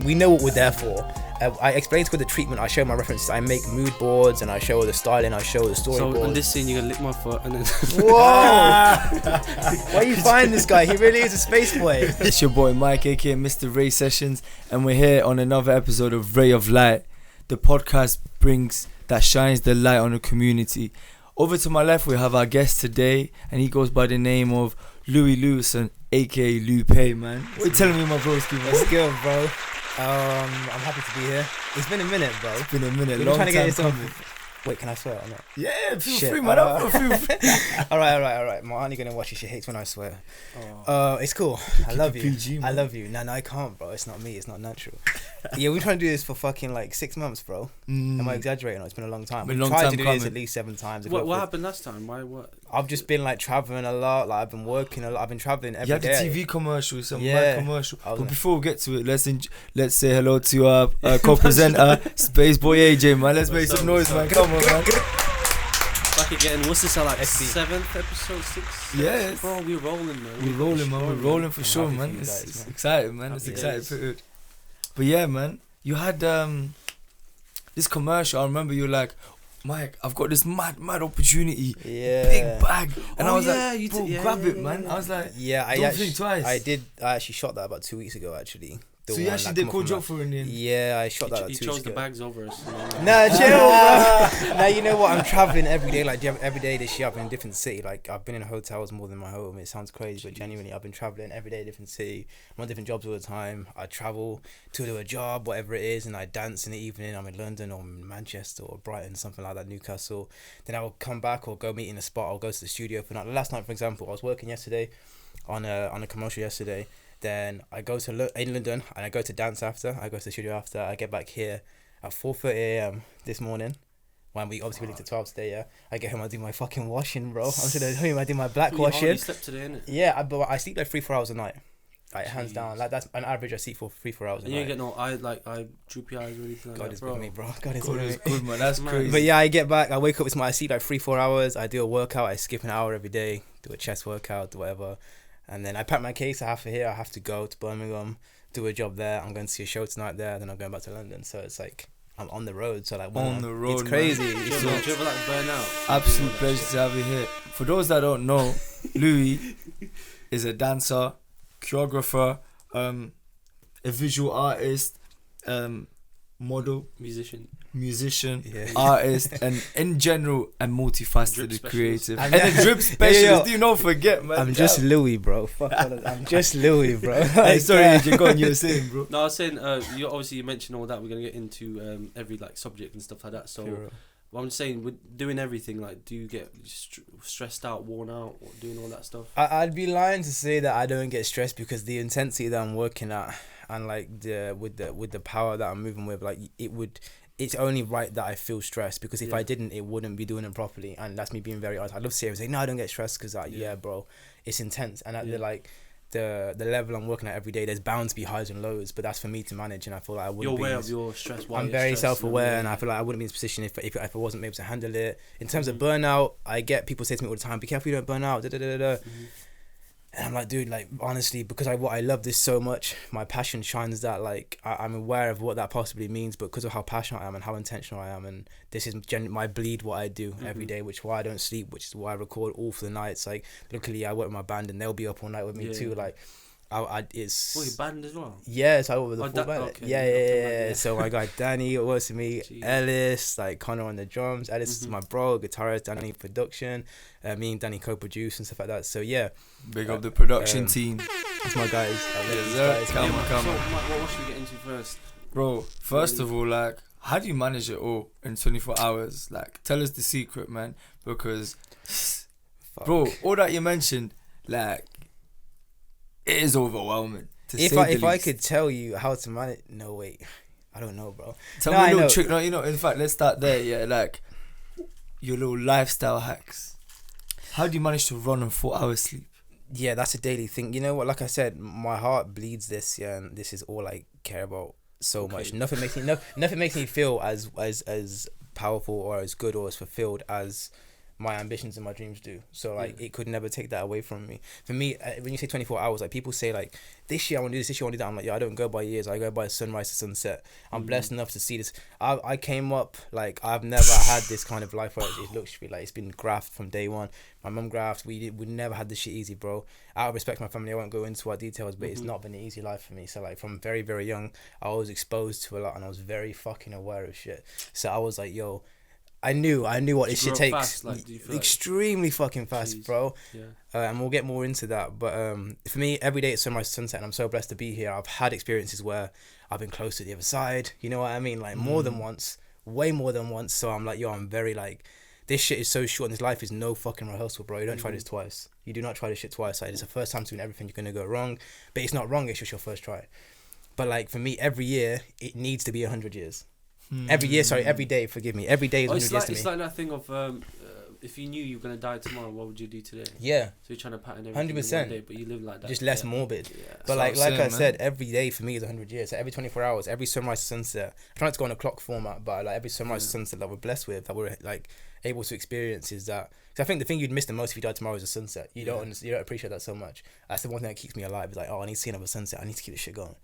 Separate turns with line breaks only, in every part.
We know what we're there for. I explained to her the treatment. I show my references. I make mood boards and I show her the styling. I show her the storyboard.
So on this scene, you're gonna lick my foot and then.
Whoa! Why you find this guy? He really is a space boy.
It's your boy Mike, aka Mr. Ray Sessions, and we're here on another episode of Ray of Light, the podcast that shines the light on the community. Over to my left, we have our guest today, and he goes by the name of Lewinson, aka Lupe, man. What are you telling me, my broski, man?
What's good, bro? I'm happy to be here. It's been a minute, bro.
It's been a minute.
Long time coming. Wait, can I swear or not?
Yeah, feel free, man. Feel free.
All right. My auntie gonna watch it. She hates when I swear. It's cool. I love you. PG, I love you. No, I can't, bro. It's not me. It's not natural. Yeah, we're trying to do this for fucking like 6 months, bro. Am I exaggerating? It's been a long time. We've tried to do this at least 7 times.
What happened last time? Why? What?
I've just been like traveling a lot. Like I've been working a lot. I've been traveling every day.
You had the TV commercial, some mad commercial. But before we get to it, let's say hello to our co-presenter, Space Boy AJ, man. Let's make some noise, man. Come on, man.
Back again. What's this? Like 7th episode, 6th?
Yeah,
bro. We're rolling, man.
We're rolling for sure, man. It's exciting, man. It's exciting period. But yeah, man, you had this commercial. I remember you were like, Mike, I've got this mad opportunity.
Yeah.
Big bag. And I was like, bro, grab it, man. I was like, don't think twice.
I actually shot that about 2 weeks ago, actually.
So you actually did call job for it in the end?
Yeah, I shot that 2 weeks ago.
He chose the bags over us.
Nah, chill, bro. Now, you know what? I'm traveling every day. Like, every day this year, I've been in a different city. Like, I've been in hotels more than my home. It sounds crazy, but genuinely, I've been traveling every day in a different city. I'm on different jobs all the time. I travel to do a job, whatever it is, and I dance in the evening. I'm in London or in Manchester or Brighton, something like that, Newcastle. Then I will come back or go meet in a spot. I'll go to the studio for night. Last night, for example, I was working yesterday on a commercial yesterday. Then I go to in London and I go to dance after. I go to the studio after. I get back here at 4:30 a.m. this morning. When we obviously leave to 12 today, yeah. I get home, I do my fucking washing, bro. I'm gonna home, I do my black washing.
You slept today, innit?
Yeah, but I sleep like 3-4 hours a night. Like hands down, like that's an average. I sleep for 3-4 hours a night.
You get no droopy eyes or anything like
God
that,
is
bro.
with me, bro. God is
good, man. That's crazy.
But yeah, I get back. I wake up. I sleep like 3-4 hours. I do a workout. I skip an hour every day. Do a chest workout, whatever. And then I pack my case. I have to I have to go to Birmingham, do a job there. I'm going to see a show tonight there. Then I'm going back to London. So it's like I'm on the road. So like
on the road,
it's crazy.
Do you ever like burn out?
Absolute pleasure to have you here. For those that don't know, Louis is a dancer, choreographer, a visual artist, model, musician, artist, and in general, a multifaceted creative. And a drip specialist. Do you not forget, man?
I'm just Louis, bro. Fuck all of that. I'm just Louis, bro.
Hey, sorry, AJ, go on. You were saying, bro.
No, I was saying, you mentioned all that. We're gonna get into every like subject and stuff like that. So, well, I'm just saying, with doing everything, like, do you get stressed out, worn out, or doing all that stuff?
I'd be lying to say that I don't get stressed because the intensity that I'm working at and like with the power that I'm moving with, like it's only right that I feel stressed, because if I didn't, it wouldn't be doing it properly. And that's me being very honest. I'd love to say everything. No, I don't get stressed because bro, it's intense. And at the level I'm working at every day, there's bound to be highs and lows, but that's for me to manage. And I feel like I wouldn't.
You're aware of your stress.
I'm very self-aware, and I feel like I wouldn't be in this position if I wasn't able to handle it. In terms of burnout, I get people say to me all the time, "Be careful you don't burn out." And I'm like, dude, like, honestly, because I love this so much, my passion shines that, like, I'm aware of what that possibly means, but because of how passionate I am and how intentional I am, and this is my bleed what I do every day, which is why I don't sleep, which is why I record all for the nights. Like, luckily I work with my band and they'll be up all night with me too. Like, it's...
Oh, your band as well?
Yeah, so I work with the full band.
Okay.
Yeah. So my guy Danny works with me, Ellis, like Connor on the drums. Ellis is my bro, guitarist, Danny production. Me and Danny co-produce and stuff like that. So yeah.
Big up the production team.
That's my guys.
Come on.
So, what should we get into first?
Bro, first of all, like, how do you manage it all in 24 hours? Like, tell us the secret, man. Because, bro, all that you mentioned, like, it is overwhelming.
If I could tell you how to manage, no wait, I don't know, bro.
Tell me a little trick. No, in fact, let's start there. Yeah, like your little lifestyle hacks. How do you manage to run on 4 hours sleep?
Yeah, that's a daily thing. You know what? Like I said, my heart bleeds this. Yeah, and this is all I care about so much. Nothing makes me feel as powerful or as good or as fulfilled as my ambitions and my dreams do. So like it could never take that away from me. For me, when you say 24 hours, like people say like this year I want to do this, this year I want to do that. I'm like, I don't go by years. I go by sunrise to sunset. I'm blessed enough to see this. I came up like I've never had this kind of life where it looks like it's been grafted from day one. My mum grafted. We never had this shit easy, bro. Out of respect for my family, I won't go into our details, but it's not been an easy life for me. So like from very, very young, I was exposed to a lot and I was very fucking aware of shit. So I was like, yo, I knew what this shit takes.
Fast, like,
extremely fucking fast, bro.
Yeah.
And we'll get more into that. But for me, every day it's sunrise to sunset, and I'm so blessed to be here. I've had experiences where I've been close to the other side. You know what I mean? Like more than once, way more than once. So I'm like, yo, I'm very like, this shit is so short, and this life is no fucking rehearsal, bro. You don't try this twice. You do not try this shit twice. Like, it's the first time doing everything. You're gonna go wrong, but it's not wrong. It's just your first try. But like for me, every year it needs to be 100 years. Every day, forgive me. Every day is 100 years to me.
It's like that thing of if you knew you were going to die tomorrow, what would you do today?
Yeah.
So you're trying to pattern everything 100%. In one day, but you live like that.
Just less morbid.
Yeah.
But like I said, every day for me is 100 years. So every 24 hours, every sunrise to sunset. I'm trying to go on a clock format, but like every sunrise to sunset that we're blessed with, that we're like able to experience is that. Because I think the thing you'd miss the most if you died tomorrow is a sunset. You don't appreciate that so much. That's the one thing that keeps me alive. Is like, oh, I need to see another sunset. I need to keep this shit going.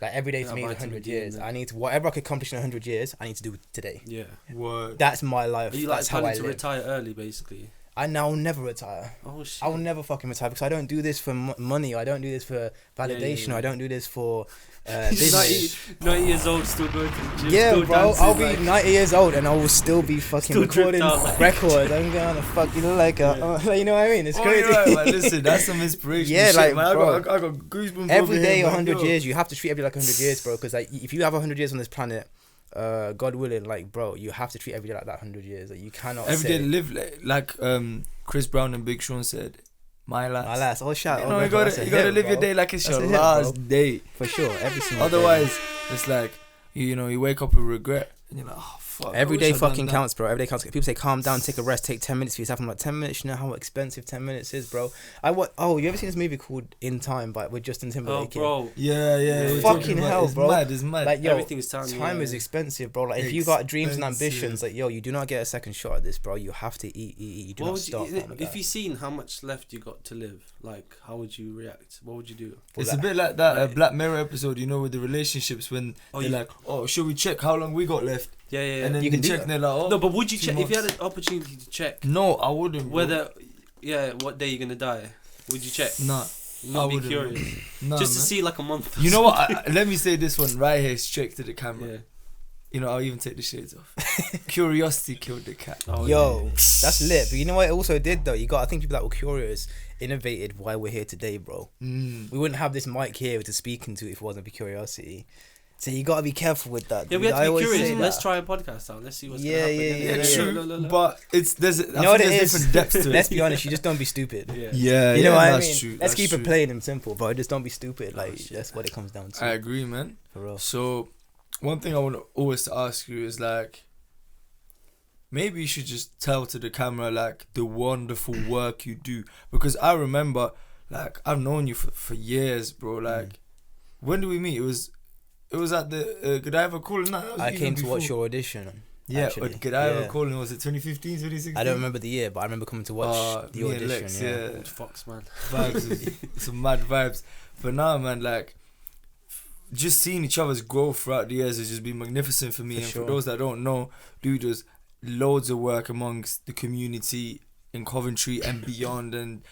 Like every day to me is 100 years. I need to, whatever I could accomplish in 100 years, I need to do it today.
Yeah.
Word.
That's my life.
Are you
that's
like
how I
planning to
live.
retire early, basically?
I'll never retire.
Oh shit!
I will never fucking retire because I don't do this for money. I don't do this for validation.
Yeah.
I don't do this for
business. 90 years old, still going to the gym.
Yeah,
still
bro.
dancing,
I'll be 90 years old and I will still be fucking
Still
recording
dripped out.
records. I'm going to fuck. You know, like you know what I mean? It's crazy.
Right, man, listen, that's some inspiration.
Yeah,
shit,
like,
man.
bro,
I got goosebumps.
Every
over
day,
here,
100
man.
years. You have to treat every day like 100 years, bro. Because like, if you have 100 years on this planet, God willing, like, bro, you have to treat every day like that 100 years. Like, you cannot
every day live like Chris Brown and Big Sean said, my last.
Oh, shout.
You gotta live your day like it's your last day.
For sure. Every single
Otherwise,
day.
it's like, you wake up with regret. And you're like, oh, fuck.
Every day fucking counts, bro. Every day counts. People say calm down, take a rest, take 10 minutes for yourself. I'm like, 10 minutes, you know how expensive 10 minutes is, bro. You ever seen this movie called In Time with Justin Timberlake?
Oh, bro.
Yeah.
Fucking hell, bro.
It's mad.
Like, yo,
everything's time
is expensive, bro. Like, if you got dreams and ambitions, like, yo, you do not get a second shot at this, bro. You have to eat. You do not stop.
If you seen how much left you got to live, like, how would you react? What would you do?
It's a bit like that Black Mirror episode, with the relationships when they're like, oh, should we check how long we got left?
Yeah.
And then
you can check.
And they're like, oh,
no, but would you check
months.
if you had an opportunity to check?
No, I wouldn't. Bro.
What day you're gonna die? Would you check?
Nah,
not be curious.
Nah,
just to
man.
see like a month.
You know what? Let me say this one right here, straight to the camera.
Yeah.
I'll even take the shades off. Curiosity killed the cat.
Oh, yo, that's lit. But you know what it also did though? I think people that were curious innovated why we're here today, bro. We wouldn't have this mic here to speak into if it wasn't for curiosity. So you gotta be careful with that.
Yeah, we have to be curious. Let's try a podcast out. Let's see what's gonna happen.
Yeah, true. But there's different depths to it.
Let's be honest. You just don't be stupid.
Yeah,
you know what I mean.
That's true.
Let's keep it plain and simple, bro. Just don't be stupid. Like that's what it comes down to.
I agree, man.
For real.
So, one thing I want to always ask you is like, maybe you should just tell to the camera like the wonderful work you do, because I remember like I've known you for years, bro. Like, when did we meet? It was at the Godiva calling.
I came to watch your audition.
Yeah, at Godiva calling. Was it 2015, 2016?
I don't remember the year, but I remember coming to watch the audition.
Lex,
Old Fox, man.
Vibes, some mad vibes. But now, man, like, just seeing each other's growth throughout the years has just been magnificent for me. For those that don't know, dude does loads of work amongst the community in Coventry and beyond, and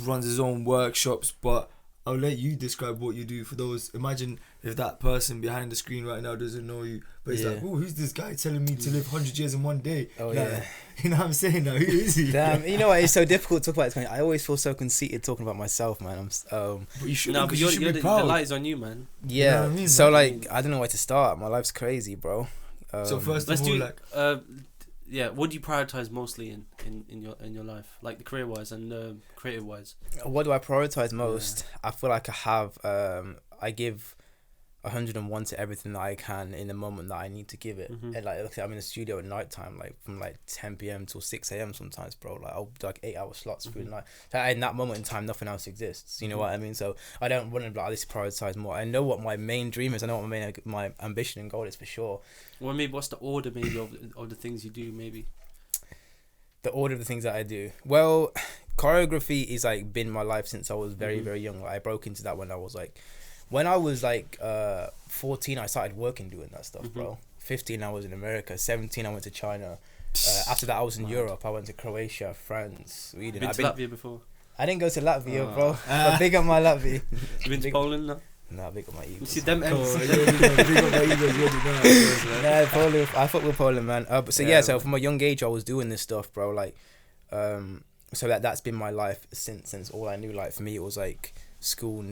runs his own workshops. But I'll let you describe what you do for those. Imagine if that person behind the screen right now doesn't know you, but it's like, oh, who's this guy telling me to live 100 years in one day?
Oh,
like,
yeah.
You know what I'm saying now? Who is he?
Damn, you know what? It's so difficult to talk about this. I always feel so conceited talking about myself, man.
But you should,
but
you should be proud.
The light's on you, man.
Yeah.
You know what I mean,
so,
man?
like, I don't know where to start. My life's crazy, bro.
So first of all,
what do you prioritize mostly in your life, like the career wise and creative wise?
What do I prioritize most? I feel like I give 101 to everything that I can in the moment that I need to give it. And like I'm in the studio at night time, like from like 10 p.m. till 6 a.m. sometimes, bro. Like I'll do like 8-hour slots through the night. So in that moment in time, nothing else exists. You know what I mean? So I don't want to be like, this prioritize more. I know what my main dream is. I know what my ambition and goal is for sure.
Well, maybe what's the order maybe of the things you do maybe?
The order of the things that I do. Well, choreography is like been my life since I was very, very young. Like, I broke into that when I was like 14. I started working doing that stuff, bro. 15, I was in America. 17, I went to China. After that, I was in Europe. I went to Croatia, France, Sweden.
Been to Latvia before?
I didn't go to Latvia, bro. But big up my Latvia.
You been to Poland now?
Nah, big up my Eagles.
You see them ends.
Nah, Poland. I fuck with Poland, man. But so from a young age, I was doing this stuff, bro. Like, so that's been my life since all I knew. Like for me, it was like school,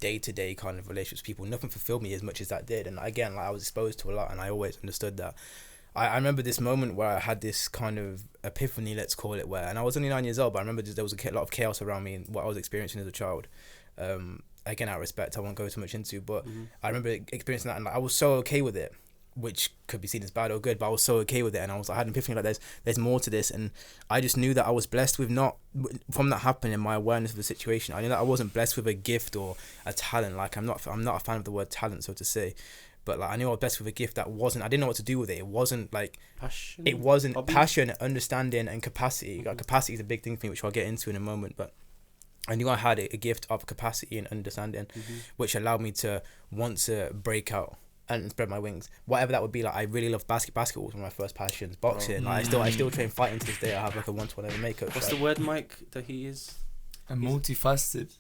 day-to-day kind of relationships with people. Nothing fulfilled me as much as that did. And again, like I was exposed to a lot, and I always understood that. I remember this moment where I had this kind of epiphany, let's call it, and I was only 9 years old, but I remember there was a lot of chaos around me and what I was experiencing as a child. Again, out of respect, I won't go too much into, but I remember experiencing that, and I was so okay with it, which could be seen as bad or good, but I was so okay with it, and I had an epiphany like there's more to this, and I just knew that I was blessed with from that happening, my awareness of the situation, I knew that I wasn't blessed with a gift or a talent. Like I'm not a fan of the word talent, so to say. But like I knew I was blessed with a gift I didn't know what to do with it. It wasn't like passion. It wasn't hobby. Passion, understanding, and capacity. Like capacity is a big thing for me, which I'll get into in a moment. But I knew I had a gift of capacity and understanding, which allowed me to want to break out and spread my wings. Whatever that would be. Like I really love basketball was one of my first passions. Boxing. Like I still train fighting to this day. I have like a 1-to-1 MMA coach.
What's the word, Mike? That he is.
And multifaceted,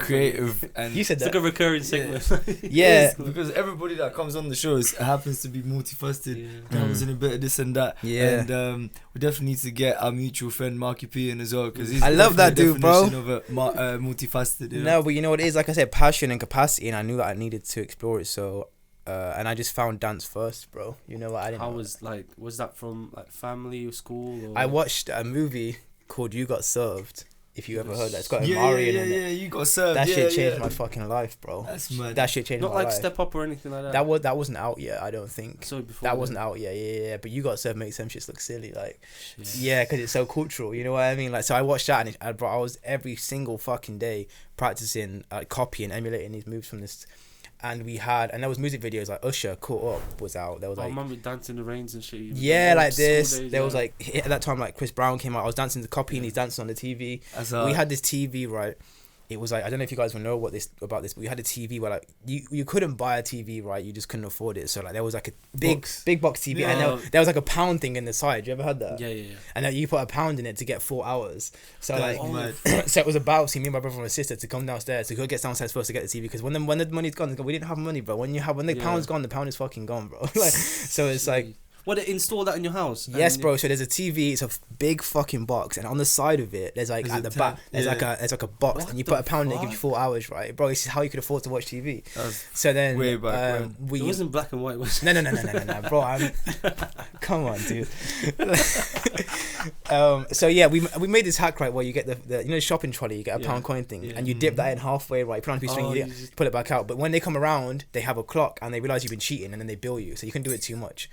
creative, and
you said that.
It's like a recurring segment.
Yeah,
because everybody that comes on the shows happens to be multifaceted. Comes in a bit of this and that.
Yeah,
and we definitely need to get our mutual friend Marky P in as well, because he's
I love that dude, bro.
Of a multifaceted. You know?
No, but you know what it is. Like I said, passion and capacity, and I knew that I needed to explore it. So, and I just found dance first, bro. You know what? I didn't. Was
that from like family or school? Or?
I watched a movie called You Got Served. If you ever heard that, it's got Marion in it.
Yeah, You Got Served.
That shit changed my fucking life, bro.
That's mad.
That shit changed my life.
Not like Step Up or anything like that.
That wasn't out yet, I don't think.
So before
that wasn't out yet, yeah. But You Got Served makes them shits look silly, like, yeah, because it's so cultural. You know what I mean? Like, so I watched that, and I was every single fucking day practicing, copying, emulating these moves from this. And there was music videos like Usher, Caught Up was out. There was like,
I remember Dancing in the Rains and shit.
Yeah, like this. There was like at that time like Chris Brown came out. I was dancing to copying these dances on the TV. We had this TV, right? It was like, I don't know if you guys will know about this, but we had a TV where like you couldn't buy a TV, right? You just couldn't afford it. So like there was like a big box TV, and there was like a pound thing in the side. You ever had that?
Yeah.
And then you put a pound in it to get 4 hours. So so it was about me and my brother and my sister to come downstairs to go get downstairs first to get the TV, because when the money's gone, we didn't have money, bro. When the pound's gone, the pound is fucking gone, bro. Like, so it's like.
What, they install that in your house?
Yes, bro. So there's a TV. It's a big fucking box, and on the side of it, there's like at the back, there's like a box, and you put a pound in it, it gives you 4 hours, right, bro? This is how you could afford to watch TV. So then,
way back
it wasn't black and white, was it?
No, bro. Come on, dude. So yeah, we made this hack, right, where you get the shopping trolley, you get a pound coin thing, and you dip that in halfway, right? Put on a piece of string, you pull it back out. But when they come around, they have a clock, and they realize you've been cheating, and then they bill you, so you can do it too much.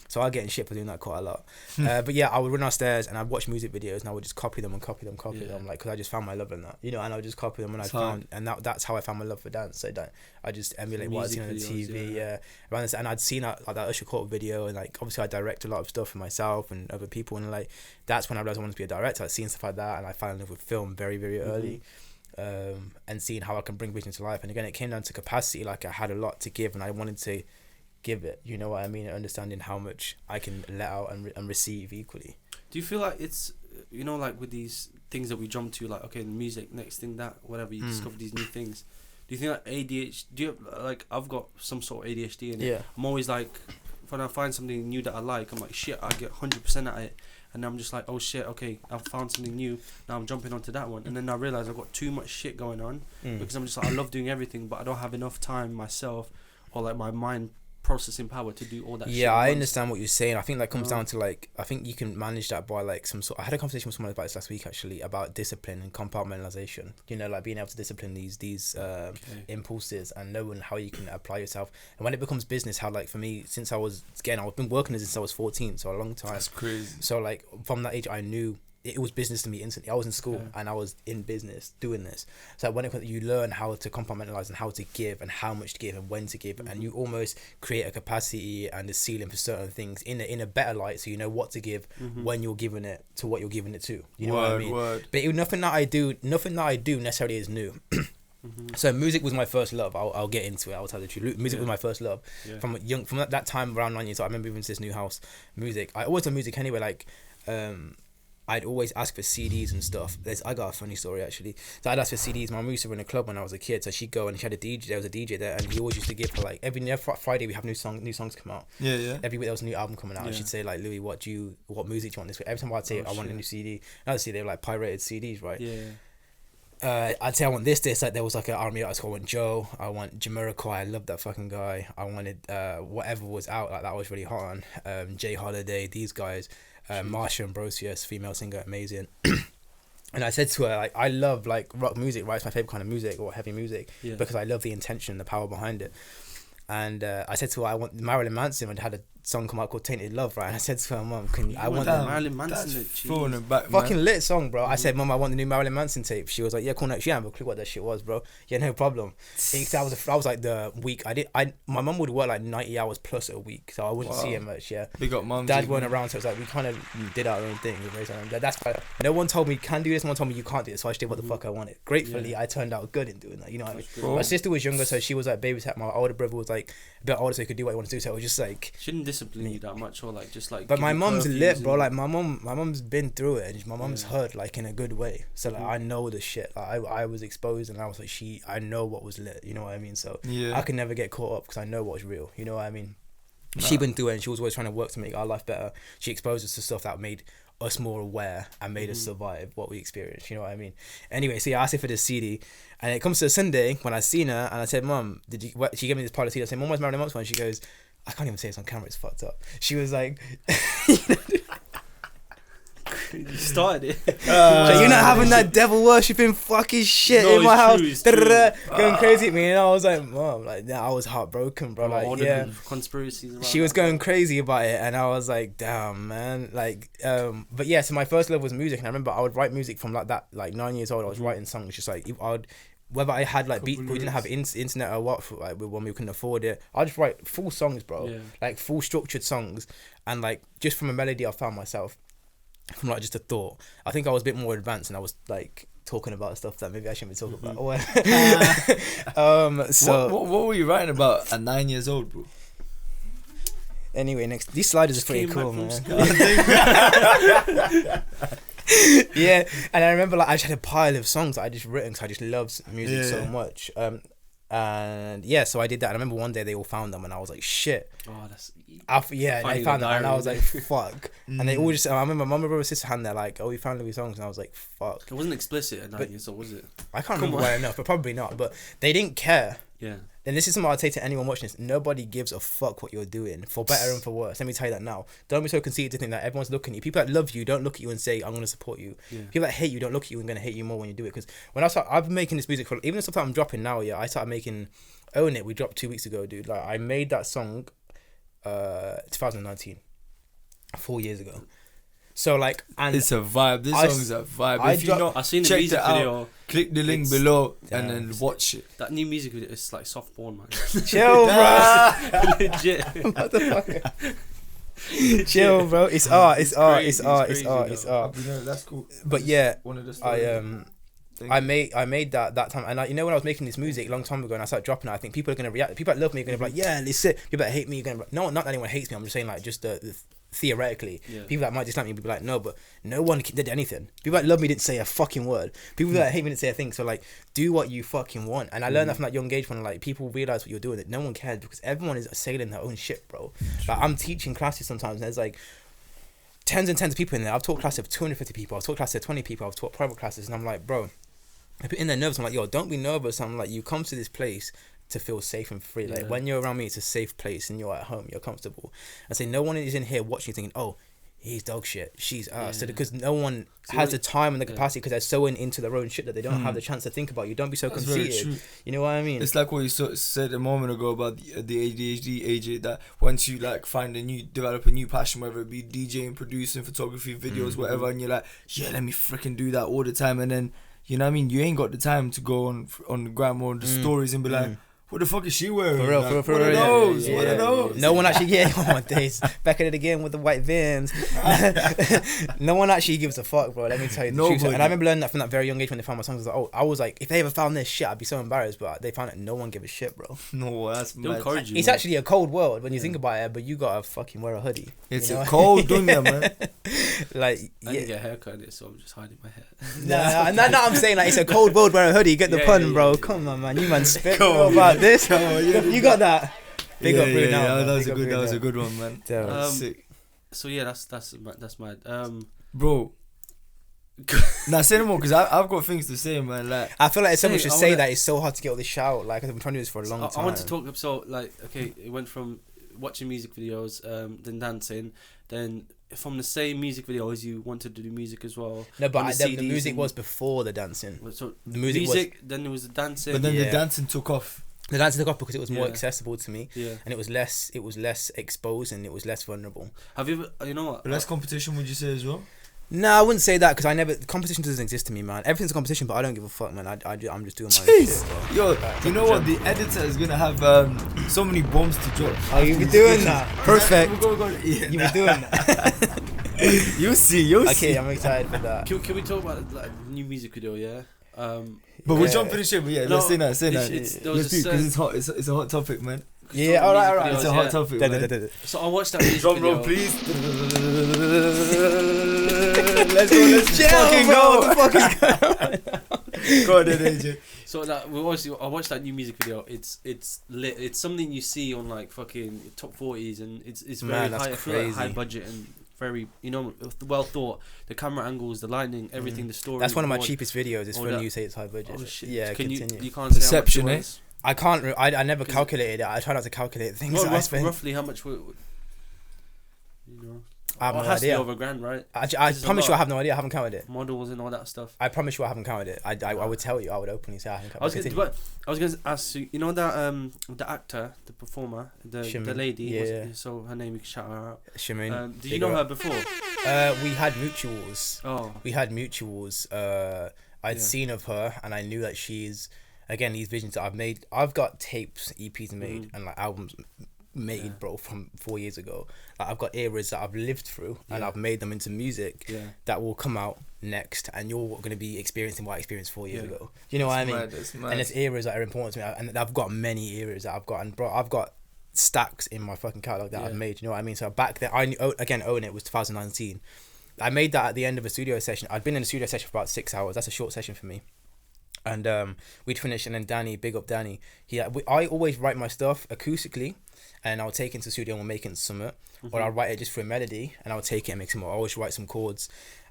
So I get in shit for doing that quite a lot. But yeah, I would run downstairs and I'd watch music videos, and I would just copy them, like, because I just found my love in that, and I would just copy them, and that's how I found my love for dance. So that I just emulate what I'd seen on the TV, around this, and I'd seen that Usher Court video, and like obviously I direct a lot of stuff for myself and other people, and like that's when I realized I wanted to be a director. I'd seen stuff like that, and I fell in love with film very, very early. And seeing how I can bring vision to life, and again it came down to capacity. Like I had a lot to give, and I wanted to give it, you know what I mean, understanding how much I can let out and receive equally. Do
you feel like it's, like with these things that we jump to, like, okay, music, next thing, that, whatever, you discover these new things, do you think like ADHD, I've got some sort of ADHD in it. I'm always like, when I find something new that I like, I'm like, shit, I get 100% at it, and I'm just like, oh shit, okay, I've found something new, now I'm jumping onto that one, and then I realise I've got too much shit going on, because I'm just like, I love doing everything, but I don't have enough time myself, or like my mind processing power to do all that shit.
Yeah, I understand what you're saying. I think that comes down to like, I think you can manage that by like some sort. I had a conversation with someone about this last week actually, about discipline and compartmentalization. Like being able to discipline these impulses and knowing how you can apply yourself. And when it becomes business, how like for me, since I've been working since I was 14, so a long time.
That's crazy.
So like from that age, I knew it was business to me instantly. I was in school and I was in business doing this. So when you learn how to compartmentalize and how to give and how much to give and when to give, and you almost create a capacity and a ceiling for certain things in a better light, so you know what to give when you're giving it to what you're giving it to. You know what I mean? But nothing that I do necessarily is new. So music was my first love. I'll get into it. I'll tell the truth. Music was my first love. From that time around 9 years old. I remember moving to this new house. Music. I always done music anyway. Like, I'd always ask for CDs and stuff. I got a funny story actually. So I'd ask for CDs. My mum used to run a club when I was a kid. So she'd go and she had a DJ. There was a DJ there, and he always used to give her like every Friday we have new songs come out. Every week there was a new album coming out. And she'd say like, Louis, what music do you want this week? Every time I'd say I want a new CD. Obviously they were like pirated CDs, right? I'd say I want this. Like there was like an army artist. I want Joe. I want Jamiroquai. I love that fucking guy. I wanted whatever was out like that I was really hot on. Jay Holiday. These guys. Marsha Ambrosius, female singer, amazing. And I said to her, like, I love like rock music, right? It's my favorite kind of music, or heavy music, because I love the intention, the power behind it. And I said to her, I want Marilyn Manson. And had a song come out called Tainted Love, right? And I said to her, Mum, I want that
Marilyn Manson
fucking lit song, bro. I said, Mum, I want the new Marilyn Manson tape. She was like, yeah, cool. No, she didn't have a clue what that shit was, bro. Yeah, no problem. I was like the week my mum would work like 90 hours plus a week, so I wouldn't see her much. Yeah,
big up mum.
Dad weren't around, so it was like we kind of did our own thing. That's why no one told me you can do this. No one told me you can't do this. So I just did what the fuck I wanted. Gratefully, I turned out good in doing that. You know what I mean? My sister was younger, so she was like babysat. My older brother was like a bit older, so he could do what he wanted to do. So it was just like
shouldn't discipline you that much, or like just like.
But my mum's lit, bro. Like my mum's been through it, and my mum's heard like in a good way. So like I know the shit. Like, I was exposed, and I was like I know what was lit. You know what I mean? So I could never get caught up because I know what's real. You know what I mean? She been through it, and she was always trying to work to make our life better. She exposed us to stuff that made us more aware and made us survive what we experienced. You know what I mean? Anyway, so I asked her for this CD, and it comes to a Sunday when I seen her, and I said, Mum, she gave me this part of the CD. I said, Mum, where's Marilyn Manson? And she goes, I can't even say this on camera, it's fucked up. She was like,
you started it.
So you're not having that devil worshipping fucking shit in my house, going crazy at me, and I was like, Mom, like, I was heartbroken, bro. Like, yeah,
conspiracies.
She was going crazy about it, and I was like, damn, man. Like, but yeah. So my first love was music, and I remember I would write music from like that, like 9 years old. I was writing songs, just like whether I had like beats, we didn't have internet or what, like when we couldn't afford it. I just write full songs, bro, like full structured songs, and like just from a melody I found myself. From like just a thought. I think I was a bit more advanced, and I was like talking about stuff that maybe I shouldn't be talking about. So
what were you writing about at 9 years old, bro?
Anyway, next, these sliders are pretty cool, man. Yeah, and I remember like I just had a pile of songs that I just written because I just loved music so much. And yeah, so I did that. And I remember one day they all found them, and I was like, shit.
Oh, that's.
They found them, and I was like, fuck. And they all just. I remember my mum, brother, sister hand there like, oh, we found Louis songs, and I was like, fuck.
It wasn't explicit at 9 years old, was it?
I can't remember well enough, but probably not. But they didn't care.
Yeah.
And this is something I'll say to anyone watching this. Nobody gives a fuck what you're doing, for better and for worse. Let me tell you that now. Don't be so conceited to think that everyone's looking at you. People that love you don't look at you and say, I'm going to support you. Yeah. People that hate you don't look at you and going to hate you more when you do it. Because when I've been making this music for, even the stuff that I'm dropping now, I started making Own It. We dropped 2 weeks ago, dude. Like I made that song 2019, 4 years ago. So like, and
it's a vibe. This song is a vibe.
I've seen the music video.
Click the link below and then watch it.
That new music video is like soft porn, man.
Chill, bro.
Legit.
Motherfucker. Chill, bro. It's art. It's art. It's art. It's art. It's art.
That's cool.
But yeah, I made that time, and when I was making this music a long time ago, and I started dropping it, I think people are gonna react. People that love me are gonna be like, yeah, it's it. People that hate me are gonna be like, no, not that anyone hates me. I'm just saying like just the theoretically, people that might dislike me will be like, no, but no one did anything. People that love me didn't say a fucking word. People that hate me didn't say a thing. So like, do what you fucking want. And I learned that from that young age when like people realize what you're doing, that no one cares because everyone is sailing their own ship, bro. Like I'm teaching classes sometimes, and there's like tens and tens of people in there. I've taught classes of 250 people. I've taught classes of 20 people. I've taught private classes, and I'm like, bro, I put in their nerves. I'm like, yo, don't be nervous. I'm like, you come to this place to feel safe and free. Like when you're around me, it's a safe place, and you're at home, you're comfortable. I say no one is in here watching thinking, oh, he's dog shit, she's ass. So because no one has the time and the capacity, because they're so into their own shit that they don't have the chance to think about you. Don't be so conceited. You know what I mean?
It's like what you said a moment ago about the ADHD, AJ, that once you like develop a new passion, whether it be DJing, producing, photography, videos, whatever, and you're like, yeah, let me freaking do that all the time, and then, you know what I mean, you ain't got the time to go on the gram or the stories and be like, what the fuck is she wearing?
For real,
like,
for real.
One of those.
No one actually, my days. Back at it again with the white Vans. No one actually gives a fuck, bro. Let me tell you the truth. And I remember learning that from that very young age when they found my songs. I was like, if they ever found this shit, I'd be so embarrassed. But they found it. No one give a shit, bro.
No, that's mad.
It's actually a cold world when you think about it, but you gotta fucking wear a hoodie.
It's a cold dunya, man.
Like,
I didn't get a haircut in it, so I'm just hiding my hair.
No, I'm saying like it's a cold world, wear a hoodie. Get the pun, bro. Come on, man. You man spit about this. You got that. Big up Bruno.
Yeah, that was a good one, man.
Sick.
So yeah, that's mad.
Bro. Nah, say no more, because I've got things to say, man. Like,
I feel like someone should say that it's so hard to get all this shout. Like, I've been trying to do this for a long time.
I want to talk. So like, okay, it went from watching music videos, then dancing, then from the same music videos you wanted to do music as well.
No, but the music was before the dancing.
So
the music
then there was the dancing.
But then the dancing took off.
The dancing took off because it was more accessible to me,
and
it was less exposed and it was less vulnerable.
Have you ever, you know what?
But less competition, would you say as well?
No, I wouldn't say that, because competition doesn't exist to me, man. Everything's a competition, but I don't give a fuck, man. I'm just doing my shit, bro.
Yo, you know what? The editor is gonna have so many bombs to drop.
Oh, you be doing that? Perfect.
Go.
Yeah, you be doing that.
You'll see.
Okay, I'm excited for that.
Can we talk about like new music video? Yeah.
But we'll jump in the shit. But yeah, let's say that.
Let's do
it because it's hot. It's a hot topic, man.
Yeah, all right.
It's a hot topic, man.
So I watched that music video.
Drum roll, please.
Let's fucking
go. Go on then, AJ.
So that I watched that new music video. It's lit. It's something you see on like fucking top 40s, and it's very high. I feel like high budget and very, you know, well thought. The camera angles, the lighting, everything, the story.
That's one of my cheapest videos. It's funny you say it's high budget.
Oh shit!
Yeah,
can
continue.
you can't say how much it was?
I can't. I never calculated it. I try not to calculate things.
Roughly how much? You know.
I have no
has
idea.
to be over $1,000, right?
I promise you I have no idea. I haven't counted it.
Models and all that stuff.
I promise you I haven't counted it. I would tell you. I would openly say I haven't counted it.
I was going to ask you, you know that the actor, the performer, the lady,
yeah.
So her name, you can shout her out.
Shimin.
Did you know her before?
We had mutuals.
Oh.
We had mutuals. I'd seen of her, and I knew that she's, again, these visions that I've made. I've got tapes, EPs made, and like albums made, bro, from 4 years ago. Like, I've got eras that I've lived through, and I've made them into music that will come out next, and you're going to be experiencing what I experienced 4 years ago. You know what I mean?
Mad.
And it's eras that are important to me, and I've got many eras that I've got, and bro, I've got stacks in my fucking catalog that I've made. You know what I mean? So back then, I knew, again, Own It was 2019. I made that at the end of a studio session. I'd been in a studio session for about 6 hours. That's a short session for me. And we'd finish, and then Danny, big up Danny. I always write my stuff acoustically, and I'll take it into the studio and we'll make it into something. Or I'll write it just for a melody, and I'll take it and make some more. I always write some chords,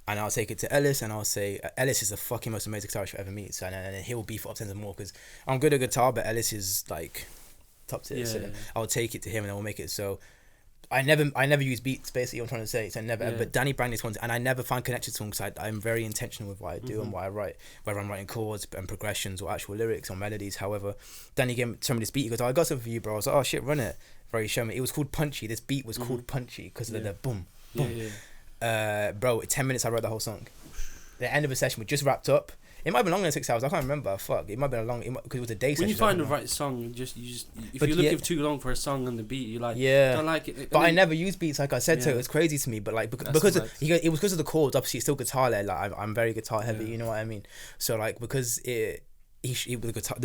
and I'll take it to Ellis, and I'll say, Ellis is the fucking most amazing guitarist you'll ever meet. So, and then he'll beef it up 10 times more, because I'm good at guitar, but Ellis is like top tier. So I'll take it to him, and then we'll make it. So I never use beats, basically, I'm trying to say. So never, but Danny banged this one, and I never find connected to him, because I'm very intentional with what I do and what I write, whether I'm writing chords and progressions or actual lyrics or melodies. However, Danny gave me this beat. He goes, I got something for you, bro. I was like, oh shit, run it. Bro, he showed me. It was called Punchy. This beat was called Punchy because of the boom, boom. Bro, 10 minutes I wrote the whole song. The end of a session, we just wrapped up. It might have been longer than 6 hours. I can't remember. Fuck. It might have been a long, because it was a day session.
When you find the right song, you just if you're looking too long for a song on the beat, you like don't like it.
But I never use beats, like I said, so it was crazy to me. But like because it was because of the chords. Obviously, it's still guitar led. Like I'm very guitar heavy. You know what I mean? So like because the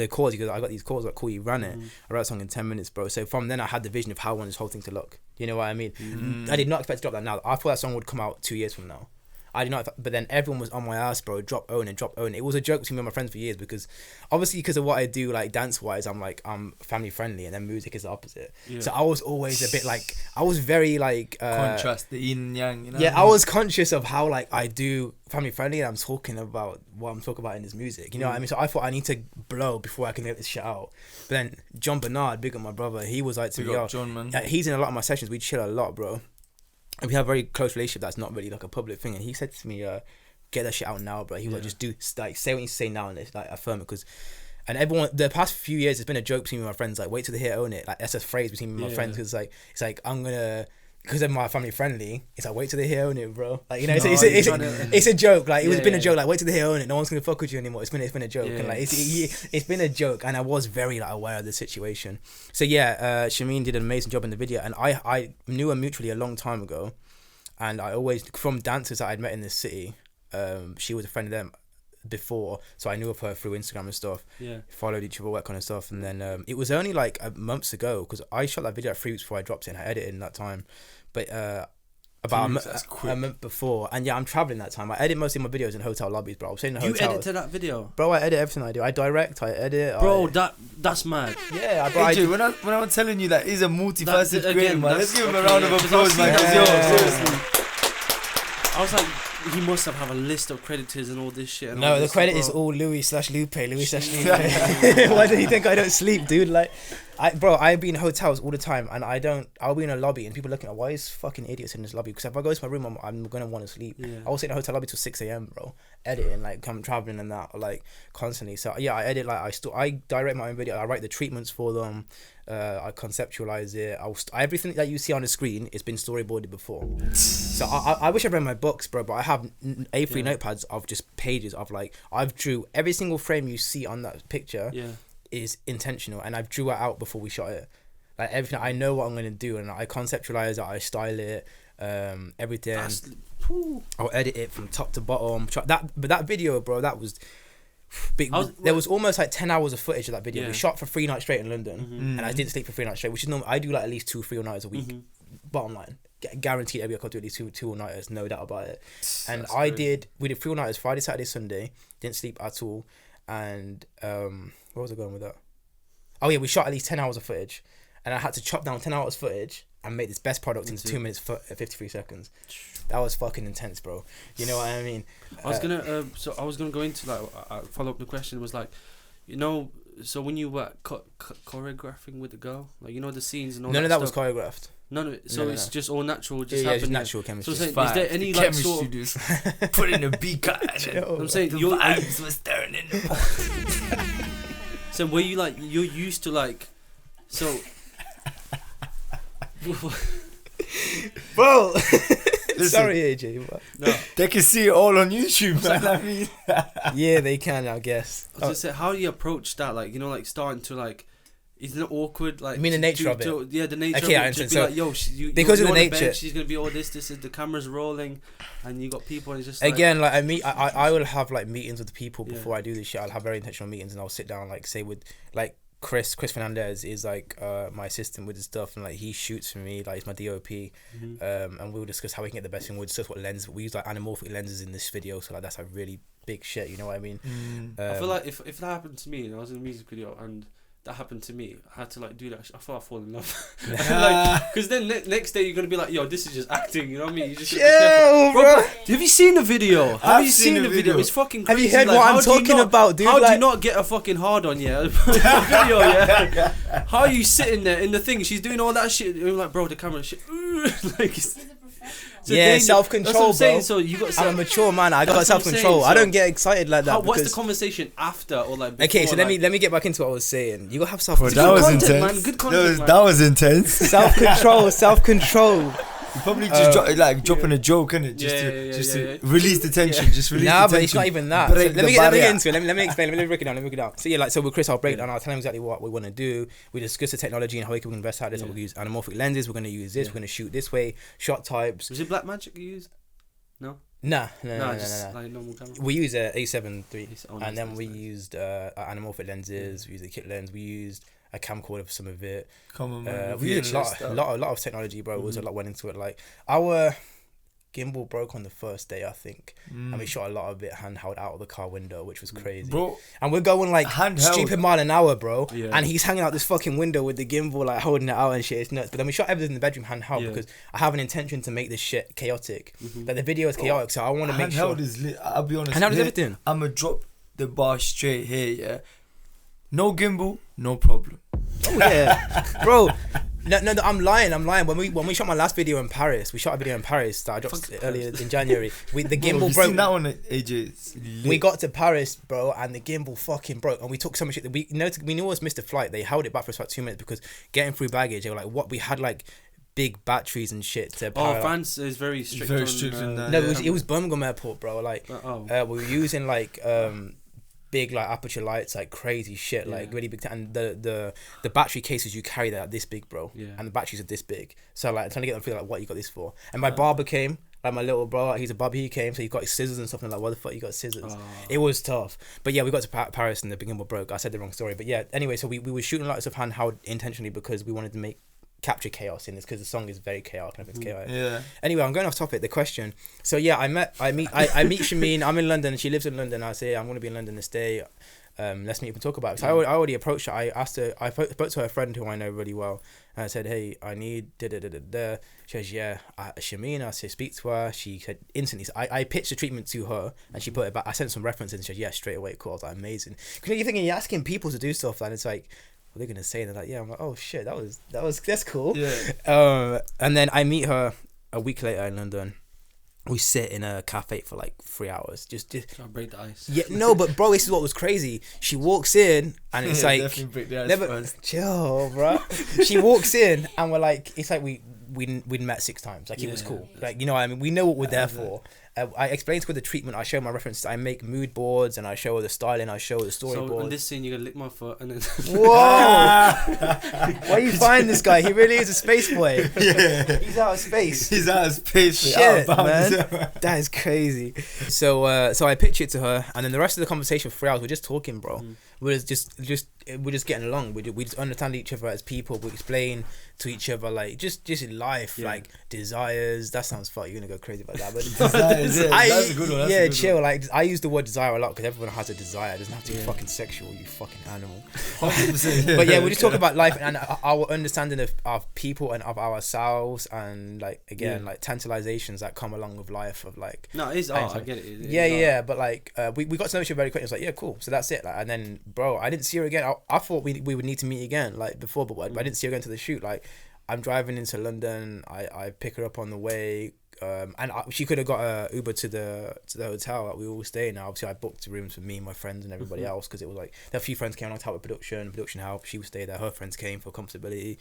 chords, he goes, I got these chords, like cool, you ran it. I wrote a song in 10 minutes, bro. So from then I had the vision of how I want this whole thing to look. You know what I mean? I did not expect to drop that now. I thought that song would come out 2 years from now. I did not, but then everyone was on my ass, bro. Drop Own It. It was a joke between me and my friends for years, because obviously because of what I do, like dance wise, I'm family friendly, and then music is the opposite. So I was always a bit like, I was very like
contrast, the yin and yang. You know
I was conscious of how like I do family friendly, and I'm talking about what I'm talking about in this music. You know what I mean? So I thought I need to blow before I can get this shit out. But then John Bernard, big up my brother, he was like to me, yo,
John, man.
he's in a lot of my sessions. We chill a lot, bro. and we have a very close relationship that's not really like a public thing. And he said to me, get that shit out now, bro. He was like, just do, like, say what you say now and like affirm it, because. And everyone, the past few years, it's been a joke between me and my friends. Like, wait till they hear own it. Like, that's a phrase between me and my friends. Because it's like I'm gonna, because they're my family friendly. It's like, wait till they hear own it, bro. Like, you know, it's a joke. Like, it's been a joke. Like, wait till they hear own it. No one's gonna fuck with you anymore. It's been a joke. And like, it's been a joke. And I was very like aware of the situation. So yeah, Shameen did an amazing job in the video, and I knew her mutually a long time ago, and I always, from dancers that I'd met in this city, she was a friend of them before, so I knew of her through Instagram and stuff. Followed each other, all that kind of stuff. And then it was only like months ago, because I shot that video 3 weeks before I dropped it, and I edited in that time. But about a month before, and yeah, I'm traveling that time. I edit most of my videos in hotel lobbies, bro. I was staying in hotels.
You edited that video,
bro? I edit everything I do. I direct, I edit,
bro. That's mad.
Yeah,
bro. AJ, when I'm telling you that he's a multifaceted creator, man, let's give him a round of applause, man. Seriously.
I was like, he must have a list of creditors and all this shit. And
no, the credit is all Louis/Lupe. Why do you think I don't sleep, dude? Like, I be in hotels all the time, and I'll be in a lobby, and people looking at, why is fucking idiots in this lobby? Because if I go to my room, I'm gonna want to sleep. I will sit in a hotel lobby till 6 a.m, bro, editing, like, I'm traveling and that, like, constantly. So yeah, I edit, like, I direct my own video. I write the treatments for them. I conceptualize it. Everything that you see on the screen has been storyboarded before. So I wish I read my books, bro, but I have A3 notepads of just pages of, like, I've drew every single frame you see on that picture is intentional, and I've drew it out before we shot it. Like, everything, I know what I'm gonna do, and I conceptualize it, I style it, everything. I'll edit it from top to bottom. But that video, bro, that was. There was almost like 10 hours of footage of that video. We shot for 3 nights straight in London, and I didn't sleep for 3 nights straight, which is normal. I do like at least 2-3 nights a week. Bottom line, guaranteed every week I'll do at least two all-nighters, no doubt about it. And we did 3 all-nighters, Friday, Saturday, Sunday. Didn't sleep at all. And where was I going with that? Oh yeah, we shot at least 10 hours of footage, and I had to chop down 10 hours footage and make this best product into 2 minutes 53 seconds. That was fucking intense, bro. You know what I mean?
I was gonna go into, like, follow up the question was, like, you know, so when you were choreographing with the girl, like, you know, the scenes and all.
None of
that
was
stuff.
choreographed.
None of it. So it's just all natural. Just
just natural chemistry.
So is there any, like, sort of
put in a beaker?
I'm saying
the vibes was stirring in the pot.
So were you, like, you're used to, like, so.
Bro, sorry AJ.
No,
they can see it all on YouTube, man. I mean,
yeah, they can, I guess.
I was just saying, how do you approach that? Like, you know, like, starting to, like, isn't it awkward? Like,
I mean, the nature of it.
Yeah, the nature
okay,
of it.
I
Just
so,
be like, yo,
because of the nature,
bench, she's gonna be all this is the camera's rolling, and you got people, and it's just
again, like, I will have, like, meetings with people before I do this shit. I'll have very intentional meetings, and I'll sit down, like, say with, like, Chris Fernandez is, like, my assistant with the stuff, and, like, he shoots for me, like, he's my DOP, and we'll discuss how we can get the best thing. We'll discuss what lens we use, like, anamorphic lenses in this video, so, like, that's like really big shit, you know what I mean?
I feel like if that happened to me and I was in a music video and that happened to me, I had to, like, do that. I thought I'd fall in love. Like, because then next day you're gonna be like, yo, this is just acting, you know what I mean? You just bro. Have you seen the video? Have you seen the video? It's fucking crazy.
Have you heard, like, what I'm talking about, dude?
How do you not get a fucking hard on, yeah? Video, yeah? How are you sitting there in the thing? She's doing all that shit. You're like, bro, the camera shit. Like,
yeah, self-control,
that's what I'm saying.
bro.
So you got.
I'm a mature man. I got self-control. I don't get excited like that.
What's the conversation after or, like, before?
Okay, so let me get back into what I was saying. You gotta have self-control.
That was
content,
intense.
Man. Good content, man.
That was intense.
Self-control.
You probably just dropping a joke, innit? Just to release the tension. Just release the tension.
But it's not even that. So let me get into it. Let me explain. Let me break it down. So yeah, like, so with Chris, I'll break it down. I'll tell him exactly what we want to do. We discuss the technology and how we can invest out this. We'll use anamorphic lenses. We're going to use this. We're going to shoot this way. Shot types.
Was it Black Magic you used? No.
No.
Like normal camera.
We used a A7 III, and then we used anamorphic lenses. We used a kit lens. We used a camcorder for some of it.
Come on, man.
We used a lot of technology, bro. It was a lot went into it. Like, our gimbal broke on the first day, I think, and we shot a lot of it handheld out of the car window, which was crazy,
bro.
And we're going, like, stupid mile an hour, bro.
Yeah.
And he's hanging out this fucking window with the gimbal, like, holding it out and shit. It's nuts. But then we shot everything in the bedroom handheld because I have an intention to make this shit chaotic. Like, the video is chaotic, so I want to make sure.
Handheld is lit. I'll be honest.
Handheld is everything.
I'ma drop the bar straight here. Yeah. No gimbal, no problem.
Oh, yeah, bro. No, I'm lying. When we shot my last video in Paris, we shot a video in Paris that I dropped earlier in January. The gimbal broke.
Seen that one, AJ?
We got to Paris, bro, and the gimbal fucking broke, and we took so much shit that we knew it was missed a flight. They held it back for us about 2 minutes because getting through baggage, they were like, what? We had like big batteries and shit to power.
France is very strict.
In that.
No, it was Birmingham Airport, bro. Like, we were using like big like aperture lights, like crazy shit, like really big. And the battery cases you carry, they're like this big, bro. Yeah. And the batteries are this big. So like, I'm trying to get them to feel like, what you got this for? And my barber came. Like my little bro, he's a barber. He came, so he got his scissors and stuff. And like, what the fuck, you got scissors? It was tough. But yeah, we got to Paris and the gimbal broke. I said the wrong story. But yeah, anyway, so we were shooting lights of handheld intentionally because we wanted to capture chaos in this, because the song is very chaotic and it's chaotic.
Yeah.
Anyway, I'm going off topic. The question. So yeah, I meet Shameen. I'm in London. She lives in London. I say I'm going to be in London this day. Let's meet up and talk about it. So I already approached her. I asked her. I spoke to her friend who I know really well. And I said, hey, I need da. She goes, yeah, Shameen. I said, speak to her. She said instantly. So I pitched the treatment to her, and she put it back. I sent some references, and she said, yeah, straight away. Cool. I was like, amazing. Because you're thinking, you're asking people to do stuff, and it's like, what are they gonna say? And they're like, yeah. I'm like, oh shit, that's cool.
Yeah.
And then I meet her a week later in London. We sit in a cafe for like 3 hours. Just
I'll break the ice.
Yeah, no, but bro, this is what was crazy. She walks in and it's like,
definitely break the ice first.
Chill, bro. She walks in and we're like, it's like we'd met 6 times. Like, it was cool. Like, you know what I mean? We know what we're there for. I explained to her the treatment. I show my references. I make mood boards and I show her the styling. I show her the storyboard.
So in this scene, you're gonna lick my foot and then.
Whoa! Where you find this guy? He really is a space boy.
Yeah.
He's out of space.
He's out of space.
Shit, man. That is crazy. So I pitch it to her, and then the rest of the conversation for 3 hours, we're just talking, bro. We're just getting along. We just understand each other as people. We explain to each other like just life, like desires. That sounds funny. You're gonna go crazy about that, but
that's a good one.
Yeah, chill. Like, I use the word desire a lot because everyone has a desire. It doesn't have to be fucking sexual. You fucking animal.
100%.
But yeah, we just talk about life and our understanding of people and of ourselves, and like again like tantalizations that come along with life of like.
No, it is art. I get it.
Yeah, but like we got to know each other very quickly. It's like, yeah, cool. So that's it. Like, and then, bro, I didn't see her again. I thought we would need to meet again like before, but I didn't see her again to the shoot. Like, I'm driving into London. I pick her up on the way. And she could have got a Uber to the hotel that we all stay in. Now, obviously, I booked rooms for me, my friends, and everybody else, because it was like there were a few friends came on to help with production help. She would stay there. Her friends came for comfortability.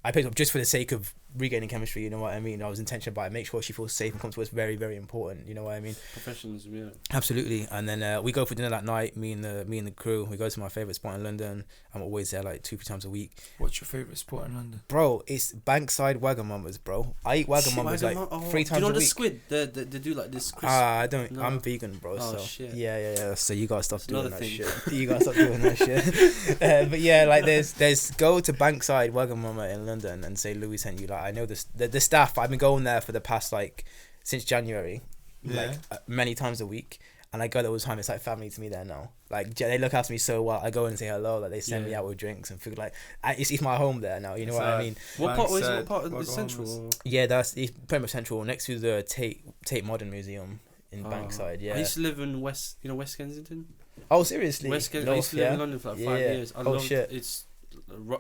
I picked up just for the sake of regaining chemistry. You know what I mean? I was intentional about it. Make sure she feels safe and comfortable. It's very, very important. You know what I mean?
Professionalism, yeah.
Absolutely. And then we go for dinner that night. Me and the crew. We go to my favorite spot in London. I'm always there like 2-3 times a week.
What's your favorite spot in London?
Bro, it's Bankside Wagamama's, bro. I eat Wagamama's like 3 times a week.
Do you know the squid? They do like this.
I don't. No. I'm vegan, bro. Oh, so shit. Yeah. So you gotta stop doing that shit. You gotta stop doing that shit. But yeah, like there's go to Bankside Wagamama in London and say Louis sent you. Like, I know the staff. I've been going there for the past like since January, like many times a week. And I go there all the time. It's like family to me there now. Like, they look after me so well. I go and say hello. Like, they send me out with drinks and food. Like, it's my home there now. You know what I mean?
What part of the central?
Yeah, it's pretty much central, next to the Tate Modern Museum in Bankside. Yeah.
I used to live in West Kensington.
Oh, seriously?
West Kensington. I used to live in London for like 5 years. I loved
shit.
It's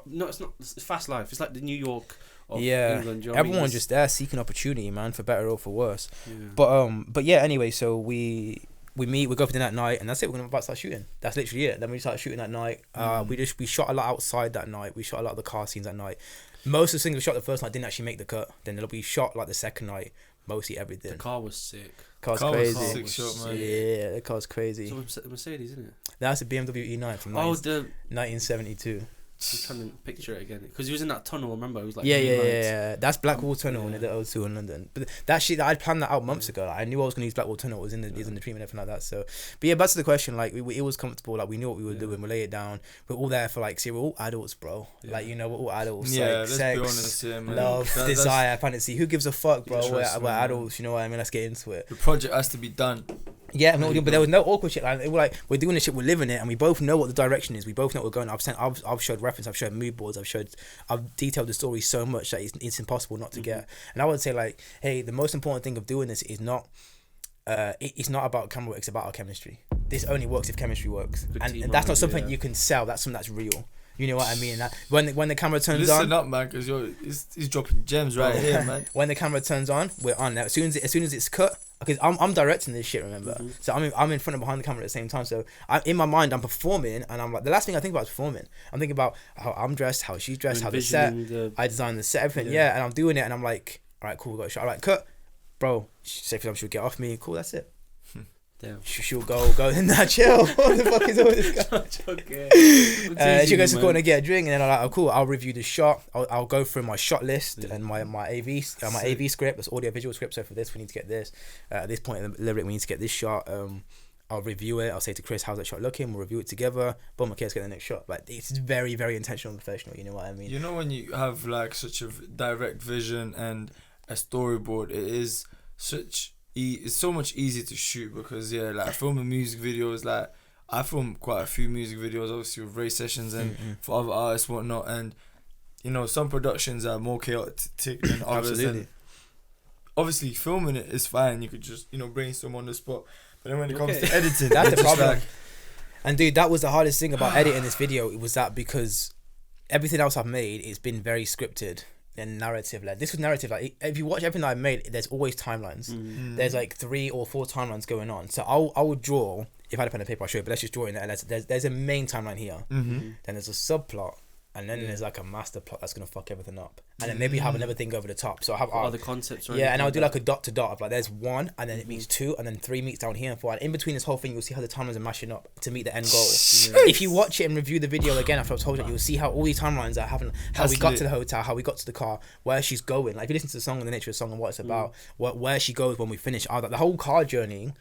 not. It's fast life. It's like the New York of England. You know
everyone's just there seeking opportunity, man, for better or for worse. Yeah. But yeah. Anyway, so we meet, we go for dinner that night, and that's it. We're about to start shooting. That's literally it. Then we start shooting that night. We shot a lot outside that night. We shot a lot of the car scenes that night. Most of the things we shot the first night didn't actually make the cut. Then we shot like the second night, mostly everything.
The car was sick.
Car's crazy.
Was sick shot, man.
Yeah, the car's crazy.
It's a Mercedes, isn't it?
That's a BMW E9 from 1972.
I'm trying to picture it again because he was in that tunnel. Remember, it was like
yeah. That's Blackwall Tunnel near the O2 in London. But that shit, I'd planned that out months ago. Like, I knew I was gonna use Blackwall Tunnel. It was in the treatment and everything like that. So, but yeah, back to the question. Like, it was comfortable. Like, we knew what we were doing. We lay it down. We're all there for like, see, we're all adults, bro. Yeah. Like, you know, we're all adults.
Yeah,
like,
let's
sex,
be honest, man.
love, desire, fantasy. Who gives a fuck, bro? We're adults. You know what I mean? Let's get into it.
The project has to be done.
Yeah, but there was no awkward shit. Like, we're doing this shit, we're living it, and we both know what the direction is. We both know what we're going. I've showed reference, I've showed mood boards, I've detailed the story so much that it's impossible not to get. And I would say, like, hey, the most important thing of doing this is not, it's not about camera work. It's about our chemistry. This only works if chemistry works, and that's not something you can sell. That's something that's real. You know what I mean? When the camera turns
Listen
on,
up, man, because he's dropping gems right here, man.
When the camera turns on, we're on. Now, as soon as it's cut, because I'm directing this shit, remember? So I'm in front and behind the camera at the same time. So in my mind, I'm performing, and I'm like, the last thing I think about is performing. I'm thinking about how I'm dressed, how she's dressed, how the set. I designed the set, everything. Yeah, and I'm doing it, and I'm like, all right, cool, we got a shot. All right, cut, bro. Say for example, she'll get off me. Cool, that's it.
Damn.
She'll go in that chill. What the fuck is all this guy? She goes to go and get a drink, and then I'm like, oh cool, I'll review the shot. I'll go through my shot list and my AV script. That's audio visual script. So for this, we need to get this. At this point in the lyric, we need to get this shot. I'll review it. I'll say to Chris, how's that shot looking? We'll review it together. Boom, okay, let's get the next shot. Like, it's very, very intentional and professional. You know what I mean?
You know, when you have like such a direct vision and a storyboard, it is it's so much easier to shoot, because like filming music videos, like I film quite a few music videos, obviously with race sessions and for other artists, whatnot, and you know, some productions are more chaotic than others.
Absolutely.
And obviously filming it is fine, you could just, you know, brainstorm on the spot, but then when it comes to editing,
that's the problem.
like,
and dude, that was the hardest thing about editing this video. It was that because everything else I've made, it's been very scripted and narrative led. This was narrative. Like, if you watch everything that I've made, there's always timelines. There's like 3 or 4 timelines going on. So I would draw, if I had a pen and paper, I'll show you, but let's just draw it in there. There's a main timeline here. Then there's a subplot, and then there's like a master plot that's gonna fuck everything up, and then maybe have another thing over the top. So I have
other concepts, right?
Yeah, and I'll do like a dot to dot of like, there's 1, and then it meets 2, and then 3 meets down here and 4. And in between this whole thing, you'll see how the timelines are mashing up to meet the end goal. If you watch it and review the video again after I've told you, you'll see how all these timelines are having, how we got to the hotel, how we got to the car, where she's going. Like, if you listen to the song and the nature of the song and what it's about, where she goes when we finish, the whole car journey.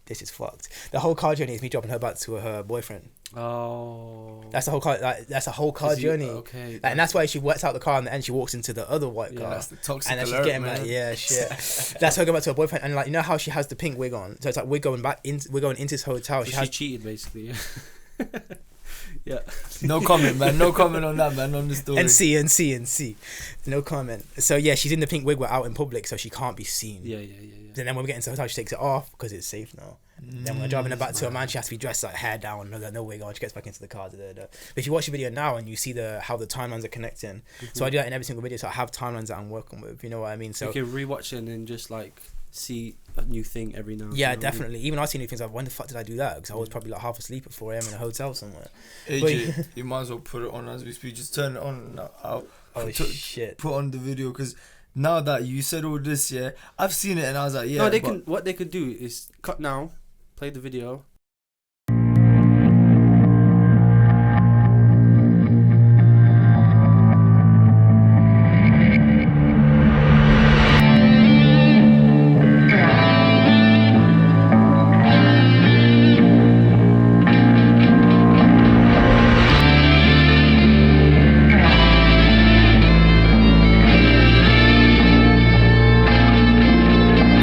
This is fucked. The whole car journey is me dropping her back to her boyfriend.
Oh.
That's the whole car. That's a whole car journey. Okay. And that's why she works out the car, and then she walks into the other white car.
That's the toxic
and then
alert,
she's getting
man.
like, yeah, shit. That's her going back to her boyfriend, and like, you know how she has the pink wig on. So it's like we're going into this hotel.
So she cheated basically. Yeah.
No comment, man. No comment on that, man. On the story.
NC. No comment. So yeah, she's in the pink wig. We're out in public, so she can't be seen.
Yeah.
And then when we get into the hotel, she takes it off because it's safe now. Then when we're driving her back to her man, she has to be dressed like hair down, no wig on. She gets back into the car. But if you watch the video now and you see how the timelines are connecting, so I do that in every single video. So I have timelines that I'm working with. You know what I mean? So
you can rewatch it and then just like see a new thing every now and then.
Yeah, definitely. Even I see new things like, when the fuck did I do that? Because I was probably like half asleep at 4 a.m. in a hotel somewhere.
AJ, you might as well put it on as we speak. Just turn it on.
Shit.
Put on the video, because now that you said all this, yeah, I've seen it and I was like, yeah.
No, what they could do is cut now, play the video.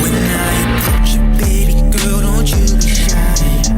When I approach you, baby girl, don't you be shy.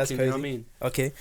that's
you
crazy.
know what I mean?
Okay.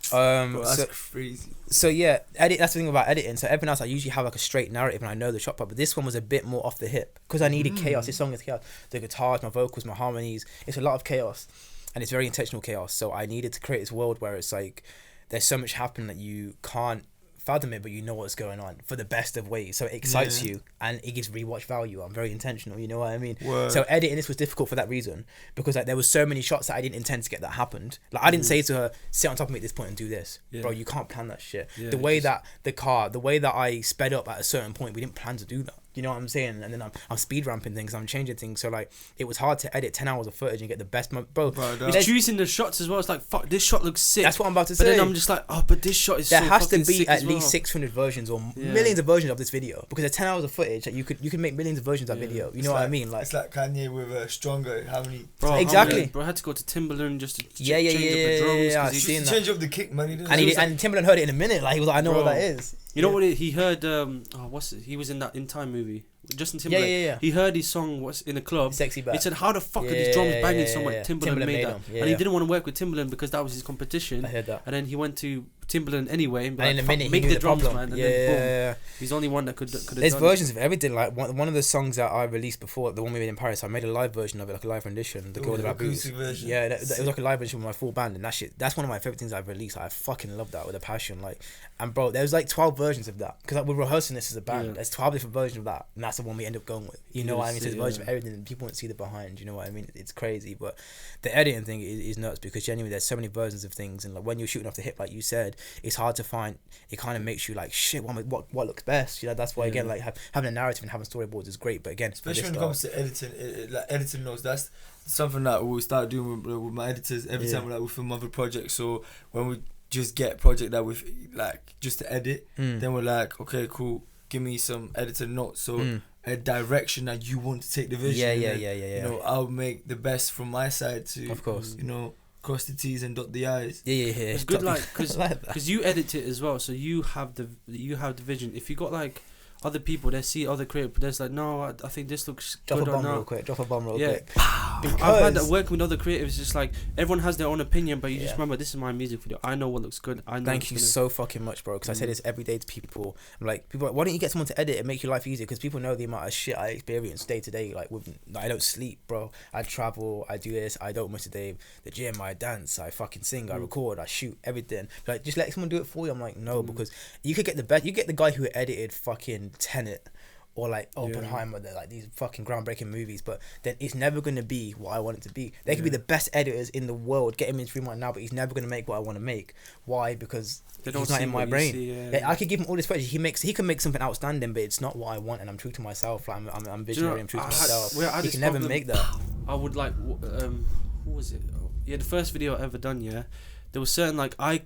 Bro, that's crazy.
So yeah, that's the thing about editing. So everything else, I usually have like a straight narrative and I know the shot part, but this one was a bit more off the hip because I needed chaos. This song is chaos. The guitars, my vocals, my harmonies. It's a lot of chaos, and it's very intentional chaos. So I needed to create this world where it's like there's so much happening that you can't fathom it, but you know what's going on for the best of ways. So it excites you and it gives rewatch value. I'm very intentional, you know what I mean?
Word.
So editing this was difficult for that reason because like there was so many shots that I didn't intend to get that happened. Like I didn't say to her, sit on top of me at this point and do this. Bro, you can't plan that shit. The way that the way that I sped up at a certain point, we didn't plan to do that. You know what I'm saying? And then I'm speed ramping things, I'm changing things. So like it was hard to edit 10 hours of footage and get the best bro.
It's choosing the shots as well. It's like, fuck, this shot looks sick.
That's what I'm about to say.
But then I'm just like, oh, but this shot is
there
so
has to
fucking
be
sick
at
as
least
well.
600 versions or millions of versions of this video because there's 10 hours of footage that you can make millions of versions of that video. You know what I mean? Like
it's like Kanye with a stronger. How many?
Bro,
exactly.
Bro, I had to go to Timberland just to change
yeah,
up the drums.
I've
Just
seen
to
that.
change up the kick, man.
And Timberland heard it in a minute. Like he was like, I know what that is.
You know what he heard? What's it? He was in that In Time movie. Justin Timberlake.
Yeah.
He heard his song in a club.
Sexy Back.
He said, "How the fuck are these drums banging so much?" Timberland made that, and he didn't want to work with Timberland because that was his competition.
I heard that.
And then he went to Timberland anyway, and,
in a minute,
make
he knew
the drums,
problem.
man. And then boom, he's the only one that could have
There's
done
versions of everything. Like one of the songs that I released before, the one we made in Paris, I made a live version of it, like a live rendition. The Girl with the Bad Boots. Yeah, it was like a live version with my full band, and that's one of my favorite things I've released. I fucking love that with a passion. Like, and bro, there's like 12 versions of that because like, we're rehearsing this as a band. There's 12 different versions of that, and that's the one we end up going with. You know what I mean? So there's versions of everything, and people won't see the behind. You know what I mean? It's crazy, but the editing thing is nuts because genuinely there's so many versions of things, and like when you're shooting off the hip, like you said, it's hard to find. It kind of makes you like shit. What looks best? You know, that's why again, like having a narrative and having storyboards is great, but again,
especially when it comes to editing, like editing notes, that's something that we'll start doing with my editors every time we film other projects. So when we just get a project that we like just to edit, then we're like, okay, cool, give me some editor notes. So a direction that you want to take the vision. Yeah. You know, I'll make the best from my side to, of course, you know, cross the T's and dot the I's.
Yeah.
It's good, like, because you edit it as well, so you have the vision. If you got like other people, they see other creators, there's like, no, I think this looks
drop
good
a bomb
or not.
real quick. Drop a bomb real quick.
I've had that working with other creatives. It's just like everyone has their own opinion, but you just remember this is my music video. I know what looks good. I know.
Thank you so fucking much, bro. Because I say this every day to people. I'm like, people, why don't you get someone to edit and make your life easier? Because people know the amount of shit I experience day to day. Like, I don't sleep, bro. I travel. I do this. I don't miss a day. The gym. I dance. I fucking sing. I record. I shoot. Everything. Like, just let someone do it for you. I'm like, no, because you could get the best. You get the guy who edited fucking Tenet. Or like Oppenheimer, like these fucking groundbreaking movies, but then it's never gonna be what I want it to be. They could be the best editors in the world, get him in 3 months now, but he's never gonna make what I want to make. Why? Because he's not in my brain. I could give him all this credit. He can make something outstanding, but it's not what I want, and I'm true to myself. Like, I'm visionary. I'm true to myself. He can never make that.
I would like, who was it? The first video I ever done. There was certain like eye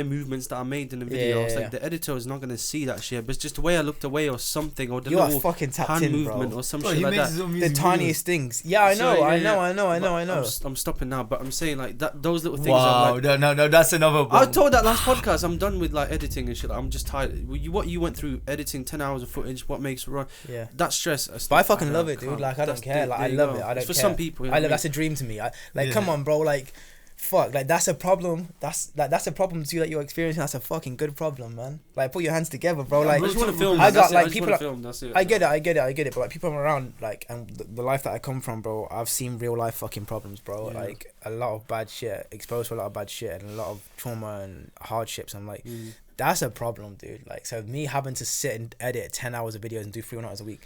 movements that I made in the video. It's like the editor is not gonna see that shit, but it's just the way I looked away or something, or the little
fucking
hand movement or some shit like that.
The tiniest things. Yeah, I know.
I'm stopping now, but I'm saying like that. Those little things.
Wow,
I'm like,
no, that's another.
I told that last podcast. I'm done with like editing and shit. Like, I'm just tired. What you went through editing 10 hours of footage. What makes it run? Yeah. That stress.
But I fucking love it, dude. Like I don't care. Like I love it. I don't care.
For some people,
I love. That's a dream to me. Come on, bro. Like. Fuck, like that's a problem. That's a problem too that you're experiencing. That's a fucking good problem, man. Like put your hands together, bro. Like
I just want to film.
I got like people.
That's it.
I get it. But like people I'm around, like, and the life that I come from, bro. I've seen real life fucking problems, bro. Yeah. Like a lot of bad shit, exposed to a lot of bad shit, and a lot of trauma and hardships. I'm like. That's a problem, dude. Like, so me having to sit and edit 10 hours of videos and do 3 hours a week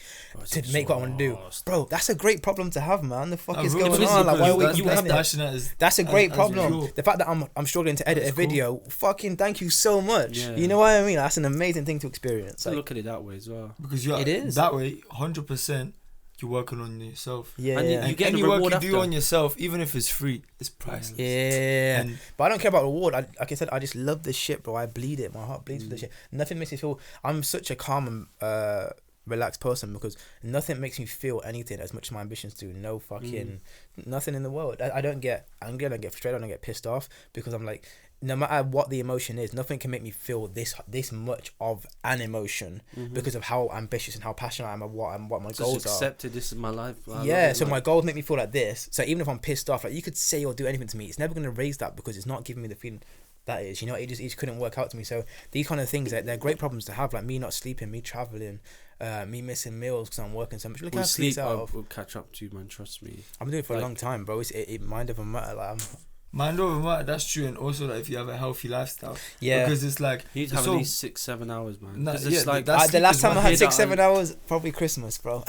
to make what I want to do, bro. That's a great problem to have, man. The fuck is going on? Like, why are we that's a great problem. The fact that I'm struggling to edit a video, fucking thank you so much. Yeah. You know what I mean? That's an amazing thing to experience.
Like, look at it that way as well.
Because it is that way, 100%. You're working on yourself.
Yeah, and you get
any
the
work
reward
you
after.
do on yourself, even if it's free, it's priceless.
Yeah, but I don't care about reward. Like I said, I just love this shit, bro. I bleed it. My heart bleeds for this shit. Nothing makes me feel. I'm such a calm and relaxed person because nothing makes me feel anything as much as my ambitions do. No fucking nothing in the world. I don't get angry. I don't get frustrated. I don't get pissed off because I'm like. no matter what the emotion is, nothing can make me feel this much of an emotion because of how ambitious and how passionate I am and what my goals are.
Accepted, this is my life.
So my goals make me feel like this. So even if I'm pissed off, like you could say or do anything to me, it's never gonna raise that because it's not giving me the feeling that is. You know, it just couldn't work out to me. So these kind of things, they're great problems to have. Like me not sleeping, me traveling, me missing meals because I'm working so much. Look
we'll sleep. We'll catch up to you, man. Trust me.
I'm doing it for a long time, bro. It mind over matter. Like
mind over matter, that's true, and also like if you have a healthy lifestyle,
yeah,
because it's like
you need to have at least 6-7 hours, man.
No,
it's like
the last time I had 6-7 hours, probably Christmas, bro.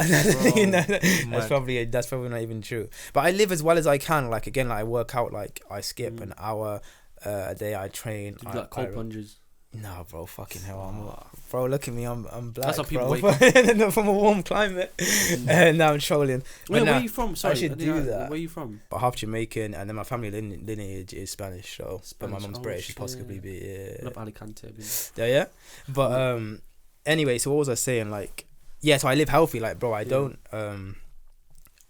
You know, that's probably not even true. But I live as well as I can. Like again, like I work out, like I skip an hour a day. I train.
You got cold plunges.
No, bro, fucking hell, bro. Look at me, I'm black,
that's how people
bro.
wake up.
From a warm climate. Now I'm trolling.
Wait, where are you from? Sorry,
I should do that.
Where are you from?
But half Jamaican, and then my family lineage is Spanish. So, but my mum's British. She'd possibly be.
Love Alicante.
Yeah. But anyway, so what was I saying? Like, yeah. So I live healthy, like, bro. I don't.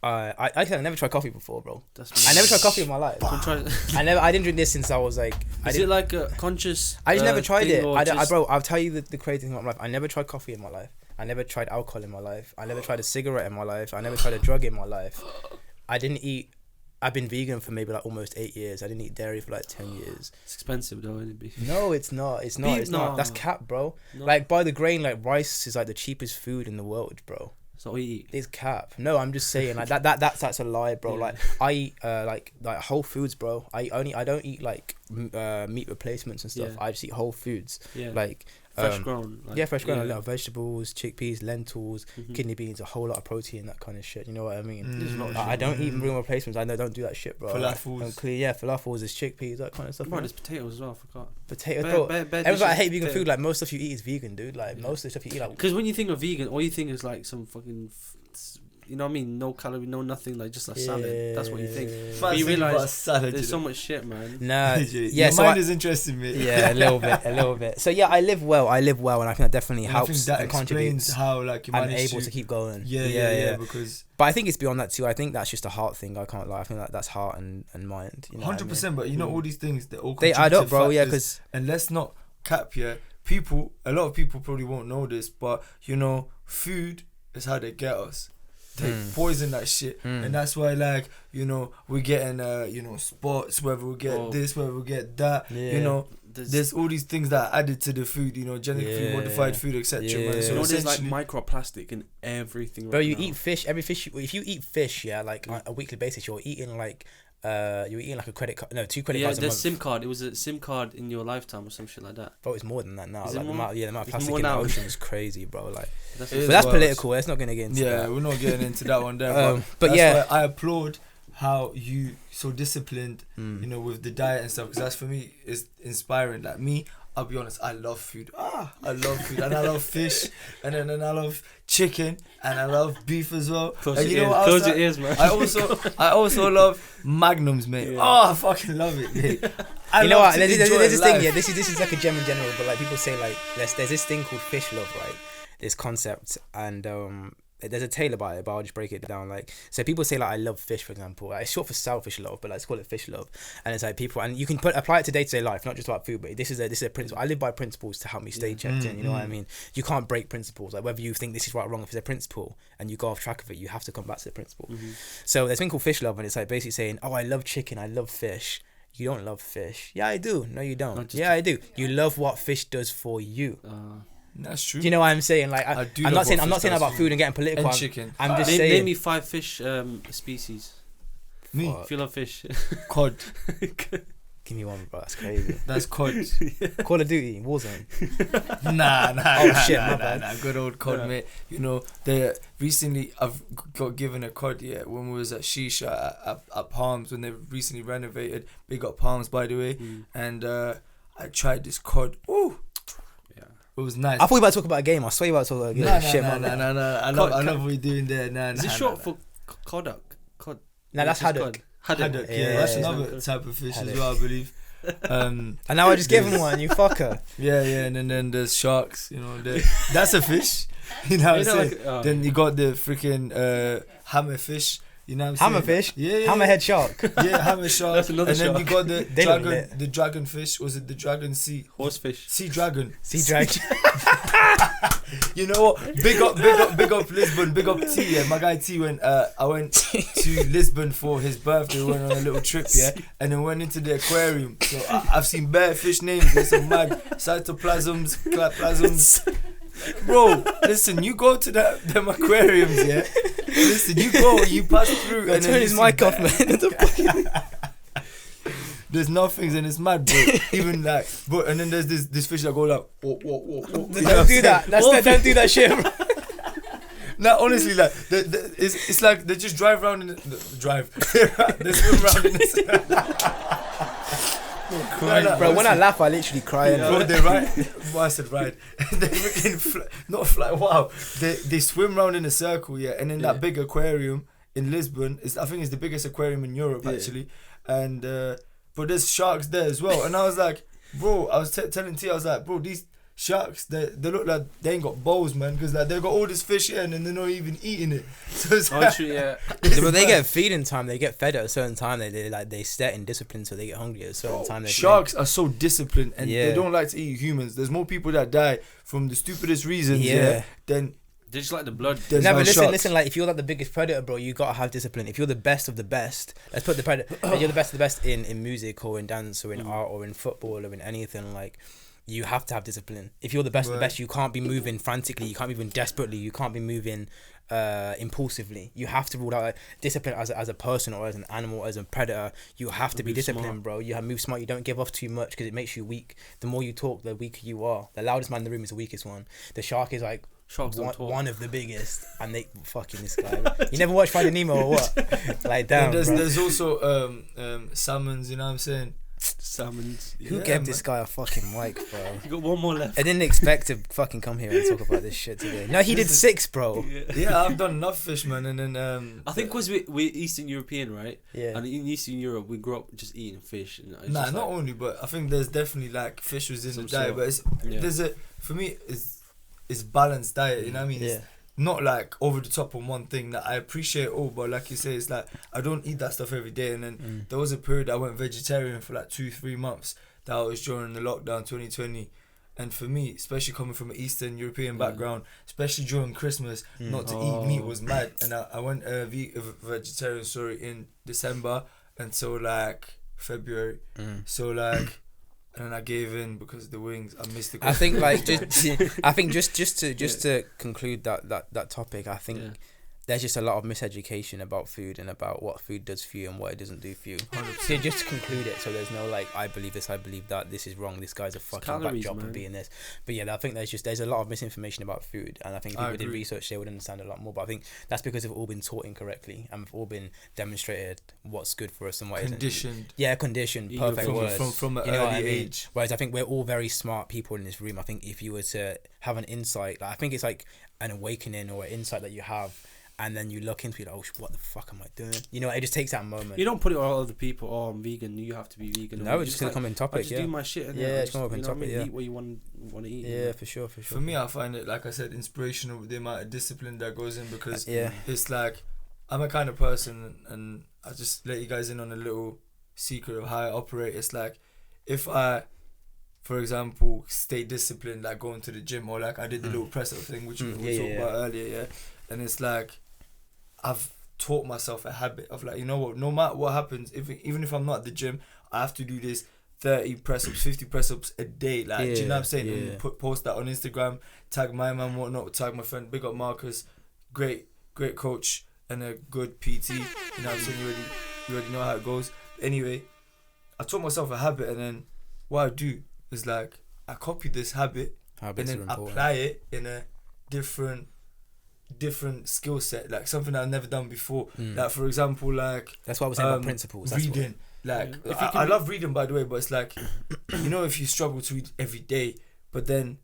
I never tried coffee before, bro. I never tried coffee in my life. I didn't drink this since I was like.
Is it like a conscious?
I just never tried it. Bro, I'll tell you the crazy thing about my life. I never tried coffee in my life. I never tried alcohol in my life. I never tried a cigarette in my life. I never tried a drug in my life. I didn't eat. I've been vegan for maybe like almost 8 years. I didn't eat dairy for like 10 years.
It's expensive though, isn't it? Beef?
No, it's not. It's not. That's cap, bro. No. Like by the grain, like rice is like the cheapest food in the world, bro.
So what you eat?
It's cap. No, I'm just saying like that's a lie, bro. Yeah. Like I eat like whole foods, bro. I don't eat like meat replacements and stuff. Yeah. I just eat whole foods.
Yeah.
Like
fresh grown.
Like, fresh grown. A lot of vegetables, chickpeas, lentils, kidney beans, a whole lot of protein, that kind of shit. You know what I mean? I don't eat meal replacements. I don't do that shit, bro.
Falafels.
Falafels is chickpeas, that kind of stuff.
Bro, there's potatoes as well. I forgot.
Potatoes, bro. Everybody, I hate vegan food. Like most stuff you eat is vegan, dude. Like most of the stuff you eat, like
because when you think of vegan, all you think is like some fucking. You know what I mean? No calorie, no nothing, like just a salad. That's what you think. But you realise there's so much shit, man.
Nah,
your mind is interesting, mate.
Yeah, a little bit. So yeah, I live well, and I think that definitely helps.
That explains how like
I'm able to keep going.
Yeah. Because,
but I think it's beyond that too. I think that's just a heart thing. I can't lie. I think that's heart and mind.
100%. But you know all these things,
they add up, bro. Yeah, because
and let's not cap here. A lot of people probably won't know this, but you know, food is how they get us. They poison that shit, and that's why, like, you know, we're getting spots, whether we get this, whether we get that, you know, there's all these things that are added to the food, you know, genetically modified food, etc. Man. So
you know, there's like microplastic in everything.
Bro, you eat fish. Every fish. If you eat fish, like on a weekly basis, you're eating like. You're eating like a credit card. No, 2 credit cards a month.
SIM card. It was a SIM card in your lifetime or some shit like that.
Bro, it's more than that now. Like, the amount of plastic in the ocean is crazy, bro. Like, but
that's
that's political. Let's not gonna get into that.
Yeah, we're not getting into that one there. But that's why I applaud how you so disciplined, you know, with the diet and stuff. Because that's for me is inspiring. Like me, I'll be honest, I love food. I love food, and I love fish, and then I love chicken, and I love beef as well.
Close your ears, man.
I also love Magnums, mate. Yeah. Oh, I fucking love it, mate.
You know what? There's this thing. Yeah, this is like a gem in general, but like people say like there's this thing called fish love, right? This concept, and there's a tale about it, but I'll just break it down. Like, so people say like I love fish, for example. Like, it's short for selfish love, but let's call it fish love. And it's like people, and you can apply it to day-to-day life, not just about food. But this is a principle. I live by principles to help me stay checked in. You know what I mean? You can't break principles. Like whether you think this is right or wrong, if it's a principle and you go off track of it, you have to come back to the principle. So there's a thing called fish love, and it's like basically saying, oh, I love chicken, I love fish. You don't love fish. Yeah, I do. No, you don't. Yeah, I do. You love what fish does for you.
That's true.
Do you know what I'm saying? Like, I'm not saying about food and getting political.
And chicken.
I'm just saying.
Name me 5 fish species.
Me?
If you love fish.
Cod.
Give me one, bro. That's crazy.
That's cod.
Call of Duty, Warzone.
Nah.
Oh shit, my bad.
Nah. Good old cod, mate. You know, recently I've got given a cod. Yeah, when we was at Shisha at Palms when they recently renovated. Big up Palms, by the way. And I tried this cod. Ooh. It was nice.
I thought you were about to talk about a game. I swear you were about to talk about a game.
No. I love what you're doing there.
Is it short for Kodak?
No, that's haddock.
Haddock, yeah. That's another type of fish as well, I believe.
And now I just gave him one, you fucker.
Yeah, and then there's sharks, you know. That's a fish. You know what I'm saying? Then you got the freaking hammerfish. You know what I'm saying?
Hammerfish?
Yeah.
Hammerhead shark.
Yeah, hammer shark.
That's another
and then
shark.
you got the
They look
dragon,
lit.
the dragonfish. Was it the dragon sea?
Horsefish.
Sea dragon.
Sea dragon.
You know what? Big up Lisbon. Big up T. Yeah, my guy T went. I went to Lisbon for his birthday. We went on a little trip, yeah, and then went into the aquarium. So I've seen bare fish names. There's some mad cytoplasms, claplasms. Bro, listen, you go to them aquariums, yeah. Listen, you go, you pass through, and
Turn
then
his mic off, man.
there's nothings, and it's mad, bro. Even like, bro, and then there's this fish that go like, whoa.
Don't do that. Don't do that shit, bro.
Nah, honestly, like, it's like they just drive around in they swim around in the
Bro, when I laugh, I literally cry.
Bro, they ride. Well, I said ride. They freaking not fly. Wow, they swim around in a circle, yeah. And in that big aquarium in Lisbon, I think it's the biggest aquarium in Europe actually. And but there's sharks there as well. And I was like, bro, I was telling T, I was like, bro, these sharks, they look like they ain't got bowls, man, because like they got all this fish here and then they're not even eating it. So it's like,
True, yeah.
But they get feeding time. They get fed at a certain time. They set in discipline, so they get hungry at a certain time.
Sharks are so disciplined and they don't like to eat humans. There's more people that die from the stupidest reasons, than
They just like the blood.
No, but listen. Like, if you're like the biggest predator, bro, you gotta have discipline. If you're the best of the best, let's put the predator. If you're the best of the best in music or in dance or in art or in football or in anything, like, you have to have discipline. If you're the best of the best, you can't be moving frantically. You can't be moving desperately. You can't be moving impulsively. You have to rule out discipline as a person or as an animal, as a predator. You have to be disciplined, smart. Bro. You have move smart. You don't give off too much because it makes you weak. The more you talk, the weaker you are. The loudest man in the room is the weakest one. The shark is like one of the biggest, and they fucking this guy. You never watched Finding Nemo or what? Like, damn.
There's also salmons. You know what I'm saying?
Salmons.
Who gave this guy a fucking mic, bro?
You got one more left.
I didn't expect to fucking come here and talk about this shit today. No, he did 6, bro.
Yeah, I've done enough fish, man. And then
I think because we're Eastern European, right?
Yeah.
And in Eastern Europe, we grew up just eating fish. And it's
not
like,
only, but I think there's definitely like fish was in the diet. But there's for me, it's balanced diet. You know what I mean? It's not like over the top on one thing. That I appreciate all, but like you say, it's like I don't eat that stuff every day. And then there was a period I went vegetarian for like 2-3 months. That was during the lockdown 2020. And for me, especially coming from an Eastern European background, especially during Christmas, not to eat meat was mad. And I went vegetarian, in December until like February. So like, and then I gave in because of the wings. I missed the.
I think like just to conclude that topic, I think there's just a lot of miseducation about food and about what food does for you and what it doesn't do for you. So just to conclude it, so there's no like, I believe this, I believe that, this is wrong, this guy's a fucking back job for being this. But yeah, I think there's a lot of misinformation about food, and I think if people did research, they would understand a lot more. But I think that's because we've all been taught incorrectly and we've all been demonstrated what's good for us and what
conditioned.
isn't. Yeah, conditioned. Perfect word.
From an early age.
Whereas I think we're all very smart people in this room. I think if you were to have an insight, like, I think it's like an awakening or an insight that you have, and then you look into it, like, oh, what the fuck am I doing? You know, it just takes that moment.
You don't put it on other people. Oh, I'm vegan. You have to be vegan.
No, it's just gonna come in topic.
I just do my shit. And
it's gonna come in topic.
Eat what you want to eat.
Yeah, for sure.
For me, I find it, like I said, inspirational with the amount of discipline that goes in, because it's like I'm a kind of person, and I just let you guys in on a little secret of how I operate. It's like if I, for example, stay disciplined, like going to the gym, or like I did the little press up thing, which we talked about earlier, and it's like I've taught myself a habit of like, you know what, no matter what happens, even if I'm not at the gym, I have to do this 30 press ups, 50 press ups a day. Like, do you know what I'm saying? And post that on Instagram, tag my man, whatnot, tag my friend, big up Marcus, great coach and a good PT. You know what I'm saying? You already know how it goes. Anyway, I taught myself a habit, and then what I do is like I copy this habit and then apply it in a different skill set, like something that I've never done before. Like, for example, like
that's what I was saying about principles. That's
reading. I love reading, by the way, but it's like, you know, if you struggle to read every day, but then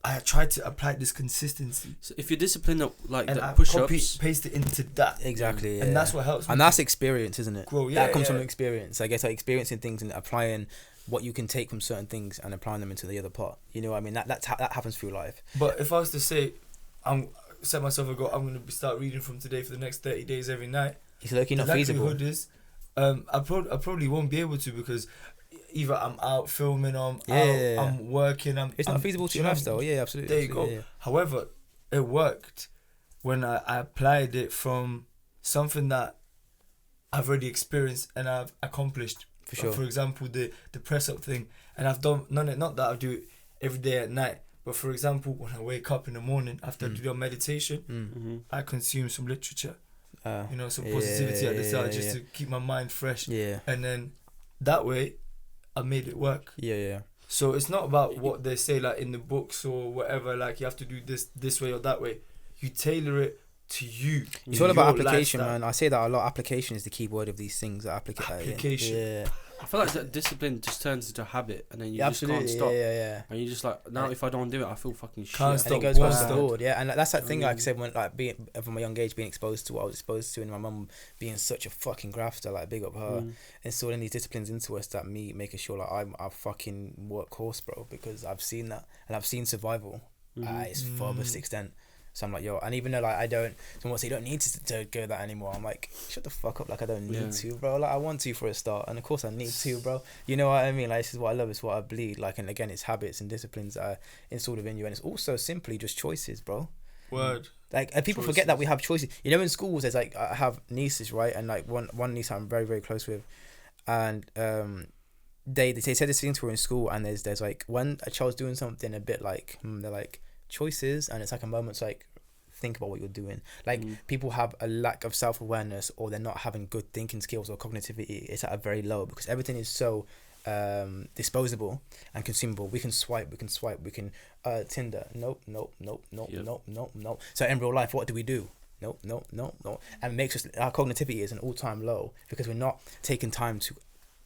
I try to apply this consistency.
So if you're disciplined, like
and
the
push-ups, paste it into that.
Exactly,
and that's what helps.
And that's experience, isn't it?
Grow,
that comes from experience. I guess like experiencing things and applying what you can take from certain things and applying them into the other part. You know what I mean? That happens through life.
But if I was to say, set myself a goal, I'm going to start reading from today for the next 30 days every night.
It's looking not feasible.
The likelihood is, I probably won't be able to because either I'm out filming, I'm working,
It's not feasible to your lifestyle. Yeah, absolutely.
There you go.
Yeah.
However, it worked when I applied it from something that I've already experienced and I've accomplished.
For sure.
For example, the press up thing, and I've done not that I do it every day at night, but for example, when I wake up in the morning after I do the meditation, I consume some literature. Some positivity at the start just to keep my mind fresh.
Yeah.
And then that way, I made it work.
Yeah.
So it's not about what they say like in the books or whatever, like you have to do this way or that way. You tailor it to you.
It's all about application, man. I say that a lot. Application is the key word of these things.
Application.
Yeah.
I feel like that discipline just turns into a habit, and then you just can't stop.
Yeah.
And you just like, now if I don't do it, I feel fucking shit.
Can't stop.
And it goes across the board, yeah. And that's that thing, like I said, when like being from a young age, being exposed to what I was exposed to, and my mum being such a fucking grafter, like big up her, installing these disciplines into us. That me making sure like I'm a fucking workhorse, bro, because I've seen that and I've seen survival at its furthest extent. So I'm like, yo, and even though like I don't, someone say you don't need to go that anymore. I'm like, shut the fuck up, like I don't need to, bro. Like I want to for a start, and of course I need to, bro. You know what I mean? Like this is what I love, it's what I bleed. Like, and again, it's habits and disciplines that are installed within you, and it's also simply just choices, bro.
Word.
Like people forget that we have choices. You know, in schools, there's like I have nieces, right, and like one niece I'm very very close with, and they said this thing to her in school, and there's like when a child's doing something a bit like they're like choices, and it's like a moment's like think about what you're doing. Like people have a lack of self-awareness, or they're not having good thinking skills, or cognitivity is at a very low because everything is so disposable and consumable. We can swipe, we can Tinder, nope. So in real life, what do we do? Nope. And it makes us, our cognitivity is an all-time low because we're not taking time to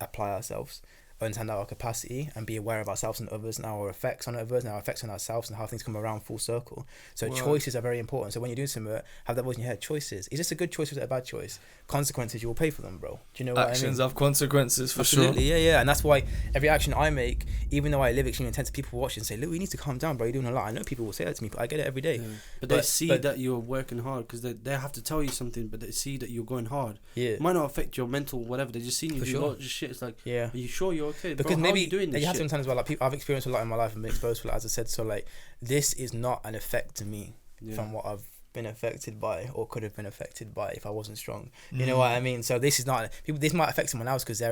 apply ourselves, understand our capacity, and be aware of ourselves and others, and our effects on others, and our effects on ourselves, and how things come around full circle. So choices are very important. So when you're doing something, have that voice in your head. Choices. Is this a good choice or is it a bad choice? Consequences, you will pay for them, bro. Do you know what I mean?
Actions have consequences, for
Absolutely,
sure.
yeah. And that's why every action I make, even though I live extremely intense, people watch and say, "Look, you need to calm down, bro. You're doing a lot." I know people will say that to me, but I get it every day.
Yeah. But they see that you're working hard because they have to tell you something, but they see that you're going hard.
Yeah.
It might not affect your mental whatever. They just see you do a lot of shit. It's like, are you sure you're okay?
Because
bro,
maybe
how are you doing this
you have
shit?
to understand as well. Like people, I've experienced a lot in my life and been exposed to it, as I said. So like, this is not an effect to me from what I've been affected by or could have been affected by if I wasn't strong. You know what I mean? So this is not people. This might affect someone else because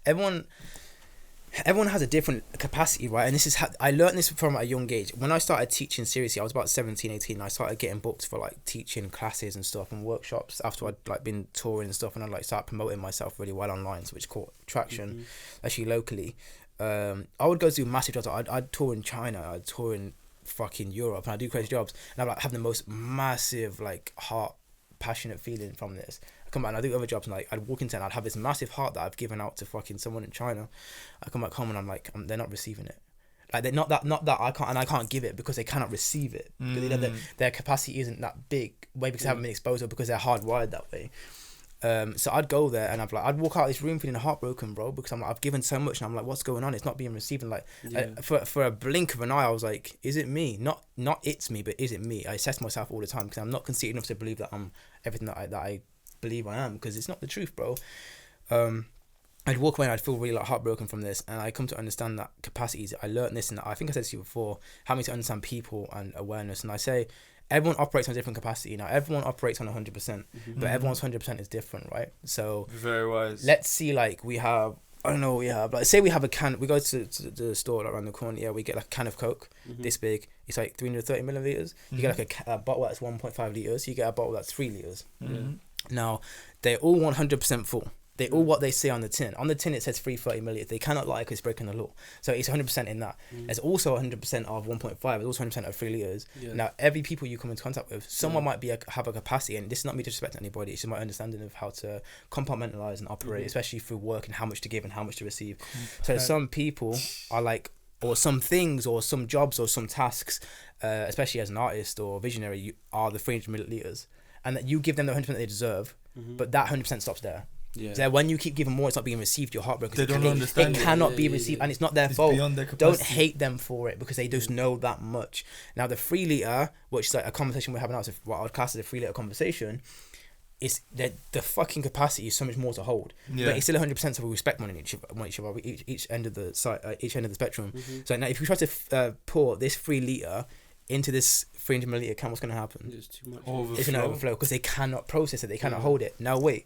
everyone has a different capacity, right? And this is I learned this from a young age. When I started teaching seriously, I was about 17, 18. And I started getting booked for like teaching classes and stuff and workshops after I'd like been touring and stuff, and I like started promoting myself really well online, so which caught traction actually locally. I would go do massive jobs. I'd tour in China, I'd tour in fucking Europe, and I do crazy jobs, and I like have the most massive like heart passionate feeling from this. I come back and I do other jobs, and like I'd walk into and I'd have this massive heart that I've given out to fucking someone in China. I come back home and I'm like, they're not receiving it. Like they're not that I can't give it because they cannot receive it. Their capacity isn't that big, maybe because they haven't been exposed or because they're hardwired that way. So I'd go there and I'd walk out of this room feeling heartbroken, bro, because I'm like, I've given so much and I'm like, what's going on? It's not being received. And like for a blink of an eye, I was like, is it me? Not it's me, but is it me? I assess myself all the time because I'm not conceited enough to believe that I'm everything that I believe I am, because it's not the truth, bro. I'd walk away and I'd feel really like heartbroken from this, and I come to understand that capacities. I learned this, and I think I said to you before, help me to understand people and awareness. And I say everyone operates on a different capacity. Now everyone operates on 100%, but everyone's 100% is different, right? So
very wise.
Let's see, like we have, I don't know what we have. Like say we have a can. We go to the store like, around the corner. Yeah, we get like a can of Coke this big. It's like 330 milliliters. You get like a bottle that's 1.5 liters. You get a bottle that's 3 liters. Now they're all 100% full. They all what they say on the tin. On the tin it says 330 milliliters. They cannot lie because it's breaking the law. So it's 100% in that. There's also 100% of 1.5. There's also 100% of 3 liters. Yeah. Now every people you come into contact with, someone might be have a capacity, and this is not me disrespecting anybody. It's just my understanding of how to compartmentalize and operate, especially through work and how much to give and how much to receive. So some people are like, or some things, or some jobs, or some tasks, especially as an artist or visionary, are the 300 milliliters, and that you give them the 100% they deserve, but that 100% stops there. Yeah. So when you keep giving more, it's not being received. You're heartbroken.
They don't understand.
It cannot be received, and it's not their fault.
Beyond their capacity.
Don't hate them for it because they just know that much. Now the 3 liter, which is like a conversation we're having now, so what I would class as a 3 liter conversation, it's the fucking capacity is so much more to hold. But it's still 100%, so we respect one each other, each end of the each end of the spectrum. So now if you try to pour this 3 litre into this 300 milliliter can, what's going to happen?
It's too much.
It's going to overflow because they cannot process it. They cannot hold it. Now wait.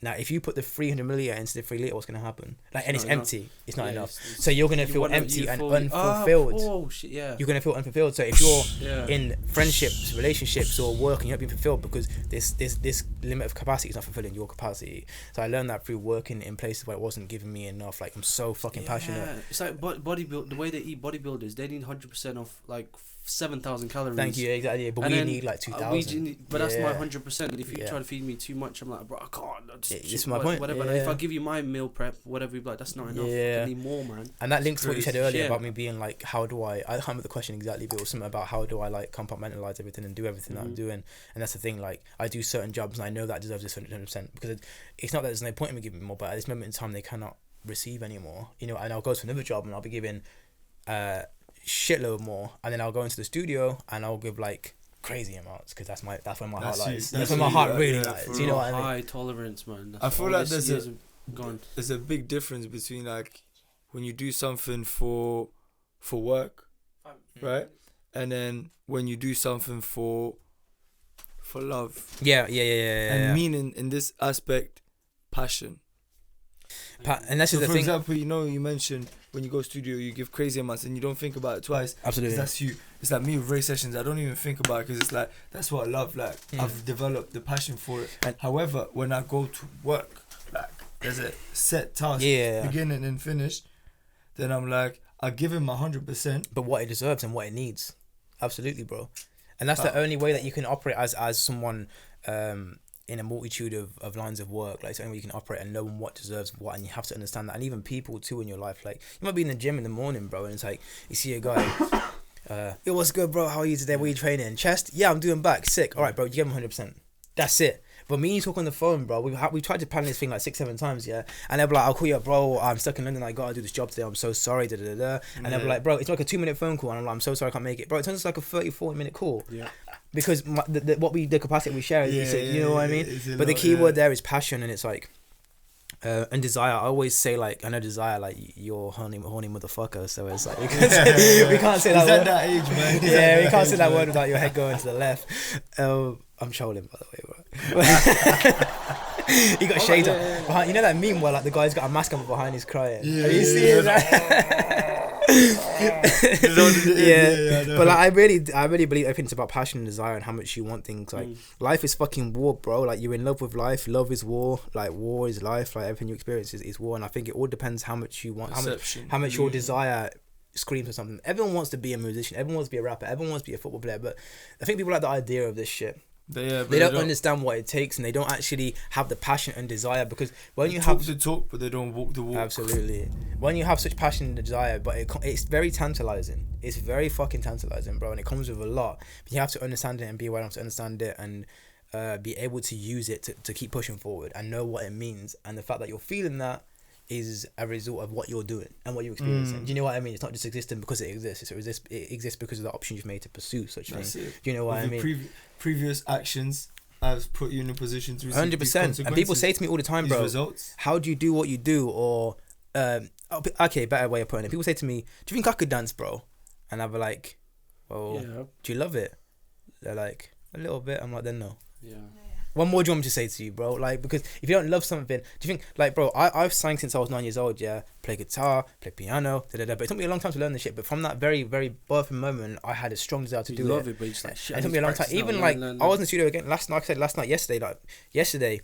Now if you put the 300 milliliter into the 3 litre, what's going to happen? Like, and it's empty. It's not enough. So you're going to feel empty and unfulfilled.
Oh shit! Yeah.
You're going to feel unfulfilled. So if you're in friendships, relationships, or work, and you're not being fulfilled because this limit of capacity is not fulfilling your capacity. So I learned that through working in places where it wasn't giving me enough. Like, I'm so fucking passionate.
It's like bodybuild. The way they eat bodybuilders, they need 100% of like 7,000 calories.
Thank you, exactly. But we need like 2,000.
But that's my 100%. If you try to feed me too much, I'm like, bro, I can't.
This is my point.
Whatever. If I give you my meal prep, whatever, you're like, that's not enough. I need more, man.
And that links to what you said earlier about me being like, how do I can't remember the question exactly, but it was something about how do I like compartmentalize everything and do everything that I'm doing. And that's the thing, like, I do certain jobs and I know that deserves this 100%, because it's not that there's no point in me giving more, but at this moment in time they cannot receive anymore, you know. And I'll go to another job and I'll be giving shitload more, and then I'll go into the studio and I'll give like crazy amounts, because that's where my heart lies. That's where my heart really lies. You know what I mean?
High tolerance, man.
I feel like there's a big difference between like when you do something for work, right, and then when you do something for love. And meaning in this aspect, passion.
And that's
so
the
for
thing.
Example, you know, you mentioned when you go studio, you give crazy amounts and you don't think about it twice.
Absolutely.
That's you. It's like me with race sessions. I don't even think about it because it's like that's what I love. Like I've developed the passion for it. And however, when I go to work, like there's a set task, beginning and finish, then I'm like I give him 100%.
But what it deserves and what it needs, absolutely, bro. And that's the only way that you can operate as someone. In a multitude of lines of work, like, it's the only way you can operate and know what deserves what, and you have to understand that. And even people too in your life, like, you might be in the gym in the morning, bro, and it's like you see a guy, yo, what's good, bro, how are you today, what are you training? Chest? Yeah, I'm doing back. Sick. All right, bro, you give him 100%. That's it. But me and you talk on the phone, bro, we tried to plan this thing like 6-7 times, yeah, and they'll be like, I'll call you up, bro, I'm stuck in London, I gotta do this job today, I'm so sorry, and they'll be like, bro, it's like a 2-minute phone call, and I'm like, I'm so sorry, I can't make it, bro. It turns into like a 30-40 minute call, because the capacity we share is, you know what I mean. But the key word there is passion, and it's like and desire. I always say, like, I know desire, like, you're horny motherfucker, so it's like we can't say that word.
At that age, man.
Yeah, we can't say that word without your head going to the left. I'm trolling, by the way, bro. He got shades on behind. You know that meme where like the guy's got a mask on behind, he's crying. Have you seen that? But like I really believe everything's about passion and desire and how much you want things. Like life is fucking war, bro. Like you're in love with life. Love is war. Like war is life. Like everything you experience is war. And I think it all depends how much you want, how much your desire screams for something. Everyone wants to be a musician. Everyone wants to be a rapper. Everyone wants to be a football player. But I think people like the idea of this shit. They don't understand what it takes, and they don't actually have the passion and desire, because when you have
the talk, but they don't walk the walk.
Absolutely. When you have such passion and desire, but it's very tantalizing. It's very fucking tantalizing, bro, and it comes with a lot. But you have to understand it and be aware enough to understand it, and be able to use it to keep pushing forward and know what it means. And the fact that you're feeling that is a result of what you're doing and what you're experiencing. Do you know what I mean? It's not just existing because it exists. It exists because of the options you've made to pursue such things. Do you know what I mean?
Previous actions has put you in a position to receive
100%. And people say to me all the time, bro, how do you do what you do? Or okay, better way of putting it. People say to me, do you think I could dance, bro? And I'll be like, well, do you love it? They're like, a little bit. I'm like, then no.
Yeah.
What more do you want me to say to you, bro? Like, because if you don't love something, do you think, like, bro, I've sang since I was 9 years old, yeah? Play guitar, play piano, but it took me a long time to learn this shit. But from that very, very birthing moment, I had a strong desire to do it.
You love it, but it's like, shit,
it took me a long time. Even, like, I was in the studio again yesterday,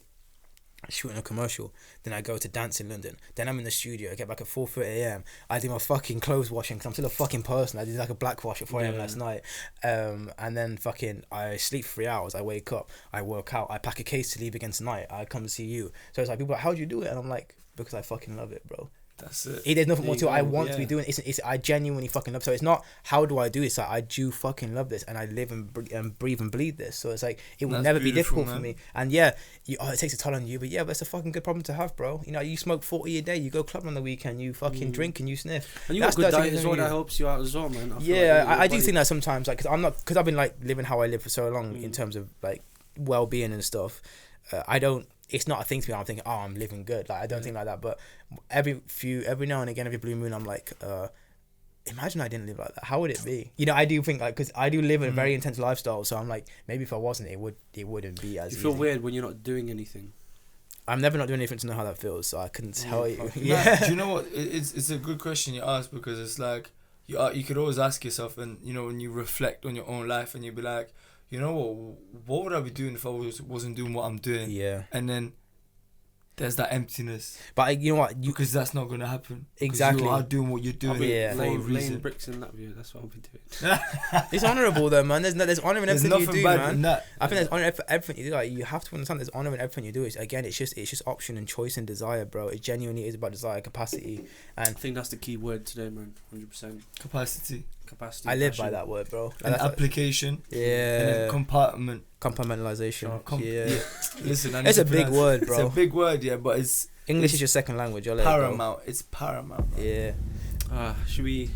shooting a commercial, then I go to dance in London, then I'm in the studio, I get back at 4:30 a.m, I do my fucking clothes washing because I'm still a fucking person. I did like a black wash at 4 a.m. last night, and then fucking I sleep 3 hours, I wake up, I work out, I pack a case to leave again tonight, I come to see you. So it's like, people are like, how do you do it? And I'm like, because I fucking love it, bro.
That's it.
There's nothing more to it. I want to be doing it. It's I genuinely fucking love it. So it's not how do I do this. Like, I do fucking love this, and I live and breathe and bleed this. So it's like it will never be difficult for me. And it takes a toll on you, but it's a fucking good problem to have, bro. You know, you smoke 40 a day, you go club on the weekend, you fucking drink and you sniff.
And you got good diet as well that helps you out as well, man.
I do think that sometimes, like, because I've been like living how I live for so long in terms of like well-being and stuff. I don't. It's not a thing to me. I'm thinking, oh, I'm living good. Like I don't think like that. But every now and again, every blue moon, I'm like, imagine I didn't live like that. How would it be? You know, I do think like, because I do live a very intense lifestyle. So I'm like, maybe if I wasn't, it wouldn't be as.
You feel
easy.
weird when you're not doing anything.
I'm never not doing anything to know how that feels, so I couldn't tell you.
Nah,
Yeah.
do you know what? It's a good question you ask, because it's like you could always ask yourself, and you know, when you reflect on your own life, and you'd be like, you know what would I be doing if I wasn't doing what I'm doing?
Yeah.
And then there's that emptiness.
But you know what?
Because that's not gonna happen.
Exactly.
You are doing what you're doing.
Yeah.
For a
Laying
reason.
bricks in that view. That's what I'll be doing.
It's honourable though, man. There's honour in
There's
everything you
nothing
do,
bad
man.
in that.
I think there's honour for everything you do. Like, you have to understand there's honour in everything you do. It's just option and choice and desire, bro. It genuinely is about desire, capacity,
I
and
think that's the key word today, man. 100%.
Capacity.
Capacity.
I live
passion.
by that word, bro. Like,
And
that's
application. And
yeah.
then compartment.
Compartmentalization. Yeah.
Listen, I need
It's
to
a big
pronounce-
word, bro.
It's a big word, yeah, but it's
English is your second language. I'll let it go.
paramount. It's paramount. Bro.
Yeah.
Should we?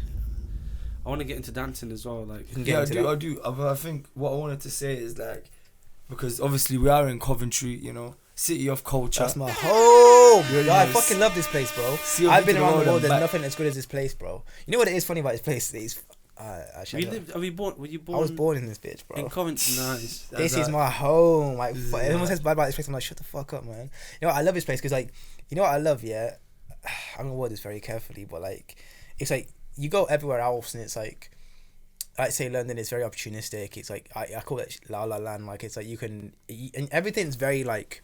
I want to get into dancing as well. Like,
You can get
Yeah,
into that.
I do. But I think what I wanted to say is like, because obviously we are in Coventry, you know, city of culture.
That's my home.
Really
Yo, I
nice.
fucking love this place, bro.
See,
I've been
to the
around the
world
world.
and
There's
back.
nothing as good as this place, bro. You know what it is funny about this place? It's actually,
Are you born? Were you born?
I was born in this bitch, bro.
in Coventry. Nice.
This is my home. Like,
This is
everyone
my-
says bad about this place. I'm like, shut the fuck up, man. You know what? I love this place because, like, you know what I love? Yeah, I'm gonna word this very carefully, but like, it's like you go everywhere else, and it's like, I'd say London is very opportunistic. It's like I call it la la land. Like, it's like and everything's very like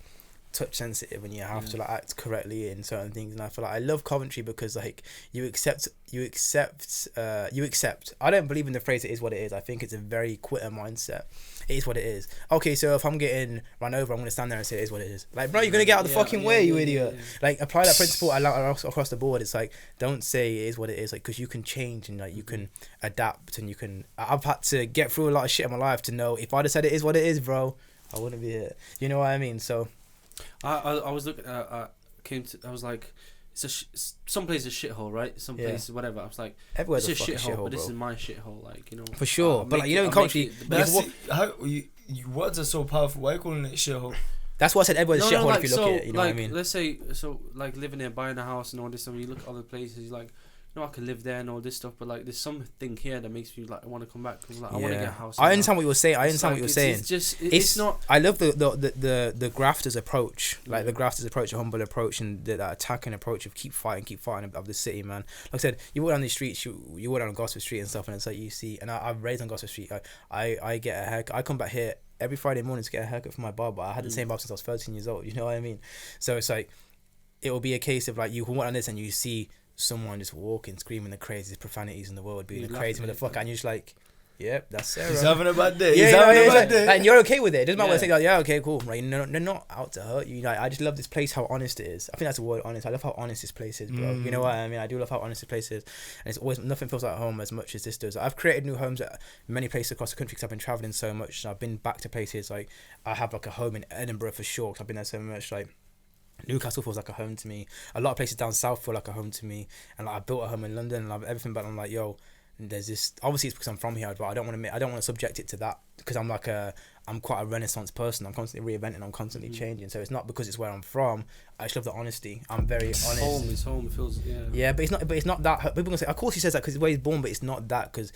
touch sensitive, and you have to like act correctly in certain things. And I feel like I love Coventry because like you accept. I don't believe in the phrase "it is what it is." I think it's a very quitter mindset. It is what it is. Okay, so if I'm getting run over, I'm gonna stand there and say it is what it is. Like, bro, you're gonna get out of the fucking way, you idiot.
Yeah.
Like, apply that principle across the board. It's like, don't say it is what it is, like, because you can change and like you can adapt and you can. I've had to get through a lot of shit in my life to know if I'd have said it is what it is, bro, I wouldn't be here. You know what I mean? So
I was looking. I was like, some place is shithole, right? Some place is whatever. I was like,
everywhere's
it's
a
a
fucking
shithole,
shithole,
but this
bro.
is my shithole. Like, you know.
For sure, but like, you know, in Coventry,
That's
like,
it. How you words are so powerful. Why are you calling it shithole?
that's why I said everywhere's a shithole
like,
if you look at it. You know
like,
what I mean?
Let's say, so like living there, buying a house and all this stuff. You look at other places, you're like, you know, I could live there and all this stuff, but like, there's something here that makes me like want to come back. Cause like, I want to get a house.
I understand what you were saying. I
It's
understand
like,
what you were
it's
saying.
just, it's not.
I love the grafters approach, like the grafters approach, the humble approach, and that attacking approach of keep fighting of the city, man. Like I said, you walk down the streets, you walk down Gosford Street and stuff, and it's like you see. And I'm raised on Gosford Street. I get a haircut. I come back here every Friday morning to get a haircut from my barber. I had the same barber since I was 13 years old. You know what I mean? So it's like it will be a case of like you walk on this and you see someone just walking, screaming the craziest profanities in the world, being a crazy motherfucker, and you're just like, yep, that's Sarah.
He's having a bad day.
Yeah,
He's
you know,
having a
it's
bad
like,
day.
and you're okay with it. It doesn't matter what
Yeah.
they say. Like, yeah, okay, cool. Right? No, they're not out to hurt you. Like, I just love this place. How honest it is. I think that's the word, honest. I love how honest this place is, bro. You know what I mean? I do love how honest this place is, and it's always nothing feels like home as much as this does. I've created new homes at many places across the country because I've been traveling so much. And I've been back to places like I have like a home in Edinburgh for sure. Cause I've been there so much. Like, Newcastle feels like a home to me. A lot of places down south feel like a home to me. And like, I built a home in London and everything. But I'm like, yo, there's this. Obviously, it's because I'm from here, but I don't want to subject it to that because I'm quite a Renaissance person. I'm constantly reinventing. I'm constantly changing. So it's not because it's where I'm from. I just love the honesty. I'm very honest.
It's home. It feels
Yeah, but it's not that. People gonna say, of course he says that because it's where he's born, but it's not that because.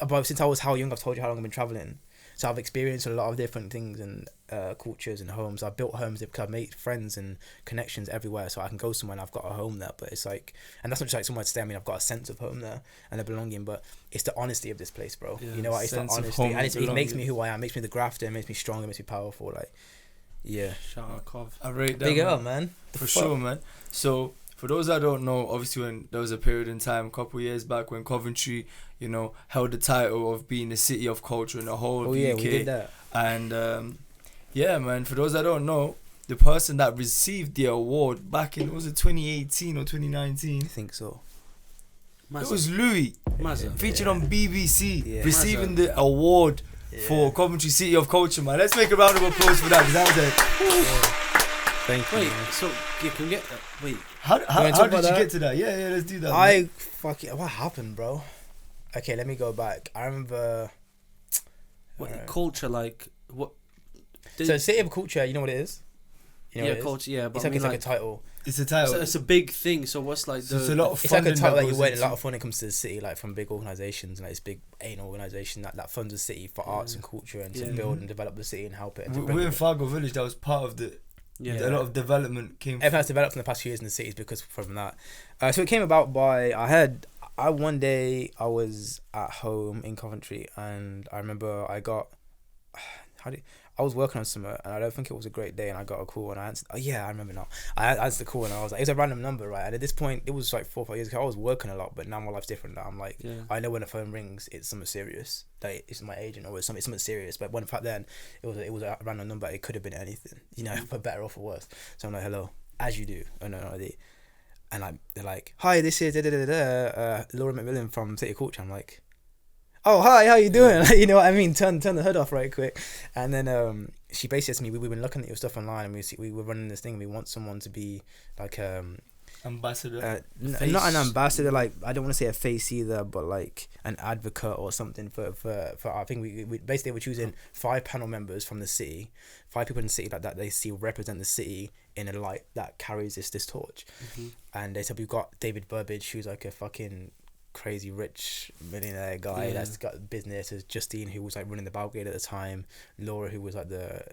But since I was how young, I've told you how long I've been traveling. So I've experienced a lot of different things and cultures and homes. I've built homes because I've made friends and connections everywhere. So I can go somewhere and I've got a home there. But it's like, and that's not just like somewhere to stay. I mean, I've got a sense of home there and a belonging. But it's the honesty of this place, bro.
Yeah,
you know what? It's the
sense of
honesty,
home
and
and
it makes me
belonging.
who I am. It makes me the grafter. It makes me strong. It makes me powerful. Like, yeah.
Shout out, Cov.
I rate that.
Big
man.
up, man.
For sure, man. So for those that don't know, obviously when there was a period in time a couple of years back when Coventry, you know, held the title of being the city of culture in the whole
Oh
of the
yeah,
UK.
we did that.
And yeah, man, for those that don't know, the person that received the award back in, was it 2018 or 2019?
I think so.
It was Louis,
Mazza.
featured on BBC,
Yeah.
receiving the award for Coventry City of Culture, man. Let's make a round of applause for that, because that was a...
Thank you.
Wait,
man.
so you can get that. Wait,
How
wanna
did
talk
you
about that?
get to that? Yeah, let's do that. man.
What happened, bro? Okay, let me go back. I remember.
what
Alright.
culture like? What?
So City of Culture, you know what it is? You know
yeah,
what it is?
coach. Yeah, but
It's like,
I mean,
it's like a title.
It's a title.
it's a big thing. So what's like
So it's a lot of
It's like a
funding
title that you
goes
win a
into-
lot of fun when it comes to the city, like from big organisations and like this big anal organisation that funds the city for arts and culture and to build and develop the city and help it. And to
We're in Fargo Village. That was part of the.
Yeah.
A lot of development came.
Everything has developed in the past few years in the cities because from that. So it came about by one day I was at home in Coventry and I remember I was working on something and I don't think it was a great day and I got a call and I answered. Oh yeah, I remember now. I answered the call and I was like, it was a random number, right? And at this point, it was like 4 or 5 years ago. I was working a lot, but now my life's different. Now I'm like, I know when the phone rings, it's something serious. Like it's my agent or it's something serious. But when in fact then it was a random number. It could have been anything, you know, for better or for worse. So I'm like, hello, as you do. Oh no, idea. And they're like, hi, this is Laura McMillan from City Culture. I'm like, oh hi, how you doing? You know what I mean? Turn the hood off right quick. And then she basically said to me, we've been looking at your stuff online and we were running this thing. We want someone to be like
ambassador.
Not an ambassador, like I don't want to say a face either, but like an advocate or something for I think we basically we're choosing 5 panel members from the city, 5 people in the city that they see represent the city in a light that carries this torch. And they said we've got David Burbage, who's like a fucking crazy rich millionaire guy that's got a business. There's Justine, who was like running the Balgate at the time, Laura, who was like the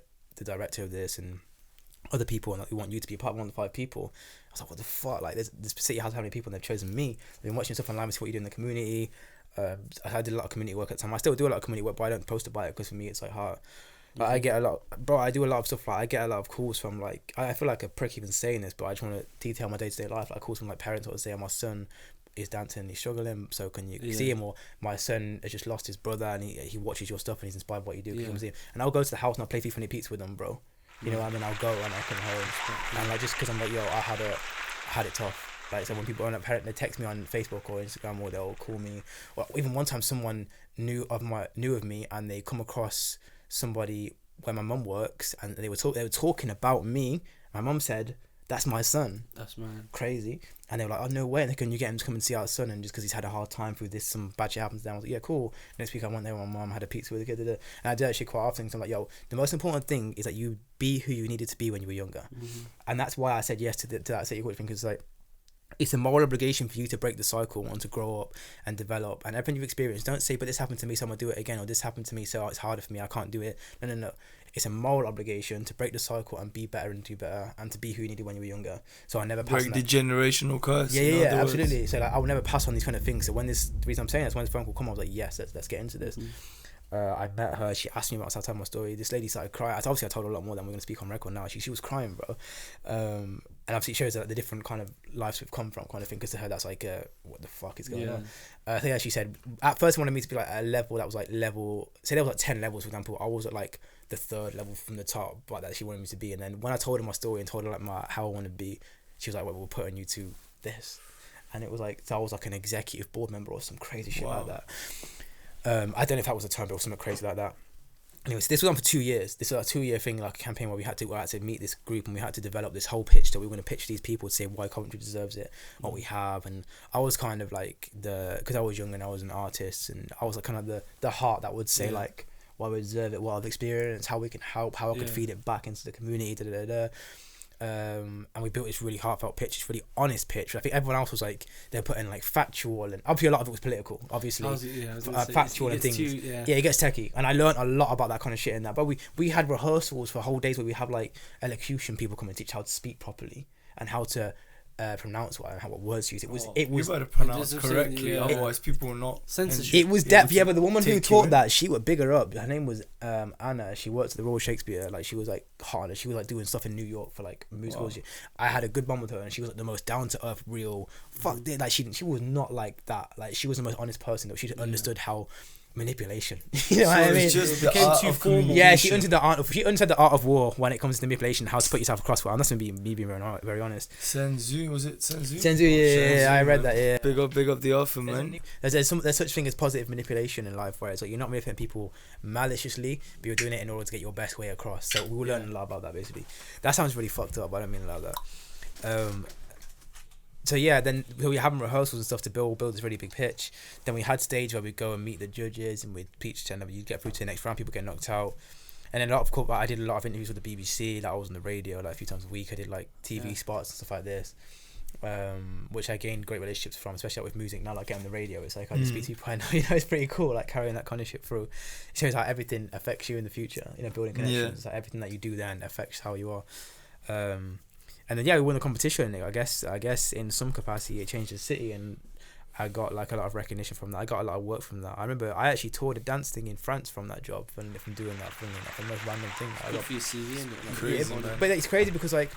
director of this, and other people, and like, we want you to be a part of one of the 5 people. I was like, what the fuck? Like this city has how many people and they've chosen me. I've been watching stuff online to see what you do in the community. I did a lot of community work at the time. I still do a lot of community work, but I don't post about it because for me it's like hard. Like, I get a lot, bro. I do a lot of stuff. Like I get a lot of calls from like I feel like a prick even saying this, but I just want to detail my day-to-day life. Like calls from like parents who would say, "My son is dancing, he's struggling, so can you see him?" Or my son has just lost his brother and he watches your stuff and he's inspired by what you do. And I'll go to the house and I'll play FIFA and eat pizza with them, bro. You know what I mean? I'll go and I'll come home and like just because I'm like, yo, I had it tough. Like so when people end up they text me on Facebook or Instagram or they'll call me, or even one time someone knew of me and they come across somebody where my mum works and they were talking about me. My mum said, "That's my son." That's mine. Crazy. And they were like, "Oh no way! And can you get him to come and see our son?" And just because he's had a hard time through this, some bad shit happens. Then I was like, "Yeah, cool." Next week I went there with my mum, had a pizza with the kid, and I do actually quite often. So I'm like, "Yo, the most important thing is that you be who you needed to be when you were younger," and that's why I said yes to that City Culture thing, because like, it's a moral obligation for you to break the cycle and to grow up and develop. And everything you've experienced, don't say, "But this happened to me, so I'm gonna do it again," or "This happened to me, so it's harder for me, I can't do it." No. It's a moral obligation to break the cycle and be better and do better and to be who you needed when you were younger. So I never pass on
the generational curse.
Yeah, absolutely. So like, I will never pass on these kind of things. So the reason I'm saying this, when this phone call come, I was like, yes, let's get into this. I met her. She asked me about I told my story. This lady started crying. Obviously, I told her a lot more than we're gonna speak on record now. She was crying, bro. And obviously, it shows that the different kind of lives we've come from, kind of thing. Because to her, that's like, what the fuck is going on? I think, as she said, at first, wanted me to be like at a level that was like level. Say there was like 10 levels, for example. I was at like the 3rd level from the top, but that she wanted me to be. And then when I told her my story and told her like how I want to be, she was like, "Well, we're putting you to this." And it was like, so I was like an executive board member or some crazy shit like that. I don't know if that was a term, but it was something crazy like that. Anyways, this was on for 2 years. This was a 2-year thing, like a campaign where we had to meet this group and we had to develop this whole pitch that we were going to pitch these people to say why Coventry deserves it, what we have. And I was kind of like because I was young and I was an artist, and I was like kind of the heart that would say like why we deserve it, what I've experienced, how we can help, how I could feed it back into the community, and we built this really heartfelt pitch, this really honest pitch. I think everyone else was like, they're putting like factual, and obviously a lot of it was political, obviously. Factual and things. It gets techie, and I learned a lot about that kind of shit in that. But we had rehearsals for whole days where we have like elocution people come and teach how to speak properly and how to pronounce what words to use. It was
you better pronounce correctly, otherwise people will not
censorship.
It was depth, but the woman who taught that, she would bigger up. Her name was Anna. She worked at the Royal Shakespeare. Like she was like hot. She was like doing stuff in New York for like musicals. I had a good bond with her, and she was like the most down to earth, real. Like she was not like that. Like she was the most honest person. That she understood how manipulation. You know what I mean?
Just became too formal.
Yeah, she understood the art of war when it comes to manipulation, how to put yourself across. Well, and that's me being very honest.
Sun Tzu, was it Sun Tzu?
Sun Tzu, yeah, I read that. Yeah.
Big up the author, man.
There's such thing as positive manipulation in life, where it's like you're not manipulating people maliciously, but you're doing it in order to get your best way across. So we will learn a lot about that. Basically, that sounds really fucked up, but I don't mean a lot of that. So yeah, then we were having rehearsals and stuff to build this really big pitch. Then we had stage where we'd go and meet the judges and we'd pitch, and you'd get through to the next round, people get knocked out. And then I did a lot of interviews with the BBC. Like I was on the radio like a few times a week. I did like TV spots and stuff like this, which I gained great relationships from, especially with music. Now, like getting on the radio, it's like I just speak to people I know. It's pretty cool. Like carrying that kind of shit through. It shows how everything affects you in the future. Building connections. Like everything that you do then affects how you are. And then we won the competition. I guess in some capacity it changed the city, and I got like a lot of recognition from that. I got a lot of work from that. I remember I actually toured a dance thing in France from that job, from doing that thing. Like the most random thing. I got
for your CV, isn't it? Like,
crazy, man.
But it's crazy because like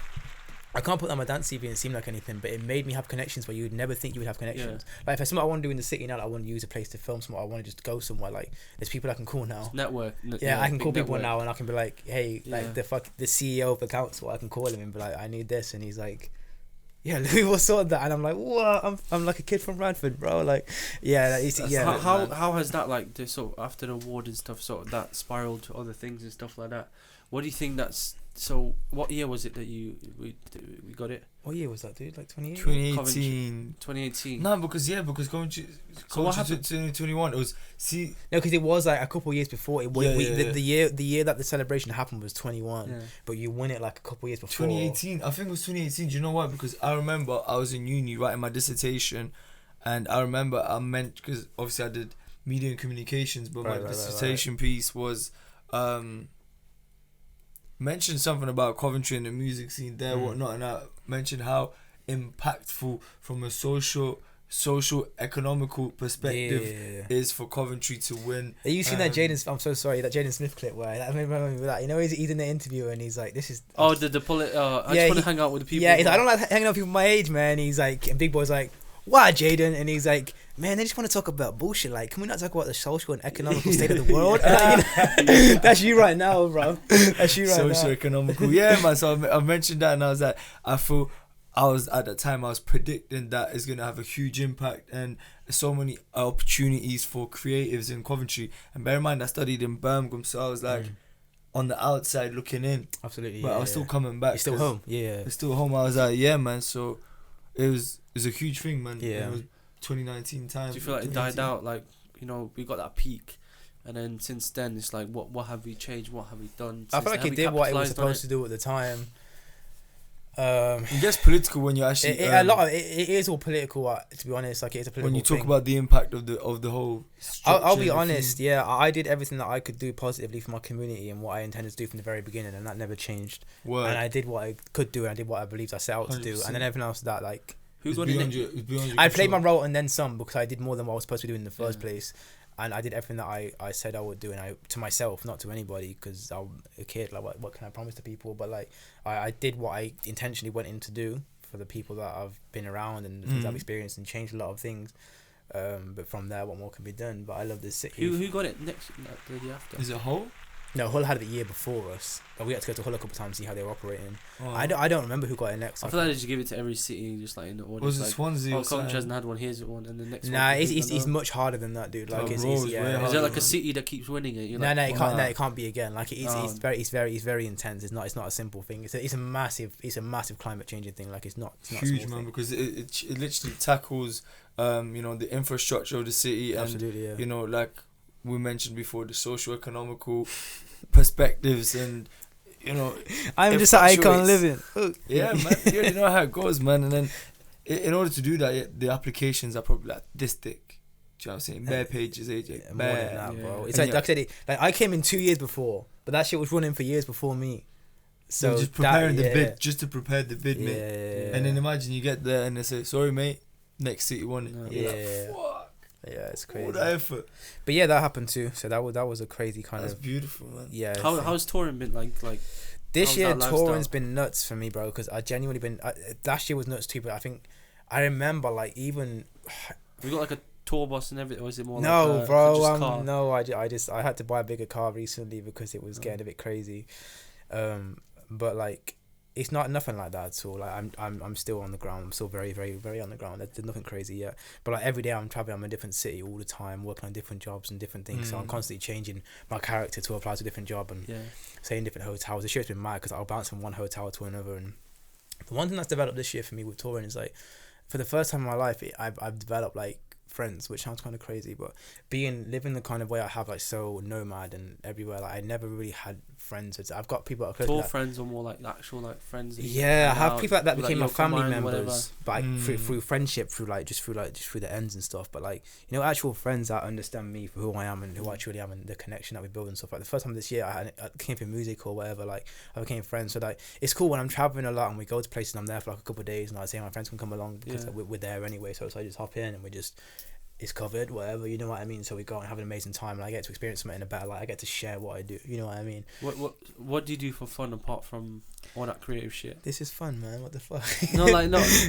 I can't put that on my dance CV and seem like anything, but it made me have connections where you would never think you would have connections. Like if there's something I want to do in the city now, that I want to use a place to film somewhere, I want to just go somewhere. Like there's people I can call now.
Network.
I can call people now, and I can be like, hey, like the CEO of the council, I can call him and be like, I need this, and he's like, yeah, Louis will sort that, and I'm like, what? I'm like a kid from Radford, bro. Like,
How has that like the sort of after the award and stuff sort of that spiraled to other things and stuff like that? What do you think that's so? What year was it that we got it?
What year was that, dude? Like 2018.
2018. No, because Coventry
so what happened?
2021. It was
because it was like a couple of years before. The year that the celebration happened was 21, but you win it like a couple of years before.
2018. I think it was 2018. Do you know what? Because I remember I was in uni writing my dissertation, and I remember because obviously I did media and communications, but my dissertation piece was mentioned something about Coventry and the music scene there, whatnot, and I mentioned how impactful from a social economical perspective is for Coventry to win.
Have you seen that Jaden? I'm so sorry, that Jaden Smith clip where I remember that. He's in the interview and he's like, "This is."
I just want to hang out with the people.
Yeah, he's like, I don't like hanging out with people my age, man. He's like, and Big Boy's like, "Why, Jaden?" And he's like, "Man, they just want to talk about bullshit. Like, can we not talk about the social and economical state of the world?" That's you right now, bro. That's you right now.
Social economical, yeah, man. So I mentioned that, and I was like, at that time I was predicting that it's gonna have a huge impact and so many opportunities for creatives in Coventry. And bear in mind, I studied in Birmingham, so I was like on the outside looking in.
Absolutely,
but I was still coming back.
You're still home,
It's still home. I was like, yeah, man. So it was a huge thing, man.
Yeah.
It was 2019 time.
Do you feel like it died out? Like, we got that peak, and then since then it's like, what have we changed? What have we done?
I feel like it did what it was supposed to do at the time.
It gets political when you actually
it is all political, to be honest. Like, it's a political
when you talk
thing.
about the impact of the whole
I'll be honest, I did everything that I could do positively for my community and what I intended to do from the very beginning, and that never changed.
Word.
And I did what I could do, and I did what I believed I set out 100%. To do, and then everything else that, like,
who got it?
I played my role and then some, because I did more than what I was supposed to do in the first place. And I did everything that I said I would do, and to myself, not to anybody, because I'm a kid. Like, what can I promise to people? But like, I did what I intentionally went in to do for the people that I've been around and the things I've experienced, and changed a lot of things. But from there, what more can be done? But I love this city.
Who got it next? The year after?
Is it Hull?
No, Hull had it the year before us. But we had to go to Hull a couple of times to see how they were operating. I don't remember who got it next.
I feel like they just give it to every city, just like in the order.
Was it Swansea?
Oh, Coventry hasn't had one. Here's one, and the next one.
Nah, it's much harder than that, dude. Like, it's
Is there like a city that keeps winning it?
No, it can't be again. Like, it's very intense. It's not a simple thing. It's a massive climate changing thing. Like, it's not
huge, man, because it literally tackles the infrastructure of the city.
Absolutely,
and like we mentioned before, the socio-economical perspectives, and
I'm just an icon living.
Yeah, man, you already know how it goes, man. And then in order to do that, the applications are probably like this thick. Do you know what I'm saying? Bare pages, AJ.
More than that, bro. It's like I said, I came in 2 years before, but that shit was running for years before me. So
just preparing the bid, just to prepare the bid, mate.
Yeah.
And then imagine you get there and they say, "Sorry, mate, next city won it."
Yeah.
Fuck.
Yeah, it's crazy.
All that effort.
But yeah, that happened too. So that was a crazy kind
That's
of
beautiful, man.
Yeah.
How's touring been like?
This year, touring's been nuts for me, bro. Because I genuinely been. Last year was nuts too, but I think I remember like even.
We got like a tour bus and everything. Or was it more?
No,
like
bro. No, I had to buy a bigger car recently because it was getting a bit crazy. But like, it's not nothing like that at all. Like, I'm still on the ground. I'm still very, very, very on the ground. There's nothing crazy yet. But like, every day I'm traveling. I'm in a different city all the time, working on different jobs and different things. So I'm constantly changing my character to apply to a different job and staying in different hotels. This year's been mad because I'll bounce from one hotel to another. And the one thing that's developed this year for me with touring is like, for the first time in my life, I've developed like friends, which sounds kind of crazy, but living the kind of way I have, like so nomad and everywhere, like I never really had friends. I've got people that are close.
Tour friends or more like actual like friends.
Yeah, I have people that became my family members, but
whatever.
through friendship, through the ends and stuff. But like, you know, actual friends that understand me for who I am and who I truly am, and the connection that we build and stuff. Like the first time this year, I came through music or whatever. Like I became friends. So like, it's cool when I'm traveling a lot and we go to places and I'm there for like a couple of days, and I say my friends can come along because we're there anyway. So I just hop in and it's covered, whatever, you know what I mean? So we go and have an amazing time, and I get to experience something in a better light. I get to share what I do, you know what I mean?
What do you do for fun apart from all that creative shit?
This is fun, man. What the fuck?
No.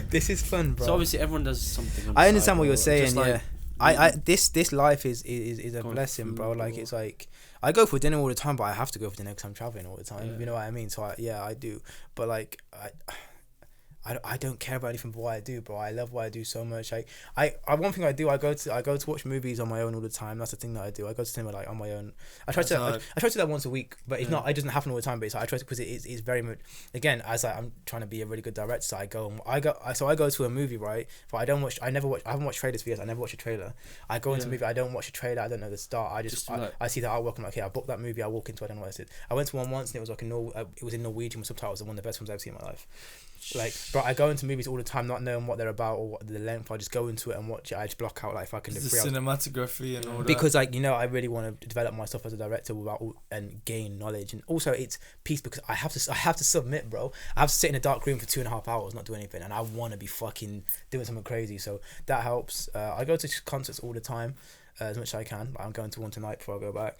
This is fun, bro.
So obviously everyone does something.
I understand what you're saying,
like,
yeah. I this life is a blessing, bro. Like it's like I go for dinner all the time, but I have to go for dinner because I'm traveling all the time. Yeah. You know what I mean? So I do, but like I don't care about anything but what I do, bro. I love what I do so much. I one thing I do, I go to watch movies on my own all the time. That's the thing that I do. I go to cinema like on my own. I try to do that once a week, but it's not. It doesn't happen all the time. But I try to, because it's very much, again, as I'm trying to be a really good director. So I go to a movie, right? But I haven't watched trailers for years. I never watch a trailer. I go into a movie. I don't watch a trailer. I don't know the start. I see the artwork. I'm like, okay, I booked that movie. I walk into it. I don't know what it is. I went to one once and it was like it was in Norwegian with subtitles. And one of the best ones I've seen in my life. Like, bro, I go into movies all the time not knowing what they're about or what the length. I just go into it and watch it. I just block out like if I can do
the cinematography and all that.
Because like, you know, I really want to develop myself as a director and gain knowledge. And also it's peace, because I have to submit, bro. I have to sit in a dark room for 2.5 hours not do anything, and I want to be fucking doing something crazy. So that helps. I go to concerts all the time, as much as I can. I'm going to one tonight before I go back.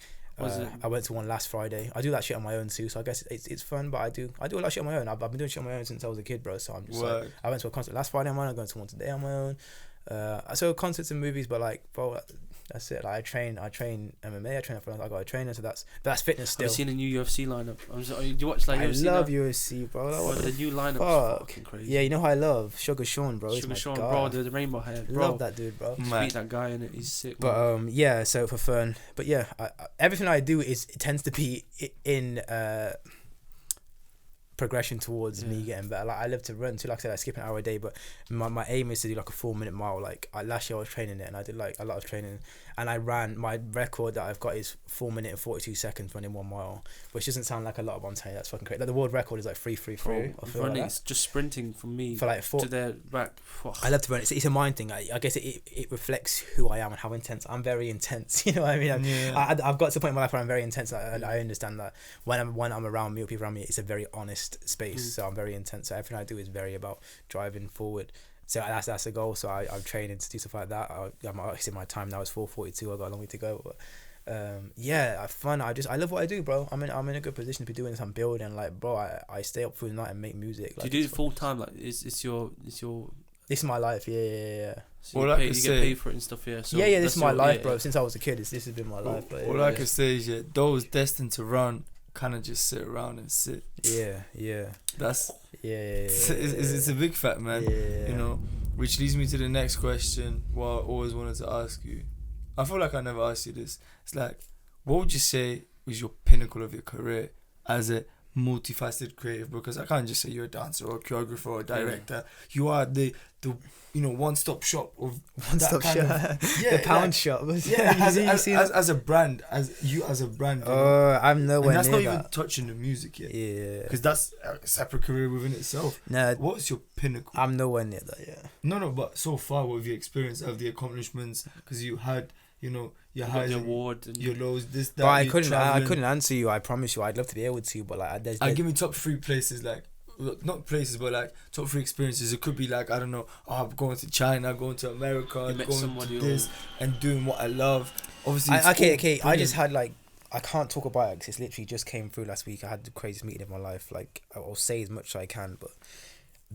I went to one last Friday. I do that shit on my own too, so I guess it's fun. But I do a lot of shit on my own. I've been doing shit on my own since I was a kid, bro. So I'm just like, I went to a concert last Friday on my own. I'm going to one today on my own. So concerts and movies, but like, bro, that's it. Like I train MMA. I got a trainer, so that's fitness still.
I've seen a new UFC lineup. Do you watch like UFC?
I love UFC, bro.
The new lineup. Fucking crazy.
Yeah, you know who I love? Sugar Sean, bro.
Sugar Sean, bro, the rainbow hair. Bro.
Love that dude, bro.
Beat that guy in it. He's sick.
But yeah. So for fun, but yeah, everything I do it tends to be in progression towards me getting better. Like I love to run too. Like I said, I skip an hour a day, but my aim is to do like a 4-minute mile. Like last year I was training it, and I did like a lot of training, and I ran, my record that I've got is 4 minutes and 42 seconds running 1 mile, which doesn't sound like a lot, but I'm telling you, that's fucking crazy. Like the world record is like 3:33.
Running, it's just sprinting from me
for like
to their back.
I love to run. It's a mind thing. I guess it reflects who I am and how intense. I'm very intense. You know what I mean? I've got to the point in my life where I'm very intense. I understand that when I'm around me or people around me, it's a very honest space. So I'm very intense. So everything I do is very about driving forward. So that's the goal. So I'm training to do stuff like that. My time now is 4:42. I got a long way to go. But fun. I love what I do, bro. I'm in a good position to be doing this. I'm building. Like, bro, I stay up through the night and make music. Like,
do you do it full time? Like, it's your.
This is my life. Yeah.
So you get paid for it and stuff. Yeah. So
yeah. This is my life, bro. Since I was a kid, this has been my life. But
all I can say is those destined to run kind of just sit around and sit.
Yeah.
That's
it's
a big fact, man.
Yeah.
You know, which leads me to the next question. What I always wanted to ask you. I feel like I never asked you this. It's like, what would you say was your pinnacle of your career as a multifaceted creative? Because I can't just say you're a dancer or a choreographer or a director. You are the one-stop shop of
the pound shop.
As a brand, as a brand.
I'm nowhere
and that's
near
not even
that.
touching the music yet.
Yeah,
because that's a separate career within itself.
Nah,
what's your pinnacle?
I'm nowhere near that. Yeah.
No, but so far, what have you experienced of the accomplishments? Because you had, you had
the award and
your lows, this, that.
But I couldn't answer you. I promise you, I'd love to be able to, but like,
give me top 3 places, like. Not places, but like top 3 experiences. It could be like, I don't know, I'm going to China, going to America, going to this and doing what I love. Obviously,
okay. I just had like, I can't talk about it because it's literally just came through last week. I had the craziest meeting of my life. Like, I'll say as much as I can, but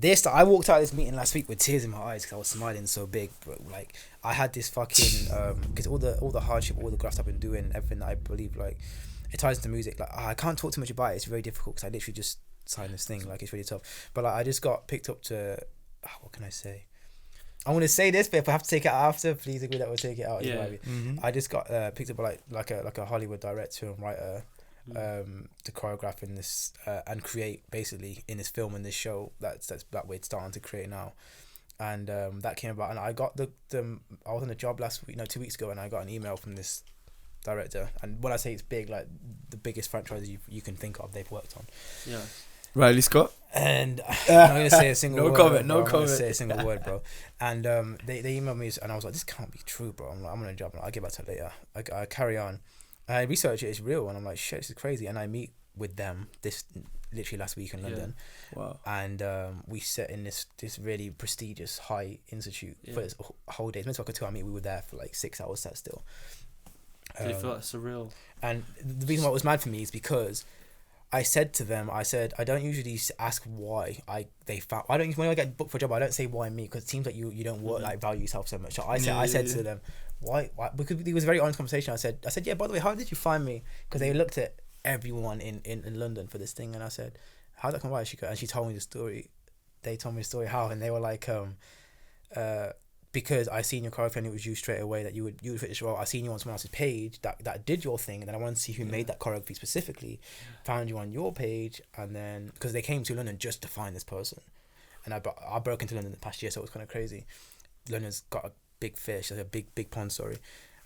I walked out of this meeting last week with tears in my eyes because I was smiling so big. But like, I had this fucking because all the hardship, all the graft I've been doing, everything that I believe, like, it ties into music. Like, I can't talk too much about it. It's very difficult because I literally just sign this thing, like, it's really tough. But like, I just got picked up to what can I say? I want to say this, but if I have to take it out after, please agree that we'll take it out.
Yeah.
I just got picked up by like a Hollywood director and writer to choreograph in this and create basically in this film and this show that we're starting to create now. and that came about, and I got the I was on a job last week, 2 weeks ago, and I got an email from this director, and when I say it's big, like the biggest franchise you can think of, they've worked on.
Yeah.
Riley Scott.
And I'm not gonna say a single
No
word.
comment.
Bro.
No
I'm not
comment.
gonna say a single word, bro. And they emailed me, and I was like, this can't be true, bro. I'm on a job. I'll get back to it later. I carry on. I research it. It's real, and I'm like, shit, this is crazy. And I meet with them literally last week in London.
Wow.
And we sit in this really prestigious high institute for this whole day. It's meant to be like a 2-hour meet. We were there for like 6 hours sat still.
Did it feel like surreal?
And the reason why it was mad for me is because I said to them, I don't usually ask why when I get booked for a job, I don't say why me, because it seems like you don't work like value yourself so much. So I said to them, why? Because it was a very honest conversation. I said, yeah, by the way, how did you find me? Because they looked at everyone in London for this thing, and I said, how'd that come about? And she told me the story. They told me the story how, and they were like, because I seen your choreography and it was you straight away that you would fit this role. I seen you on someone else's page that did your thing, and then I wanted to see who made that choreography specifically. Found you on your page, and then because they came to London just to find this person, and I broke into London the past year, so it was kind of crazy. London's got a big fish, like a big pond, sorry.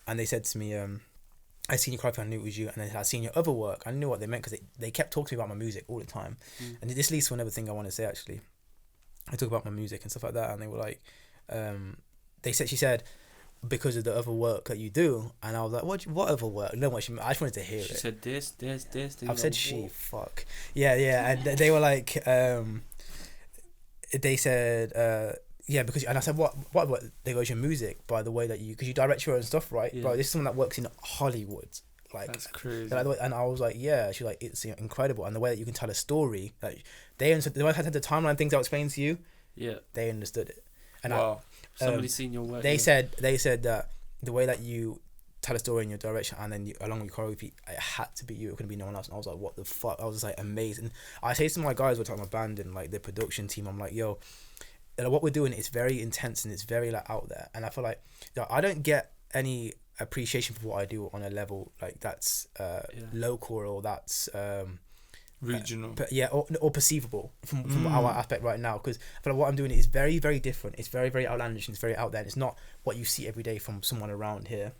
And they said to me, I seen your choreography, I knew it was you, and then I seen your other work. I knew what they meant because they kept talking to me about my music all the time, and this leads to another thing I want to say actually. I talk about my music and stuff like that, and they were like, she said, because of the other work that you do, and I was like, what other work? No, what I just wanted to hear it.
She said this.
I've said fuck. Yeah, and they were like, they said, yeah, because, and I said, what? They go, your music, by the way that because you direct your own stuff, right? Bro, this is someone that works in Hollywood. Like,
that's crazy.
And I was like, yeah. She's like, it's incredible, and the way that you can tell a story, like they understood. The way I had the timeline things I explained to you, they understood it. And
wow.
Somebody's seen your work.
They said that the way that you tell a story in your direction, and then along with choreography, it had to be you. It couldn't be no one else. And I was like, what the fuck? I was just like, amazing. I say to my guys, we're talking about my band and like the production team, I'm like, yo, what we're doing is very intense and it's very like out there. And I feel like I don't get any appreciation for what I do on a level like that's local or that's
regional,
or perceivable from our aspect right now, because I feel like what I'm doing is very, very different. It's very, very outlandish and it's very out there, and it's not what you see every day from someone around here.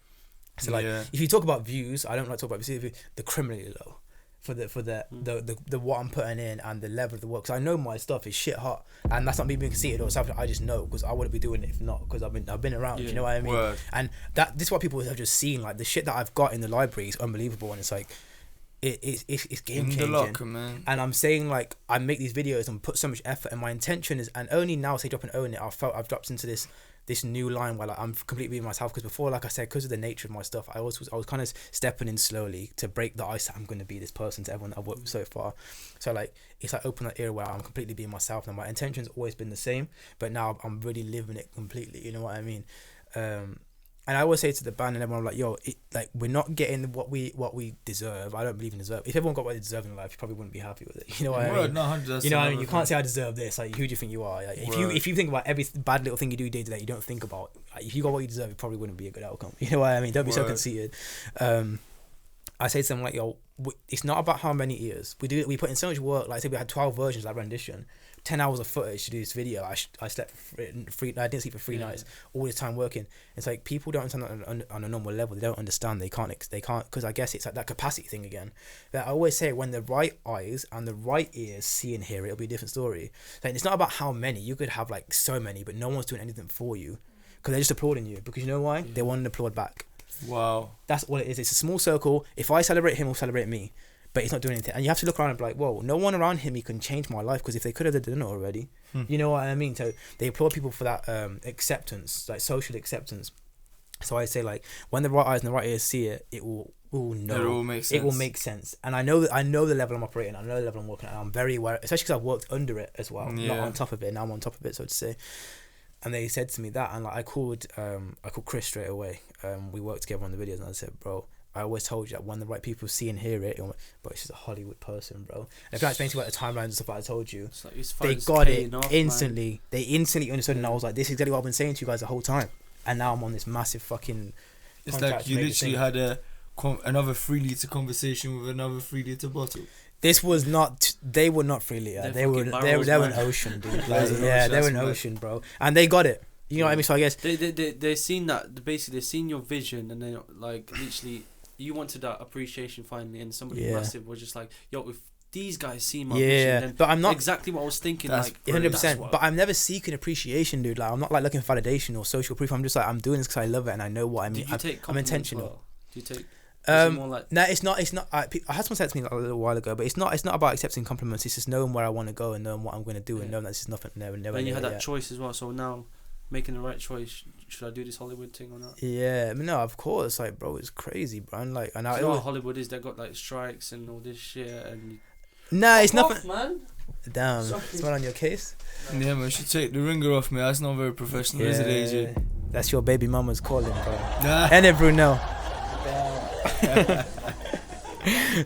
So like, if you talk about views, I don't like to talk about views, the criminally low for the what I'm putting in and the level of the work. Because I know my stuff is shit hot, and that's not me being conceited or something. I just know because I wouldn't be doing it if not, because I've been around. You know what I mean? Word. And this is what people have just seen. Like the shit that I've got in the library is unbelievable, and it's like. It's game changing, and I'm saying like I make these videos and put so much effort, and my intention is, and only now say drop and own it, I've dropped into this new line where like I'm completely being myself, because before, like I said, because of the nature of my stuff, I was kind of stepping in slowly to break the ice that I'm going to be this person to everyone that I've worked with so far. So like it's like open that era where I'm completely being myself, and my intention's always been the same, but now I'm really living it completely, you know what I mean? And I always say to the band and everyone, I'm like, yo, we're not getting what we deserve. I don't believe in deserve. If everyone got what they deserve in life, you probably wouldn't be happy with it. You know what I mean? No, you know what I mean? You can't say I deserve this. Like, who do you think you are? Like, if you think about every bad little thing you do day to day, you don't think about. Like, if you got what you deserve, it probably wouldn't be a good outcome. You know what I mean? Don't be so conceited. I say to them like, yo, it's not about how many years we put in so much work. Like, say we had 12 versions of that rendition. 10 hours of footage to do this video. I slept for I didn't sleep for 3 nights, all this time working. It's like people don't understand that on a normal level. They don't understand. They can't because I guess it's like that capacity thing again. That I always say, when the right eyes and the right ears see and hear it, it'll be a different story. Like, it's not about how many. You could have like so many, but no one's doing anything for you because they're just applauding you, because you know why? They want an applaud back.
Wow.
That's all it is. It's a small circle. If I celebrate him, he'll celebrate me. But he's not doing anything, and you have to look around and be like, whoa, no one around him, he can change my life, because if they could have, they done it already. You know what I mean? So they applaud people for that acceptance, like social acceptance. So I say, like, when the right eyes and the right ears see it, it will know.
It will make sense.
It will make sense. And I know the level I'm operating, I know the level I'm working at, and I'm very aware, especially because I've worked under it as well, not on top of it. Now I'm on top of it, so to say. And they said to me that, and like I called Chris straight away. We worked together on the videos, and I said, bro, I always told you that when the right people see and hear it, but it's just a Hollywood person, bro. And if I explain to you about the timelines and stuff that I told you, they got it instantly. Man. They instantly understood, and I was like, this is exactly what I've been saying to you guys the whole time. And now I'm on this massive fucking.
It's like you literally had a another 3 litre conversation with another 3 litre bottle.
This was not. They were not 3 litre. They were an ocean, dude. Like, they were an ocean, bro. And they got it. You know what I mean? So I guess
they seen that. Basically, they seen your vision, and then like literally, you wanted that appreciation finally, and somebody massive was just like, "Yo, if these guys see my vision, then
but I'm not
exactly what I was thinking."
That's
like
100%. But I'm never seeking appreciation, dude. Like I'm not like looking for validation or social proof. I'm just like I'm doing this because I love it and I know what I mean. I'm intentional.
Well? Do you take?
No, it's not. I had someone say to me like a little while ago, but it's not about accepting compliments. It's just knowing where I want to go and knowing what I'm going to do and knowing that this is nothing. Never.
And you had that choice as well. So now, making the right choice. Should I do this Hollywood thing or not?
Yeah, I mean, no, of course. Like, bro, it's crazy, bro. And like, and
you know what Hollywood is? They got like strikes and all this shit and.
Nah, it's nothing.
Man.
Damn, smell on your case.
Yeah, man, you should take the ringer off me. That's not very professional, is it, AJ?
That's your baby mama's calling, bro. And it, Bruno.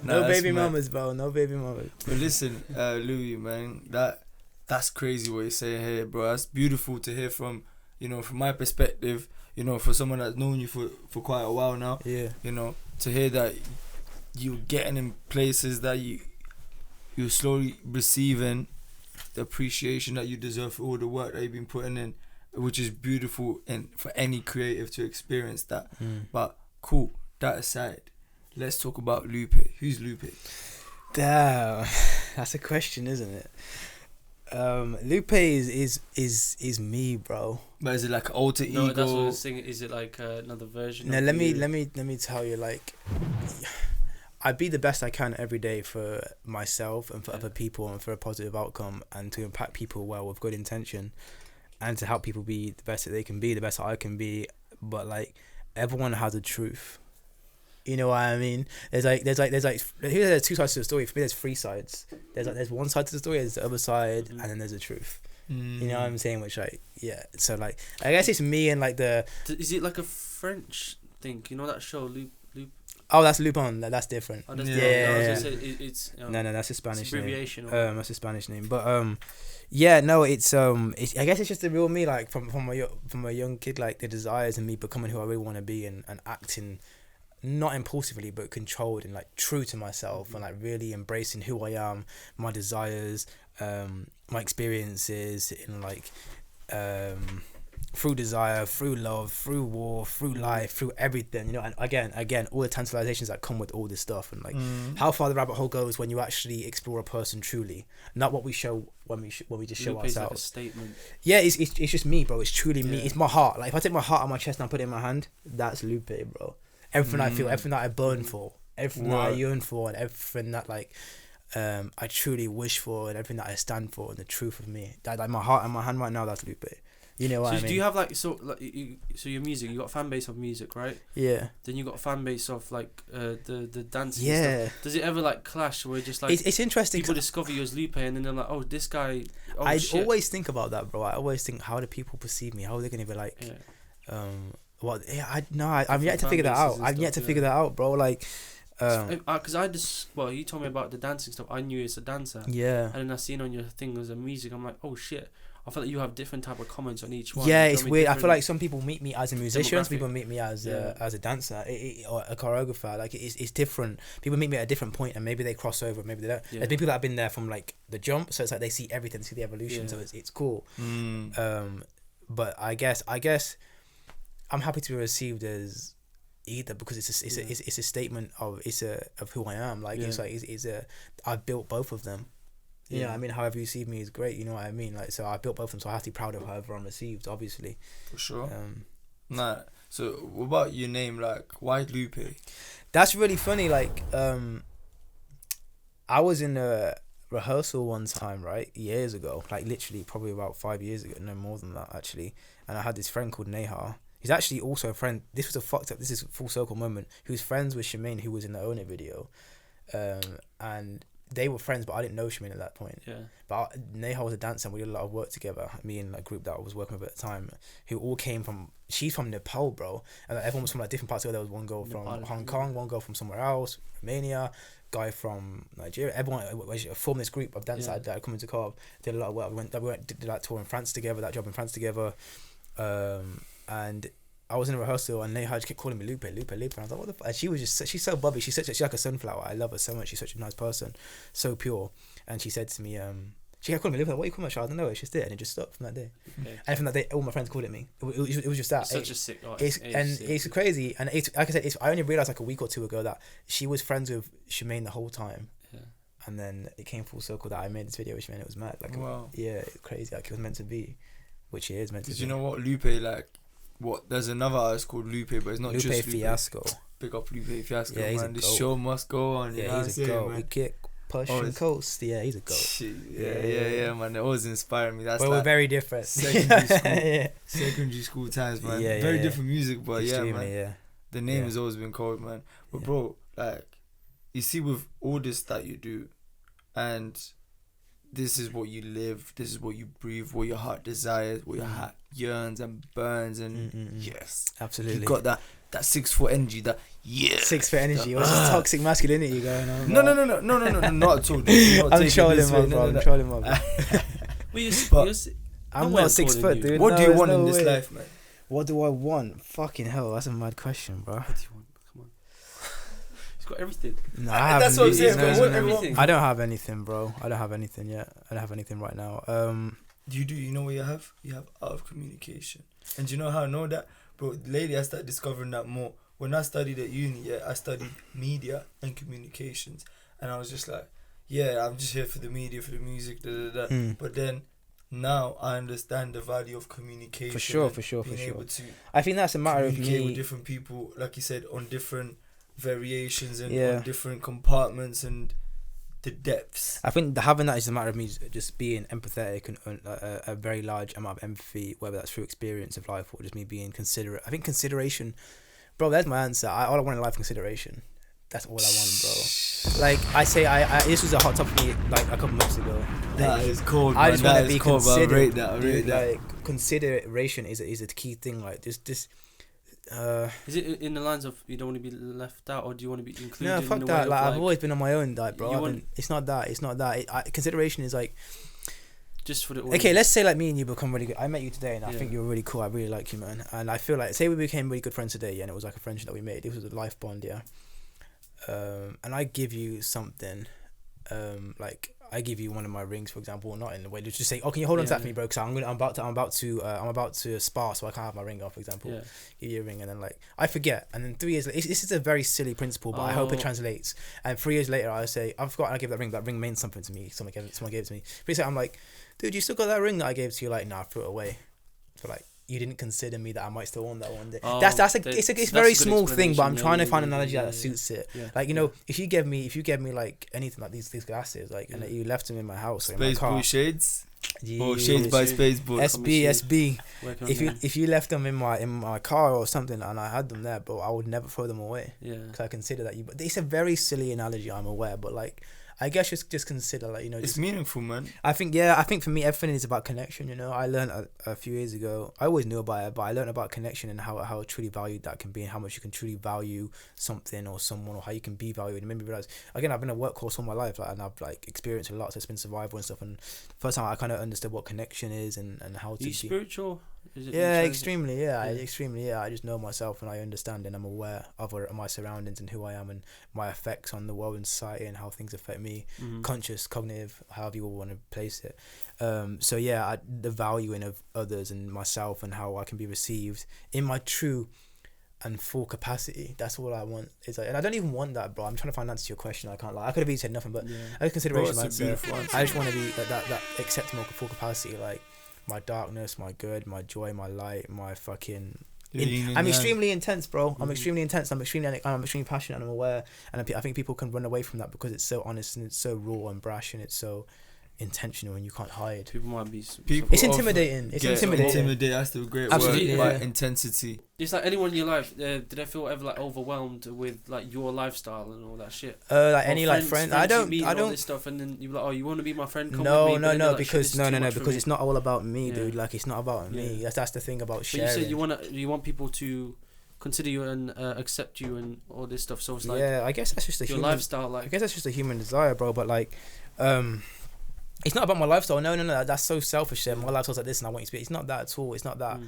No baby mamas, bro. No baby mamas.
But listen, Louis, man, that's crazy what you're saying here, bro. That's beautiful to hear from, from my perspective, for someone that's known you for quite a while now.
Yeah.
To hear that you're getting in places that you're slowly receiving the appreciation that you deserve for all the work that you've been putting in, which is beautiful and for any creative to experience that. But cool, that aside, let's talk about Lupe. Who's Lupe?
Damn, that's a question, isn't it? Lupe is me, bro.
But is it like an alter ego?
No, that's what I was saying. Is it like another version?
No, let me tell you, like, I be the best I can every day for myself and for other people and for a positive outcome and to impact people well with good intention and to help people be the best that they can be, the best that I can be. But like, everyone has a truth. You know what I mean? There's two sides to the story. For me, there's 3 sides. There's one side to the story, there's the other side, and then there's the truth. You know what I'm saying? Which so like I guess it's me and like the.
Is it like a French thing? You know that show Loop?
Oh, that's Lupin. That's different.
Oh, that's
it's no, that's a Spanish
abbreviation.
Name. That's a Spanish name. But it's I guess it's just the real me, like from a young kid, like the desires and me becoming who I really want to be and acting. Not impulsively, but controlled and like true to myself and like really embracing who I am, my desires, my experiences in like through desire, through love, through war, through life, through everything, and again all the tantalizations that come with all this stuff and like how far the rabbit hole goes when you actually explore a person truly, not what we show when we just show ourselves.
Like a statement.
Yeah, it's just me, bro. It's truly me. It's my heart. Like if I take my heart on my chest and I put it in my hand, that's Lupe, bro. Everything I feel, everything that I burn for, everything that I yearn for, and everything that like I truly wish for, and everything that I stand for, and the truth of me. That like my heart and my hand right now, that's Lupe. You know what I mean?
Do you have like so your music? You got a fan base of music, right?
Yeah.
Then you got a fan base of like the dancing.
Yeah.
And stuff. Does it ever like clash where just like
it's interesting?
People discover you as Lupe, and then they're like, oh, this guy. Oh,
I
shit.
always think about that, bro. I always think, how do people perceive me? How are they gonna be like? Well, I've yet to figure that out. I've yet to figure that out, bro. Like,
because you told me about the dancing stuff. I knew it's a dancer.
Yeah.
And then I seen on your thing as a music. I'm like, oh shit. I feel like you have different type of comments on each one.
Yeah, it's weird. I feel like some people meet me as a musician, some people meet me as a dancer or a choreographer. Like it's different. People meet me at a different point, and maybe they cross over, maybe they don't. Yeah. There's people that have been there from like the jump, so it's like they see everything, see the evolution. So it's cool. But I guess I'm happy to be received as either because it's a statement of who I am. Like I've built both of them. You know what I mean? However you see me is great. You know what I mean? Like, so I built both of them, so I have to be proud of however I'm received, obviously.
For sure. So what about your name? Like, why Lupe?
That's really funny. Like, I was in a rehearsal one time, right? Years ago. Like, literally, probably about 5 years ago. No more than that, actually. And I had this friend called Neha. He's actually also a friend. This was this is a full circle moment. He was friends with Shemaine, who was in the Own It video. And they were friends, but I didn't know Shemaine at that point. Yeah. But Neha was a dancer, and we did a lot of work together. Me and a group that I was working with at the time, who all came from. She's from Nepal, bro, and everyone was from like different parts of the world. There was one girl from Hong Kong, one girl from somewhere else, Romania, guy from Nigeria. Everyone formed this group of dancers that come into Carve. Did a lot of work. We went did that tour in France together. That job in France together, and I was in a rehearsal and they kept calling me Lupe. And I was like, what the fuck? And she was just, she's so bubbly. She's like a sunflower. I love her so much. She's such a nice person, so pure. And she said to me, she kept calling me Lupe. Like, what are you calling me? I don't know. It's just it. And it just stopped from that day. Okay. And from that day, all my friends called it me. It was just that.
Such a sick
artist. It's crazy. And it's, like I said, I only realized like a week or two ago that she was friends with Shemaine the whole time. Yeah. And then it came full circle that I made this video with Shemaine. It was mad. Like, wow. Yeah, it's crazy. Like, it was meant to be, which it is meant to be.
Did you know what Lupe, like, there's another artist called Lupe, but it's not
Lupe
just Lupe.
Fiasco.
Big up Lupe Fiasco,
yeah,
man. The show must go on.
Yeah, he's a goat. We kick, push, and coast. Yeah, he's a goat.
Yeah, man. It always inspired me. That's
but we're very different.
Secondary school times, man. Very different music, but
extremely,
man.
Yeah.
The name has always been cold, man. But bro, like, you see, with all this that you do, and this is what you live, this is what you breathe, what your heart desires, what your heart yearns and burns, and yes,
absolutely,
you got that 6 foot energy, that
6 foot energy. What's this toxic masculinity going on?
No, not at all.
I'm trolling, my bro. I'm trolling, my bro. I'm not 6 foot, dude.
What do you want in this life, man?
What do I want? Fucking hell, that's a mad question, bro.
What do you want? Come on. He's got everything.
No,
that's what I'm saying.
Everything.
I don't have anything, bro. I don't have anything yet. I don't have anything right now.
You know what you have? You have art of communication. And do you know how I know that? Bro, lately I started discovering that more. When I studied at uni, I studied media and communications. And I was just like, I'm just here for the media, for the music, But then now I understand the value of communication.
For sure.
Able to
I think that's a matter of me.
With different people, like you said, on different variations and on different compartments and the depths.
I think having that is a matter of me just being empathetic and a very large amount of empathy, whether that's through experience of life or just me being considerate. I think consideration, bro, that's my answer. All I want in life is consideration. That's all I want, bro. Like I say, this was a hot topic for me like a couple months ago.
That is cold.
I just want to be
considerate. I rate
that.
Like
consideration is a key thing. Like this.
Is it in the lines of you don't want to be left out, or do you want to be included?
No, fuck
in
that.
Like
I've always been on my own, like, bro. It's not that. Consideration is like
just for the
audience. Okay, let's say like me and you become really good. I met you today, and I think you're really cool. I really like you, man. And I feel like, say we became really good friends today, and it was like a friendship that we made. It was a life bond, and I give you something, like I give you one of my rings, for example, or not in the way. Just say, "Oh, can you hold on to that for me, bro? Because I'm about to spar, so I can't have my ring off." For example, give you a ring, and then like I forget, and then 3 years later, this is a very silly principle, but I hope it translates. And 3 years later, I say, "I've forgotten I gave that ring. That ring means something to me. Someone gave it to me." 3 years later, I'm like, "Dude, you still got that ring that I gave to you?" Like, nah, I threw it away. So like, you didn't consider me that I might still want that one day. It's a very small thing, but I'm trying to find an analogy that suits it. Like, you know, if you gave me like anything like these glasses, like, and you left them in my house or in my car.
Shades. Shades by Spaceboy.
SB. If you left them in my car or something, and I had them there, but I would never throw them away. Yeah. Because I consider that But it's a very silly analogy, I'm aware, but like, I guess just consider, like, you know,
it's meaningful, man.
I think for me everything is about connection. You know, I learned a few years ago. I always knew about it, but I learned about connection and how truly valued that can be, and how much you can truly value something or someone, or how you can be valued. And it made me realize, again, I've been a workhorse all my life, like, and I've like experienced a lot. So it's been survival and stuff. And first time I kind of understood what connection is and how to be
spiritual. Is it
extremely. Extremely. I just know myself and I understand, and I'm aware of my surroundings and who I am and my effects on the world and society and how things affect me. Conscious, cognitive, however you want to place it. The valuing of others and myself and how I can be received in my true and full capacity. That's all I want. Is like, and I don't even want that, bro. I'm trying to find an answer to your question. I can't lie. I could have even said nothing, but I consideration. I just want to be that accepting my full capacity, like my darkness, my good, my joy, my light, my fucking. I'm extremely intense, bro. I'm extremely intense. I'm extremely passionate, and I'm aware. And I think people can run away from that because it's so honest and it's so raw and brash and it's so intentional and you can't hide.
People might be.
It's intimidating.
That's the great word. Like intensity.
It's like anyone in your life. Did they feel ever like overwhelmed with like your lifestyle and all that shit?
Like any like friend. I don't.
All this stuff, and then you're like, oh, you want to be my friend? Come
no,
with me.
no, because because it's not all about me, dude. Like, it's not about me. That's the thing about sharing.
But you said you want people to consider you and accept you and all this stuff. So it's like,
I guess that's just
your lifestyle. Like,
I guess that's just a human desire, bro. But like, it's not about my lifestyle. No, that's so selfish. My lifestyle's like this, and I want you to be. It's not that at all. It's not that.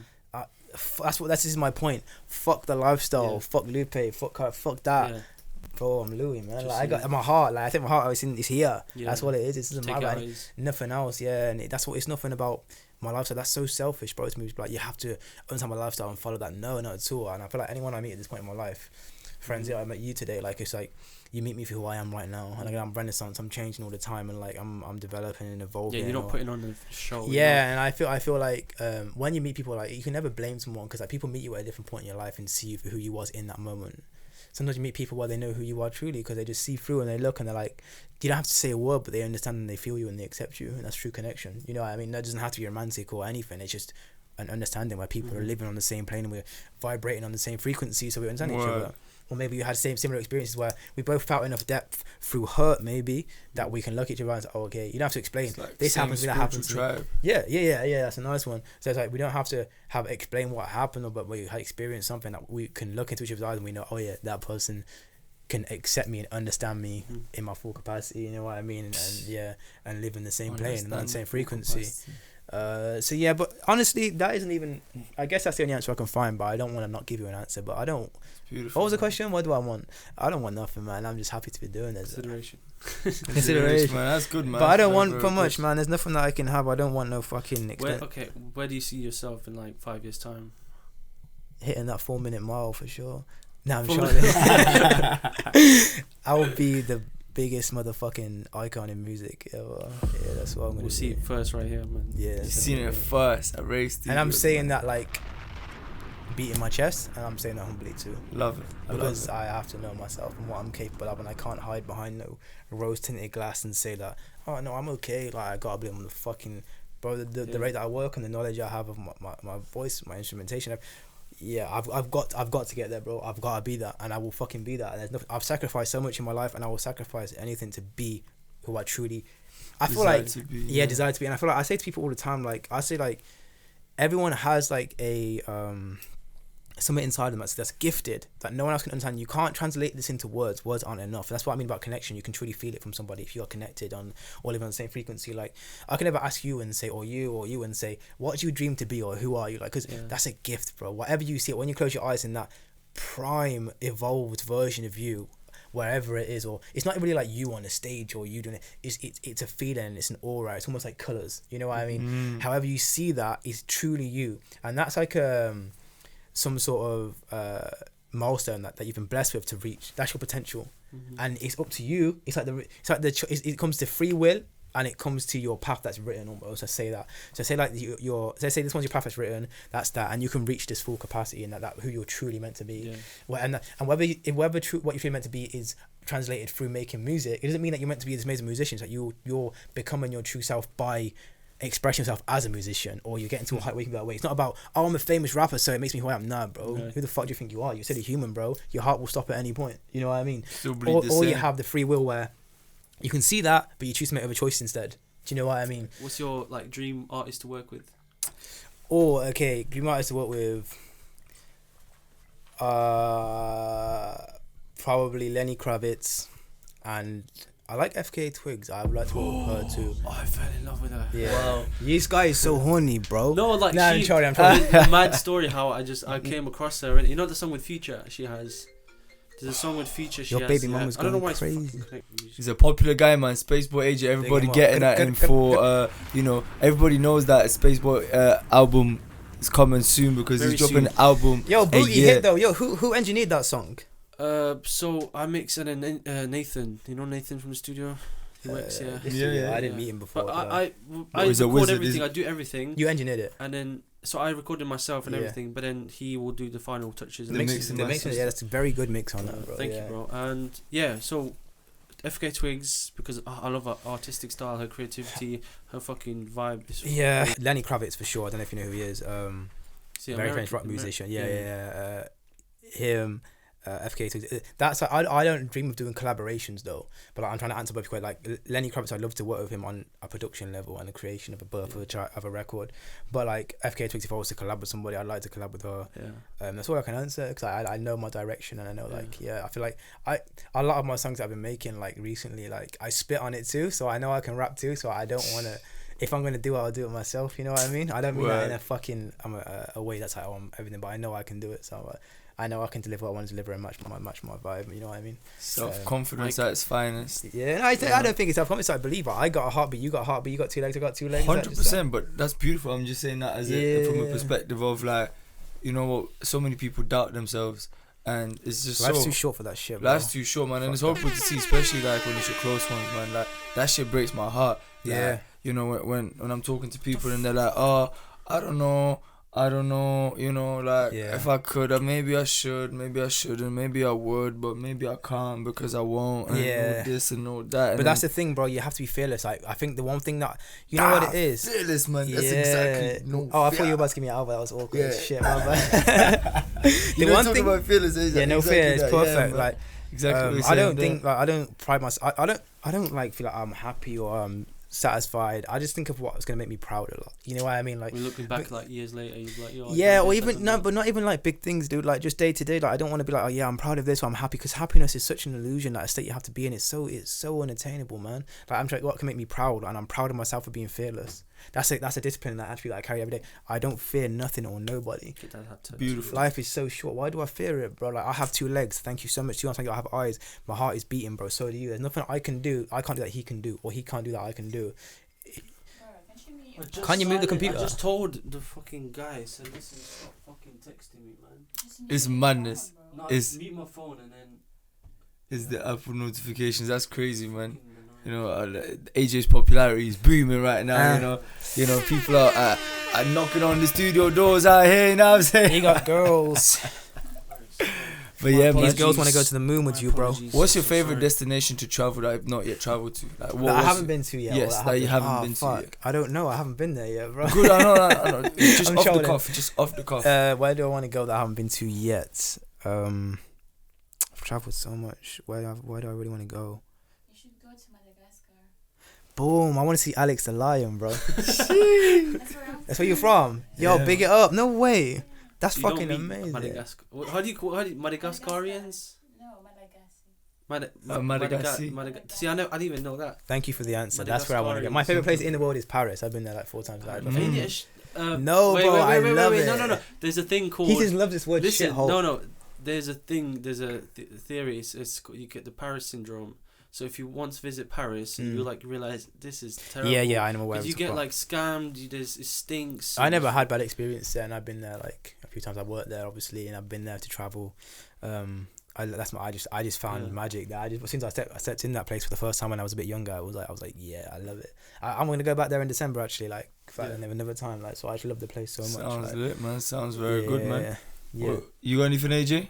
This is my point. Fuck the lifestyle. Fuck Lupe. Fuck that.
Yeah.
Bro, I'm Louis, man.
Just
Like, I got my heart. Like, I think my heart is here.
Yeah.
That's what it is. It's
Take
my
it
life.
eyes.
Nothing else. Yeah, and that's what. It's nothing about my lifestyle. That's so selfish, bro. It's like you have to understand my lifestyle and follow that. No, not at all. And I feel like anyone I meet at this point in my life, friends, I met you today. Like, it's like you meet me for who I am right now. And like, I'm Renaissance. I'm changing all the time, and like I'm developing and evolving.
Yeah, you're not putting on the show.
Yeah, and I feel like when you meet people, like, you can never blame someone, because like people meet you at a different point in your life and see you for who you was in that moment. Sometimes you meet people where they know who you are truly, because they just see through and they look and they're like, you don't have to say a word, but they understand and they feel you and they accept you, and that's true connection. You know what I mean? That doesn't have to be romantic or anything. It's just an understanding where people are living on the same plane and we're vibrating on the same frequency, so we understand each other. Or maybe you had similar experiences where we both felt enough depth through hurt, maybe, that we can look at each other and say, oh, okay, you don't have to explain.
Like
this happens, that happens.
Tribe.
Yeah, that's a nice one. So it's like, we don't have to explain what happened, but we had experienced something that we can look into each other's eyes and we know, oh yeah, that person can accept me and understand me in my full capacity, you know what I mean? And live in the same plane and on the same frequency. So yeah, but honestly, that isn't even, I guess that's the only answer I can find, but I don't want to not give you an answer, but I don't.
Beautiful.
What was the question? What do I want? I don't want nothing, man. I'm just happy to be doing this.
Consideration, man. That's good, man.
But I don't want for much, man. There's nothing that I can have. I don't want no fucking
where do you see yourself in like 5 years time?
Hitting that 4-minute mile for sure. No, I'm sure. I will be the biggest motherfucking icon in music ever. Yeah, that's what I'm gonna
We'll see it first right here, man.
Yeah,
you've seen it first at Race.
And I'm saying that like beating my chest, and I'm saying that humbly too.
Love it.
Because I have to know myself and what I'm capable of, and I can't hide behind no rose tinted glass and say that, oh no, I'm okay. Like, I gotta be on the fucking, bro, the rate that I work and the knowledge I have of my voice, my instrumentation. I've got to get there, bro. I've got to be that, and I will fucking be that. And there's I've sacrificed so much in my life, and I will sacrifice anything to be who I truly. I feel like desire to be, and I feel like I say to people all the time, like I say, like everyone has like a something inside them that's gifted that no one else can understand. You can't translate this into words. Words aren't enough. That's what I mean about connection. You can truly feel it from somebody if you are connected on or live on the same frequency. Like, I can never ask you and say, or you and say, what do you dream to be, or who are you? Like, because that's a gift, bro. Whatever you see, when you close your eyes in that prime evolved version of you, wherever it is, or it's not really like you on a stage or you doing it. It's a feeling. It's an aura. It's almost like colors. You know what I mean? However you see that is truly you, and that's like some sort of milestone that you've been blessed with to reach. That's your potential, and it's up to you. It comes to free will, and it comes to your path that's written almost. I say that. So say like say this one's your path that's written. That's that, and you can reach this full capacity and that who you're truly meant to be. Well, and whether what you're truly meant to be is translated through making music, it doesn't mean that you're meant to be this amazing musician. It's like you're becoming your true self by expressing yourself as a musician, or you're getting to a height where you can be that way. It's not about, oh, I'm a famous rapper, so it makes me who I am. Nah, bro. Who the fuck do you think you are? You're still a human, bro. Your heart will stop at any point. You know what I mean? Or you have the free will where you can see that, but you choose to make other choices instead. Do you know what I mean?
What's your like dream artist to work with?
Oh, okay. Dream artist to work with. Probably Lenny Kravitz, and I like FK Twigs. I would like to work with her too.
Oh, I fell in love with her.
Yeah. Wow. This guy is so horny, bro.
No, like
I'm trying.
Mad story how I came across her. And you know the song with Future she has. There's a song with Future she has.
Your baby mama's going crazy.
He's a popular guy, man. Spaceboy Agent. Everybody getting at him for everybody knows that a Spaceboy album is coming soon because he's dropping an album.
Yo, Boogie hit though. Yo, who engineered that song?
So I mix and then Nathan, you know Nathan from the studio, he works here.
Yeah. I didn't meet him before.
But I record everything. I do everything.
You engineered it,
and then so I recorded myself and everything. But then he will do the final touches.
The mixing, yeah, that's a very good mix on that, bro.
Thank you, bro. And so FK Twigs, because I love her artistic style, her creativity, her fucking vibe.
Lenny Kravitz for sure. I don't know if you know who he is. Very famous rock musician. Him. FK Twigs. That's like, I don't dream of doing collaborations though, but like, I'm trying to answer both. Like Lenny Kravitz, I'd love to work with him on a production level and the creation of a birth of a record. But like FK Twigs, if I was to collab with somebody, I'd like to collab with her. That's all I can answer because I know my direction and I know I feel like a lot of my songs that I've been making like recently, like I spit on it too, so I know I can rap too. So I don't want to. if I'm gonna do it, I'll do it myself. You know what I mean? I don't mean that in a fucking a way that's how I'm everything, but I know I can do it. So I know I can deliver what I want to deliver and match my vibe. You know what I mean?
Self-confidence at its finest.
Yeah, I don't think it's self-confidence. I believe it. I got a heartbeat. You got a heartbeat. You got 2 legs. I got 2 legs.
100%. But that's beautiful. I'm just saying that as from a perspective of like, you know what? So many people doubt themselves, and it's just
life's too short for that shit. Bro.
Life's too short, man, and it's horrible to see, especially like when it's your close ones, man. Like that shit breaks my heart. Like, you know, when I'm talking to people and they're like, oh, I don't know, you know, like if I could, maybe I should, maybe I shouldn't, maybe I would, but maybe I can't because I won't, and all this and all that.
But that's the thing, bro. You have to be fearless. Like I think the one thing that you know what it is.
Fearless, man. That's exactly.
I thought you were about to give me an album. That was awkward as shit, my bad.
The one thing about fearless is
no
exactly
fear. It's perfect.
Yeah,
like
exactly.
I don't think like I don't pride myself. I don't like feel like I'm happy or satisfied. I just think of what's gonna make me proud a lot. You know what I mean? Like
we're looking back like years later, you're like,
or even but not even like big things, dude. Like just day to day. Like I don't want to be like, oh yeah, I'm proud of this or I'm happy, because happiness is such an illusion, like a state you have to be in. It's so unattainable, man. Like I'm trying, what can make me proud, and I'm proud of myself for being fearless. That's a discipline that actually I carry every day. I don't fear nothing or nobody.
Beautiful.
Life is so short. Why do I fear it, bro? Like I have 2 legs. Thank you so much. 2 arms. Thank you. I have eyes. My heart is beating, bro. So do you. There's nothing I can do. I can't do that he can do, or he can't do that I can do. Can you move the computer?
I just told the fucking guy, so listen, stop fucking texting me, man.
It's madness.
No,
It's
mute my phone and then.
It's the Apple notifications. That's crazy, man. You know, AJ's popularity is booming right now. You know, people are knocking on the studio doors out here. You know what I'm saying?
He got girls.
But yeah, man.
These girls want to go to the moon with you, bro.
What's your favorite destination to travel that I've not yet traveled to? Like,
that I haven't been to yet.
Yes, that you haven't been to yet.
I don't know. I haven't been there yet, bro.
Good, I know. Just off the cuff.
Where do I want to go that I haven't been to yet? I've traveled so much. Where do I really want to go?
You should go to Madagascar.
Boom! I want to see Alex the Lion, bro. That's where you're from. Yo, big it up. No way. That's you fucking amazing.
How do you call Madagascarians?
No, Madagascar.
See, I didn't even know that.
Thank you for the answer. That's where I want to go. My favorite place in the world is Paris. I've been there like 4 times.
I
love it.
No. There's a thing called.
He just loves this word. Shithole.
No. There's a thing. There's a theory. It's you get the Paris syndrome. So if you once visit Paris, you like realize this is terrible.
Yeah, I know where.
You get like scammed. It stinks.
I never had bad experience there, and I've been there like a few times. I worked there, obviously, and I've been there to travel. I just found magic there. As soon as I stepped in that place for the first time when I was a bit younger, I was like, yeah, I love it. I'm gonna go back there in December actually, like another time. Like, so I actually love the place so much.
Sounds lit, man. Sounds very good, man.
Yeah.
Well, you got anything, AJ?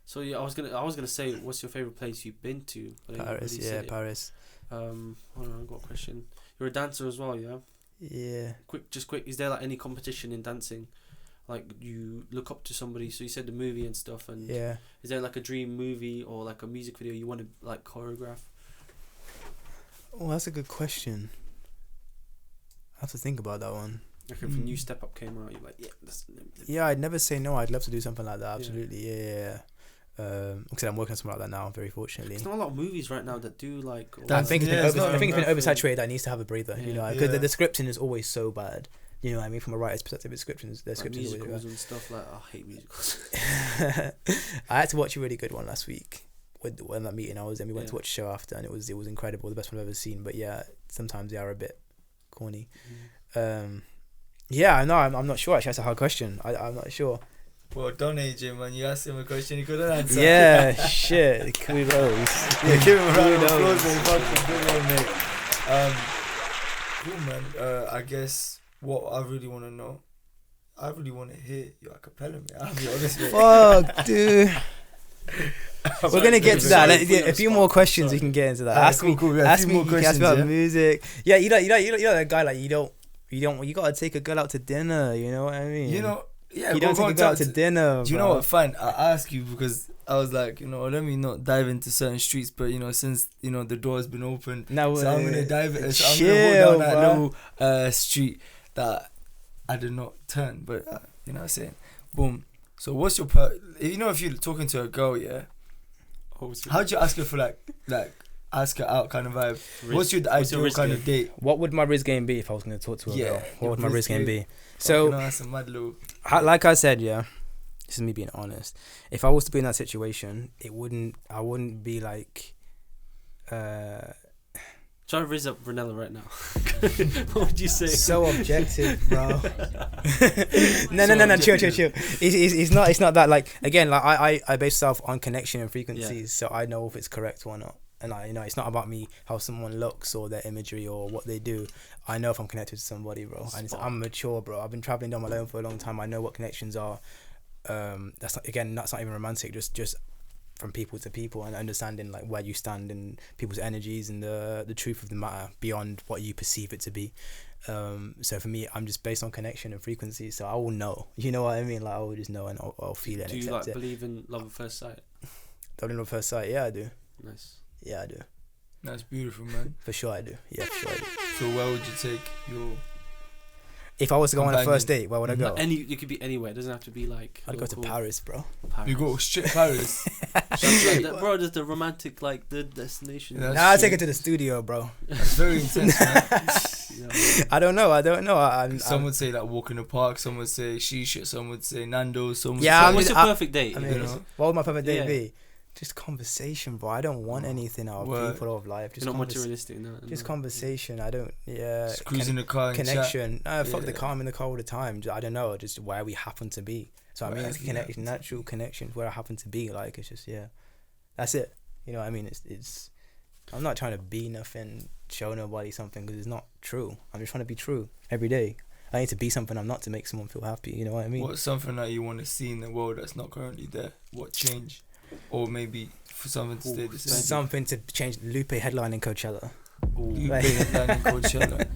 So yeah, I was gonna say, what's your favorite place you've been to?
Paris, Paris.
Hold on, I've got a question. You're a dancer as well, yeah?
Yeah.
Quick. Is there like any competition in dancing? Like you look up to somebody. So you said the movie and stuff, and is there like a dream movie or like a music video you want to like choreograph?
Oh, that's a good question. I have to think about that one.
Like if a new Step Up came out, you're like,
yeah, I'd never say no. I'd love to do something like that. Absolutely, yeah. Because I'm working on something like that now, very fortunately.
There's not a lot of movies right now that do like.
I think it's been oversaturated. I need to have a breather, you know, because the scripting is always so bad. You know what I mean? From a writer's perspective, the scripting
like musicals and stuff. Like I hate musicals.
I had to watch a really good one last week. When that meeting I was in, we went to watch a show after, and it was incredible, the best one I've ever seen. But yeah, sometimes they are a bit corny. Yeah, no, I'm not sure. Actually, that's a hard question. I'm not sure.
Well done, AJ, man. You asked him a question he couldn't answer.
Yeah, shit. Kudos.
Yeah, give him a round of applause, man. Fucking good one, mate. Cool, man. I guess what I really want to know, I really want to hear your acapella, man. I'll be honest with you.
Fuck, dude. We're gonna get to that. A few more questions. We can get into that. Ask me about music. Yeah, you know that guy. Like you gotta take a girl out to dinner. You know what I mean?
You know. Yeah,
you don't take a girl out to dinner.
Do you know what? Fine, I ask you because I was like, you know, let me not dive into certain streets, but you know, since you know the door's been opened, so I'm gonna dive. So I'm gonna walk down that little street that I did not turn, but you know what I'm saying? Boom. So what's your if you're talking to a girl, yeah? How'd you ask her for like ask her out kind of vibe.
Risk.
What's your
What's your
ideal
risk
kind
game?
of date?
What would my risk game be if I was going to talk to a girl? What would my risk game be?
So
So,
that's a mad little.
like I said, yeah, this is me being honest. If I was to be in that situation, I wouldn't be like,
Try to raise up Brunella right now. What would you say?
so objective, bro. No, chill. It's not that, like, again, like I base stuff on connection and frequencies, so I know if it's correct or not. And it's not about me, how someone looks or their imagery or what they do. I know if I'm connected to somebody, bro. And I'm mature, bro. I've been traveling down my own for a long time. I know what connections are. That's not even romantic. Just from people to people, and understanding like where you stand and people's energies and the truth of the matter beyond what you perceive it to be. So for me, I'm just based on connection and frequency. So I will know. You know what I mean? Like I will just know and I'll feel it.
Do
and
you
accept it.
believe in love at first sight?
Love at first sight? Yeah, I do.
Nice.
Yeah, I do.
That's beautiful, man.
For sure, I do. Yeah, for sure, I do.
So where would you take your?
If I was to go on a first date, where would I go?
It could be anywhere. It doesn't have to be like.
I'd go to Paris, bro.
You go straight Paris.
Bro, there's the romantic, like the destination.
Yeah,
I'll take it to the studio, bro.
That's very intense, man.
I don't know.
Some would say like walk in the park. Some would say shisha. Some would say Nando's. Some would
Yeah,
say,
what's your perfect date?
I mean,
you know?
what would my perfect date
Yeah.
be? Just conversation, bro. I don't want anything out of
Word.
people of life. Just
You're not materialistic, no.
Just conversation. I don't. Yeah.
Just cruise in the car and
Connection.
chat.
Fuck the
Yeah.
car. I'm in the car all the time. I don't know. Just where we happen to be. So I mean, it's
Wherever you
connection, natural connection where I happen to be. Like it's just that's it. You know what I mean? It's. I'm not trying to be nothing, show nobody something because it's not true. I'm just trying to be true every day. I need to be something I'm not to make someone feel happy. You know what I mean?
What's something that you want to see in the world that's not currently there? What change? Or maybe for something to stay the same.
Something to change. Lupe headlining Coachella.
You
Like-
play headlining Coachella.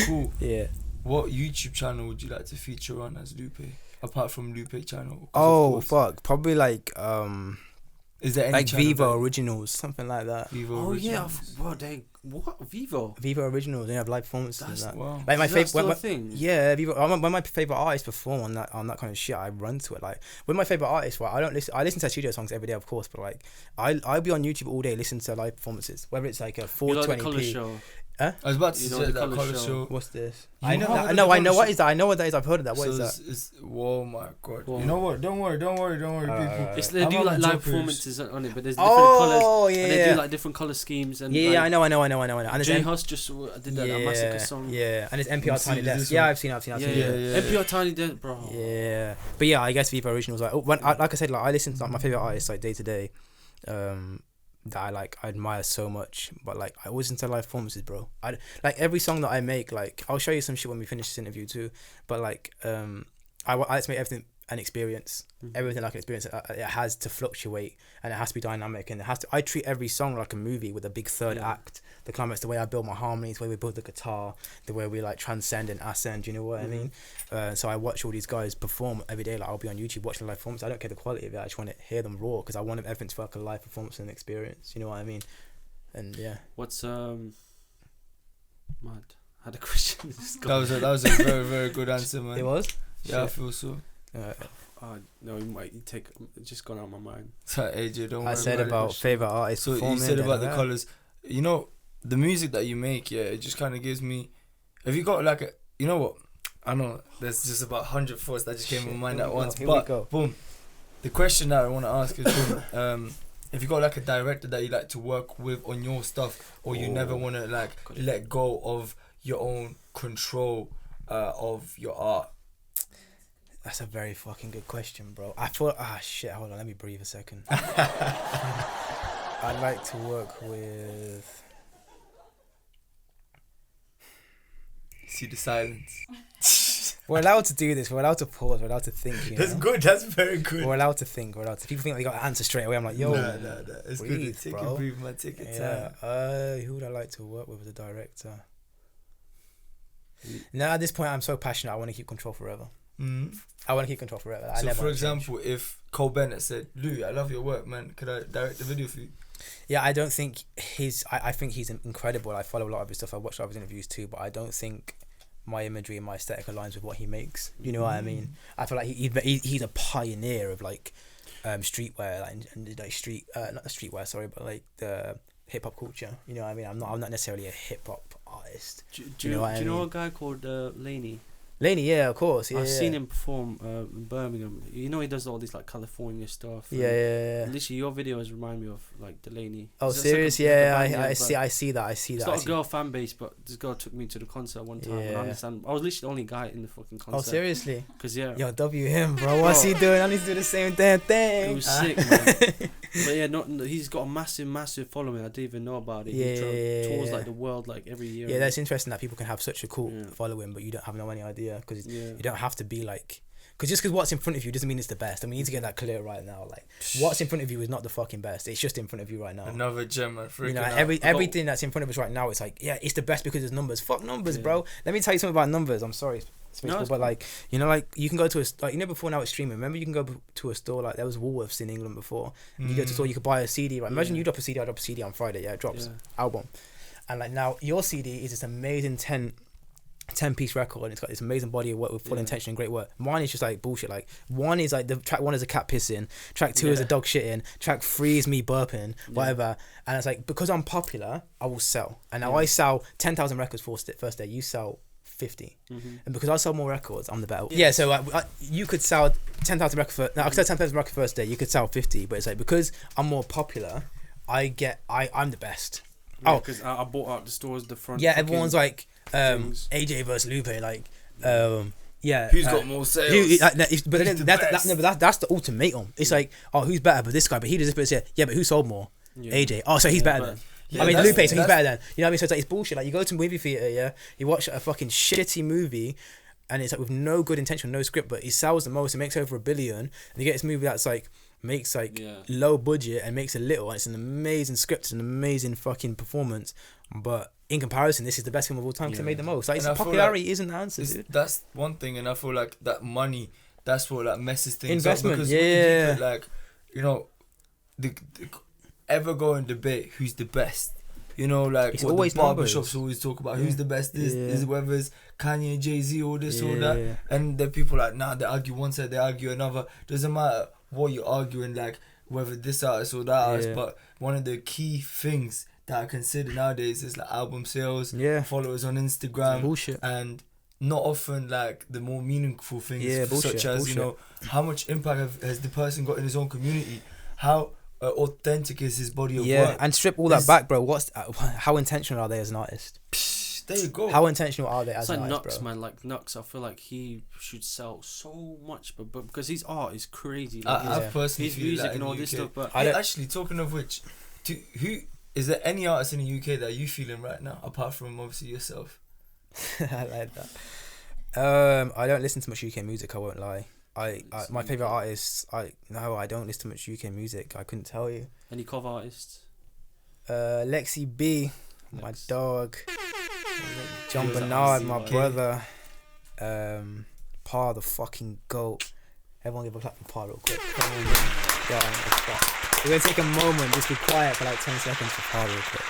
Cool.
Yeah.
What YouTube channel would you like to feature on as Lupe? Apart from Lupe channel. 'Cause
Oh
of course-
fuck! Probably like
Is there any
like
channel
Vivo
that-
Originals, something like that.
Vivo
Oh yeah,
Originals?
bro, dang, what Vivo?
Vivo Originals, they have live performances and
That's
that.
Wow.
Like my
Is that still
favorite.
a thing?
Yeah, Vivo. When my favorite artists perform on that kind of shit, I run to it. Like with my favorite artists, right? I listen to studio songs every day, of course, but like I'll be on YouTube all day listening to live performances, whether it's like a
You like the colour
420p.
show?
I was about to
You know
say
the
that
colour
colour
show?
show.
What's this?
You
I know
haven't
that.
heard
No,
of
I
the
know
colour
what
show?
is that. I know what that is. I've heard of that. What is that?
Oh my god.
Whoa.
You know what? Don't worry, people.
It's, they
I'm
do
on
like
the
live
job
performances on it, but there's different colours.
Oh
And they
yeah.
do like different colour schemes and
Yeah,
like,
I know. And it's
Jay Huss just did that Massacre song.
Yeah, and it's NPR
Let's
Tiny
see this
Desk.
one.
Yeah, I've seen it.
Yeah. NPR Tiny Desk, bro.
Yeah, but yeah, I guess Vivo Originals like like I said, like I listen to like my favorite artists like day to day, that I admire so much. But like I always listen to live performances, bro. I like every song that I make. Like I'll show you some shit when we finish this interview too. But like I like to make everything an experience. Everything like an experience. It has to fluctuate and it has to be dynamic and it has to. I treat every song like a movie with a big third act. The climax, the way I build my harmonies, the way we build the guitar, the way we like transcend and ascend. You know what I mean? So I watch all these guys perform every day. Like I'll be on YouTube watching live performance. I don't care the quality of it. I just want to hear them raw because I want everything to feel like a live performance and experience. You know what I mean? And yeah.
What's mad? I had a question.
That was a very, very good answer, man.
It was.
Yeah, I feel so.
No, you might take. It's just gone out of my mind.
So, AJ, don't worry.
I said about favorite artists.
So you said about the colours. You know, the music that you make, yeah, it just kind of gives me. Have you got like a? You know what? I know there's just about 100 thoughts that just came in my mind at once. But boom, the question that I want to ask is, boom, if you got like a director that you like to work with on your stuff, or you never want to like let go of your own control of your art.
That's a very fucking good question, bro. I thought, shit, hold on, let me breathe a second. I'd like to work with...
See the silence.
We're allowed to do this. We're allowed to pause. We're allowed to think, you
That's
know?
good. That's very good.
We're allowed to think. We're allowed to... People think they got an answer straight away. I'm like, yo,
Nah. It's
breathe,
good. Take
bro.
your breathe, man. Take your time.
Who would I like to work with as a director? No, at this point, I'm so passionate. I want to keep control forever.
Mm.
I want to keep control forever. I
So,
never
for
wanna change.
example, if Cole Bennett said, "Lou, I love your work, man. Could I direct the video for you?"
Yeah, I don't think I think he's incredible. I follow a lot of his stuff. I watch a lot of his interviews too, but I don't think my imagery and my aesthetic aligns with what he makes. You know what I mean? I feel like he's a pioneer of like streetwear, like, and like street not the streetwear, sorry, but like the hip hop culture. You know what I mean? I'm not necessarily a hip hop artist.
Do you know a guy called Laney?
Laney, yeah, of course. Yeah,
I've seen him perform in Birmingham. You know he does all this like California stuff.
Yeah.
Literally, your videos remind me of like Delaney.
Oh,
It's
serious?
like a
Yeah,
band,
I see that.
It's got a girl fan base, but this girl took me to the concert one time. And
Yeah.
I understand. I was literally the only guy in the fucking concert.
Oh, seriously?
Cause yeah,
Yo, W him, bro. What's he doing? I need to do the same damn thing.
it was sick, man. But yeah, he's got a massive following. I didn't even know about it. He tours like the world like every year.
Yeah, that's interesting that people can have such a cool
Yeah.
following, but you don't have any idea because
Yeah.
you don't have to be like. Because just because what's in front of you doesn't mean it's the best. I mean, you need to get that clear right now. Like, what's in front of you is not the fucking best. It's just in front of you right now.
Another gem, man.
You know, everything that's in front of us right now, it's like, yeah, it's the best because there's numbers. Fuck numbers, bro. Let me tell you something about numbers. I'm sorry, but like, you know, like you can go to a like, you know, before now it's streaming. Remember, you can go to a store like there was Woolworths in England before. And you go to a store, you could buy a CD. Right? Imagine you drop a CD. I drop a CD on Friday. Yeah, it drops album, and like now your CD is this amazing 10-piece record, and it's got this amazing body of work with full intention and great work. Mine is just like bullshit. Like one is like the track 1 is a cat pissing, track 2 is a dog shitting, track 3 is me burping, whatever. And it's like, because I'm popular, I will sell. And now I sell 10,000 records for first day. You sell 50, and because I sell more records, I'm the better. Yeah, so you could sell 10,000 records for. Now I could sell 10,000 records first day. You could sell 50, but it's like because I'm more popular, I'm the best.
Yeah, because I bought out the stores, the front.
Yeah, everyone's like.
things.
AJ versus Lupe, like,
who's got more sales?
But then that's the ultimatum. It's like, oh, who's better? But this guy, but he does this, but yeah, but who's sold more? AJ. Oh, so he's better then. I mean, Lupe, so he's better then. You know what I mean? So it's like, it's bullshit. Like, you go to a movie theater, yeah, you watch a fucking shitty movie, and it's like with no good intention, no script, but he sells the most. It makes over $1 billion, and you get this movie that's like makes like low budget and makes a little, and it's an amazing script, it's an amazing fucking performance, but in comparison, this is the best film of all time because it made the most. Like, popularity isn't the answer, dude.
That's one thing, and I feel like that money, that's what like messes things
Investment,
up. Because
yeah.
like, you know, the ever going debate who's the best. You know, like
it's
what
always
the barbershops always talk about, who's the best. Is whether it's Kanye, Jay-Z, or this or that. And the people like, nah, they argue one side, they argue another. Doesn't matter what you're arguing, like whether this artist or that artist. But one of the key things that I consider nowadays is like album sales, followers on Instagram, and not often like the more meaningful things, such as you know, how much impact has the person got in his own community, how authentic is his body of work,
and strip all that back, bro. How intentional are they as an artist?
There you go.
How intentional are they as an artist,
Nux,
bro?
man, like Nux, I feel like he should sell so much, but because his art is crazy. Like
I personally
his
feel
music
like
and all
in
this
UK,
stuff. But
actually, talking of which, who is there any artist in the UK that you feeling right now, apart from obviously yourself?
I like that. I don't listen to much UK music. I won't lie. My favorite artists. I don't listen to much UK music. I couldn't tell you.
Any cover artists?
Lexi B, my dog. John Bernard, my brother. Pa, the fucking goat. Everyone give a clap for Pa real quick. We're gonna take a moment, just be quiet for like 10 seconds for Pa real quick.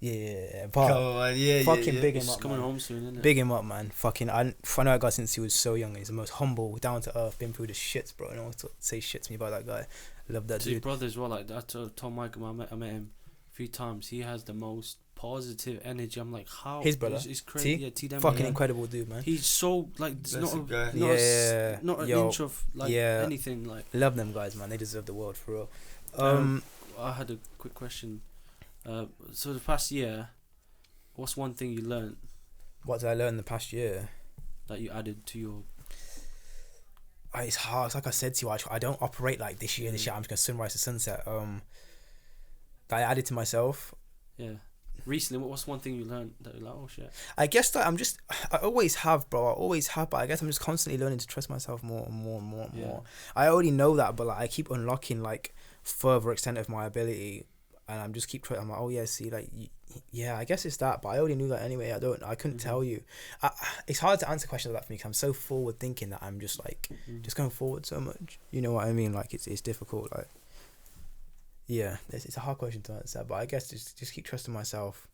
Yeah, Pa. Fucking big him up,
coming
man.
home soon, isn't it?
Big him up, man. Fucking, I know that guy since he was so young. He's the most humble, down to earth, been through the shits, bro. No one say shit to me about that guy. Love that dude.
His brother as well, like that. Tom Michael, I met him a few times. He has the most positive energy. I'm like, how?
His brother,
it's crazy.
T?
T
fucking incredible dude, man.
He's so like, there's not an
Yo,
inch of like anything. Like,
love them guys, man. They deserve the world for real.
I had a quick question. So the past year, what's one thing you learned?
What did I learn the past year?
That you added to your.
It's hard. It's like I said to you, I don't operate like this year. I'm just gonna sunrise to sunset. That I added to myself.
Yeah. Recently, what's one thing you learned that you're like, oh shit?
I guess that I always have, bro. I always have, but I guess I'm just constantly learning to trust myself more and more and more and more. I already know that, but like I keep unlocking like further extent of my ability, and I'm just keep trying. I'm like, oh yeah, see, like I guess it's that, but I already knew that anyway. I couldn't tell you. It's hard to answer questions like that for me because I'm so forward thinking that I'm just like just going forward so much. You know what I mean? Like it's difficult. Like it's a hard question to answer, but I guess just keep trusting myself.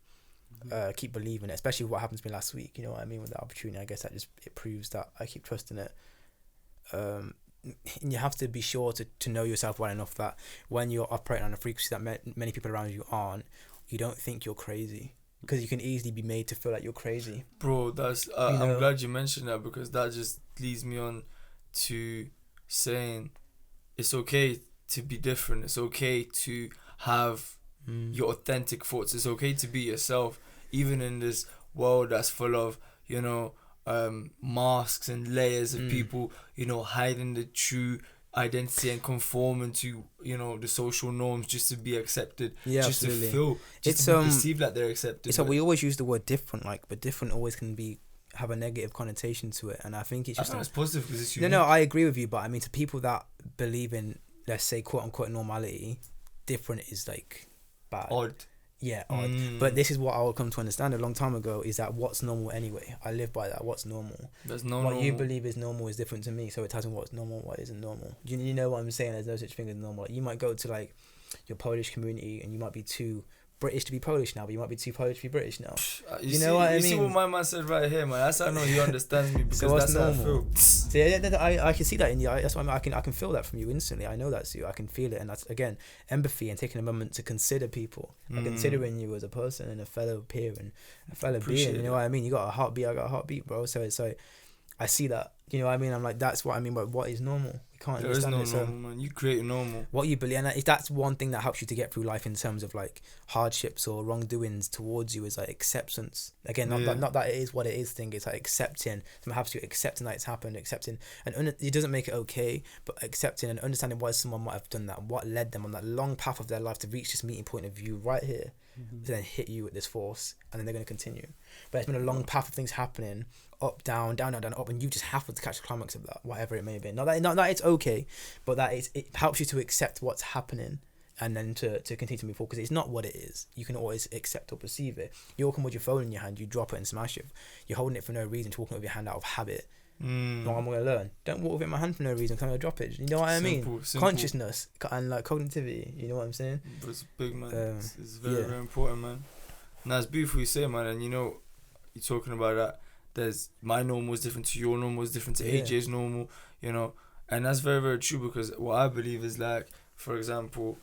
Keep believing it, especially what happened to me last week. You know what I mean with that opportunity. I guess that it proves that I keep trusting it. you have to be sure to know yourself well enough that when you're operating on a frequency that many people around you aren't, you don't think you're crazy. Because you can easily be made to feel like you're crazy.
Bro, that's I'm glad you mentioned that, because that just leads me on to saying it's okay to be different. It's okay to have your authentic thoughts. It's okay to be yourself, even in this world that's full of, you know, masks and layers of people, you know, hiding the true identity and conforming to, you know, the social norms just to be accepted, just
absolutely.
to feel, just to be perceived that they're accepted.
So we always use the word different, like, but different always can have a negative connotation to it, and I think it's just
it's positive because it's unique.
No, I agree with you, but I mean, to people that believe in, let's say, quote unquote normality, different is like bad.
Odd.
Yeah, odd. But this is what I will come to understand a long time ago, is that what's normal anyway. I live by that. What's normal?
There's no
what
normal.
you believe is normal is different to me, so it tells me what's normal, what isn't normal. You know what I'm saying? There's no such thing as normal. You might go to like your Polish community and you might be too British to be Polish now, but you might be too Polish to be British now. You know what I mean?
You see what my man said right here, man. That's how I know he understands me, because
So
that's
normal?
how I feel.
So yeah, I can see that in you. That's why I can feel that from you instantly. I know that's you. I can feel it, and that's again empathy and taking a moment to consider people, and considering you as a person and a fellow peer and a fellow being. You know what I mean? You got a heartbeat. I got a heartbeat, bro. So it's like, I see that. You know what I mean? I'm like, that's what I mean. But what is normal? We can't
There is
understand
no
it.
normal, man. You create normal.
What you believe, and that's one thing that helps you to get through life in terms of like hardships or wrongdoings towards you, is like acceptance. Again, not that it is what it is thing. It's like accepting. Something happens to you, accepting that it's happened, accepting, and it doesn't make it okay, but accepting and understanding why someone might have done that, what led them on that long path of their life to reach this meeting point of view right here, to then hit you with this force, and then they're going to continue. But it's been a long path of things happening, up, down, down, down, down, up, and you just happen to catch the climax of that, whatever it may be. Not that it's okay, but that it helps you to accept what's happening, and then to continue to move forward, because it's not what it is. You can always accept or perceive it. You're walking with your phone in your hand, you drop it and smash it. You're holding it for no reason, to walking with your hand out of habit. No, I'm gonna learn. Don't walk with it in my hand for no reason, because I'm gonna drop it. You know what I mean? Simple. Consciousness and like cognitivity. You know what I'm saying?
But it's big, man. It's very, very important, man. And that's beautiful you say, man. And you know, you're talking about that. There's my normal is different to your normal, is different to AJ's normal. You know, and that's very, very true, because what I believe is, like, for example,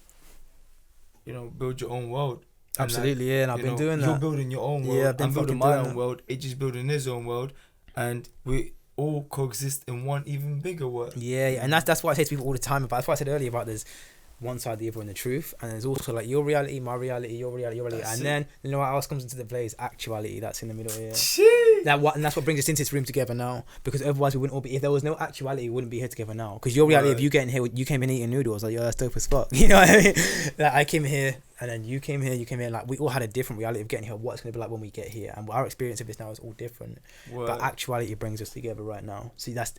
you know, build your own world.
Absolutely, and I've been doing that.
You're building your own world. I'm building my own world. AJ's building his own world, and we all coexist in one even bigger world. Yeah,
and that's what I say to people all the time about. That's what I said earlier about there's one side, the other, and the truth, and there's also like your reality, my reality, your reality, and then you know what else comes into the play is actuality. That's in the middle here. And that's what brings us into this room together now, because otherwise we wouldn't all be. If there was no actuality, we wouldn't be here together now. Because your reality of you getting here, you came in eating noodles, like, yo, that's dope as fuck. You know what I mean? Like, I came here, and then you came here, like, we all had a different reality of getting here, what it's going to be like when we get here, and our experience of this now is all different. But actuality brings us together right now. See, that's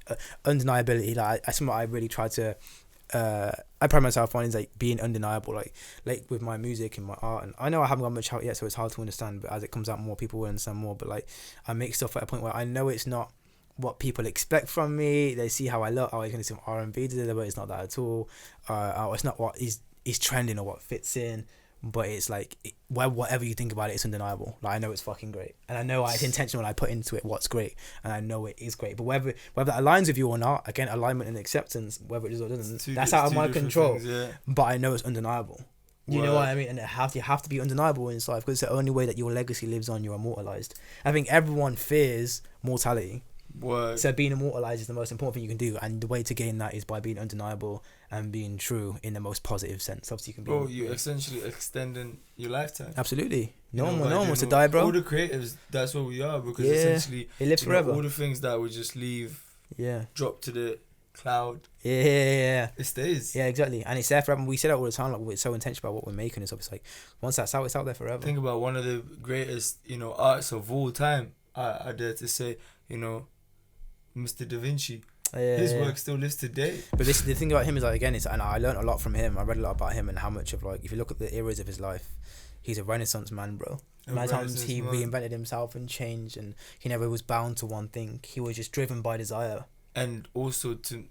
undeniability. Like, that's something I really try to I pride myself on, is like being undeniable, like with my music and my art. And I know I haven't got much out yet, so it's hard to understand, but as it comes out more, people will understand more. But like, I make stuff at a point where I know it's not what people expect from me. They see how I look, oh, you're gonna do some R&B, but it's not that at all. It's not what is trending or what fits in. But it's like, whatever you think about it, it's undeniable. Like, I know it's fucking great, and I know it's intentional. I put into it what's great, and I know it is great. But whether that aligns with you or not, again, alignment and acceptance, whether it is or doesn't, that's out of my control. Things, yeah. But I know it's undeniable. You know what I mean? And you have to be undeniable in this life, because it's the only way that your legacy lives on. You're immortalized. I think everyone fears mortality. So being immortalized is the most important thing you can do, and the way to gain that is by being undeniable and being true in the most positive sense. Obviously, you can be.
You're essentially extending your lifetime.
Absolutely. No one wants to die, bro.
All the creatives, that's what we are, because essentially
it lives forever.
All the things that we just leave, drop to the cloud.
Yeah.
It stays.
Yeah, exactly. And it's there forever. We say that all the time. Like, we're so intentional about what we're making. It's obviously like, once that's out, it's out there forever.
Think about one of the greatest, artists of all time. I dare to say, Mr. Da Vinci. His work still lives today. But
the thing about him is, like, again, and I learned a lot from him. I read a lot about him and how much of, like, if you look at the eras of his life, he's a Renaissance man, bro. Many times he reinvented himself and changed, and he never was bound to one thing. He was just driven by desire.
And also to know,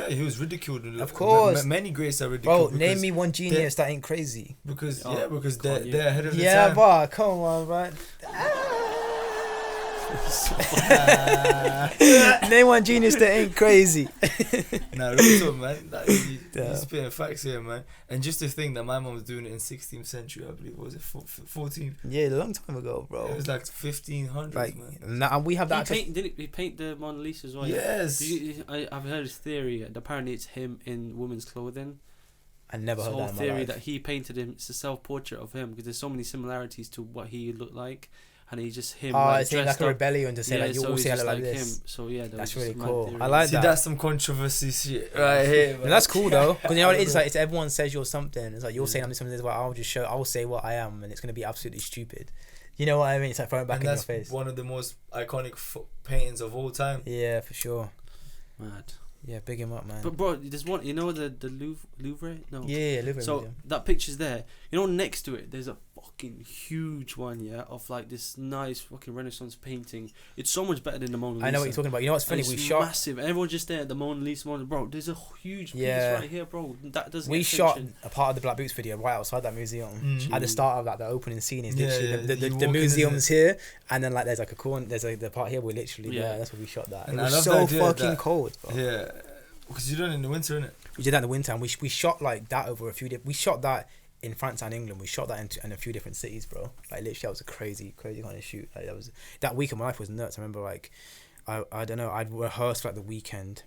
he was ridiculed.
Of course,
many greats are ridiculed.
Bro, name me one genius that ain't crazy.
Because they're ahead of the time.
Yeah, but come on, right? Name one genius that ain't crazy.
Nah, real talk, man. He's spitting facts here, man. And just to think that my mom was doing it in 16th century, I believe. What was it 14th?
Yeah, a long time ago, bro.
It was like 1500s,
like,
man.
and we have that.
Didn't he paint the Mona Lisa as well?
Yes.
I've heard his theory. And apparently, it's him in women's clothing.
I never heard
whole
that in my
theory
life.
that he painted him. It's a self-portrait of him because there's so many similarities to what he looked like, and he's just him.
It's like a rebellion to say like you all say I look like this.
Him. So yeah,
that's really
just
cool.
theory.
I like that.
That's some controversy shit right here, man.
And that's cool though, because you know what it is like. It's everyone says you're something. It's like you're saying I'm something. As well, I'll say what I am, and it's gonna be absolutely stupid. You know what I mean? It's like throwing it back in your face.
One of the most iconic paintings of all time.
Yeah, for sure.
Mad.
Yeah, big him up, man.
But bro, there's one. You know the Louvre? No.
Yeah, Louvre.
So
Museum.
that picture's there. You know, next to it, there's a fucking huge one, yeah, of like this nice fucking Renaissance painting. It's so much better than the Mona Lisa.
I know what you're talking about. You know what's funny?
It's
We shot
massive. And everyone's just there at the Mona Lisa. Bro, there's a huge piece right here, bro. That doesn't.
We
get
shot
attention.
a part of the Black Boots video right outside that museum.
Mm.
At the start of like the opening scene is literally the
walk in,
museum's here, and then like there's like a corner. There's like the part here we're literally there. That's where we shot that.
And
it
I
was
love
so
the idea
fucking
that-
cold, bro.
Yeah. Because you're done in the winter, innit?
We did that in the winter, and we shot like that over a few. We shot that in France and England. We shot that in a few different cities, bro. Like literally, that was a crazy kind of shoot. Like that week of my life was nuts. I remember like, I don't know. I'd rehearsed like the weekend,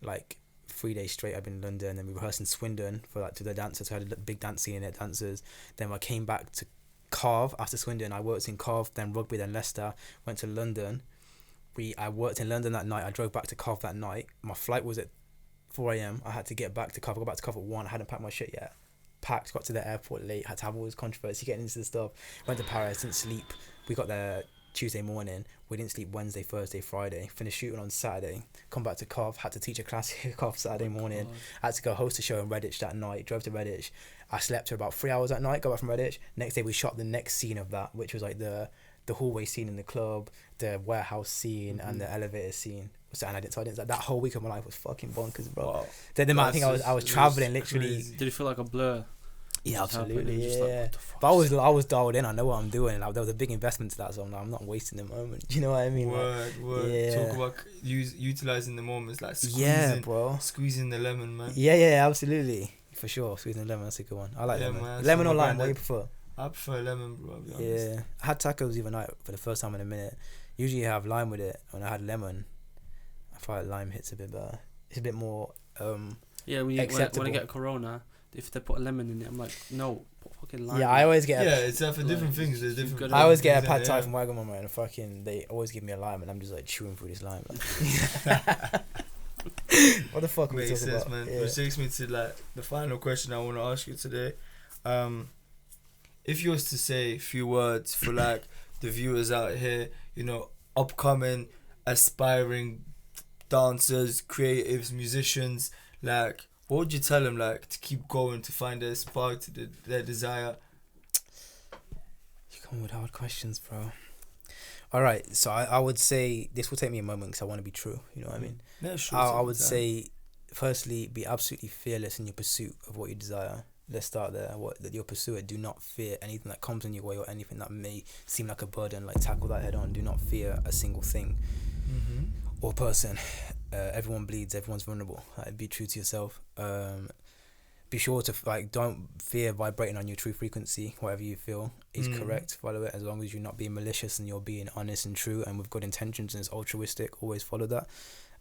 like 3 days straight. I've been in London, and then we rehearsed in Swindon for like to the dancers. So I had a big dance scene at dancers. Then I came back to Carve after Swindon. I worked in Carve, then Rugby, then Leicester. Went to London. I worked in London that night. I drove back to Carve that night. My flight was at 4 a.m. I had to get back to Carve. I got back to Carve at 1. I hadn't packed my shit yet. Packed, got to the airport late. Had to have all this controversy getting into the stuff. Went to Paris, didn't sleep. We got there Tuesday morning. We didn't sleep Wednesday, Thursday, Friday. Finished shooting on Saturday. Come back to Carve. Had to teach a class here Carve Saturday morning. Had to go host a show in Redditch that night. Drove to Redditch. I slept for about 3 hours that night. Got back from Redditch. Next day we shot the next scene of that, which was like the hallway scene in the club, the warehouse scene, and the elevator scene. So, and I didn't. That whole week of my life was fucking bonkers, bro.
Wow.
The amount I think I was traveling literally.
Crazy.
Did it feel like a blur?
Yeah, absolutely.
Just
Yeah.
like, what the fuck
But
is
I was dialed in. I know what I'm doing. Like, there was a big investment to that, so I'm not wasting the moment. You know what I mean?
Word.
Yeah.
Talk about utilizing the moments, like
Bro.
squeezing the lemon, man.
Yeah, absolutely. For sure. Squeezing lemon, that's a good one. I like lemon.
Man,
Lemon or
some
lime,
of
what do you
that-
prefer?
I prefer lemon, bro. I'll be honest.
Yeah. I had tacos the other night for the first time in a minute. Usually I have lime with it. When I had lemon, I felt like lime hits a bit better. It's a bit more
Yeah, when I
acceptable.
get a Corona, if they put a lemon in it, I'm like, no, put fucking lime.
Yeah, I always get
It's for different
Like,
things. There's
you've
different.
got
I always get a
things
pad
in
thai
there,
from Wagamama, and they always give me a lime, and I'm just like chewing through this lime. Like. What the fuck are we
Makes
talking
sense,
about?
man.
Yeah.
Which takes me to like the final question I want to ask you today. If you was to say a few words for like the viewers out here, you know, upcoming, aspiring dancers, creatives, musicians, like, what would you tell them, like, to keep going, to find their spark, to their desire?
You come with hard questions, bro. All right, so I would say this will take me a moment because I want to be true. You know what I mean?
Yeah, sure.
I would say, firstly, be absolutely fearless in your pursuit of what you desire. Let's start there. That your pursuit. Do not fear anything that comes in your way or anything that may seem like a burden. Like, tackle that head on. Do not fear a single thing or person. Everyone bleeds. Everyone's vulnerable. Be true to yourself. Be sure to don't fear vibrating on your true frequency. Whatever you feel is correct. Follow it, as long as you're not being malicious and you're being honest and true and with good intentions and it's altruistic. Always follow that.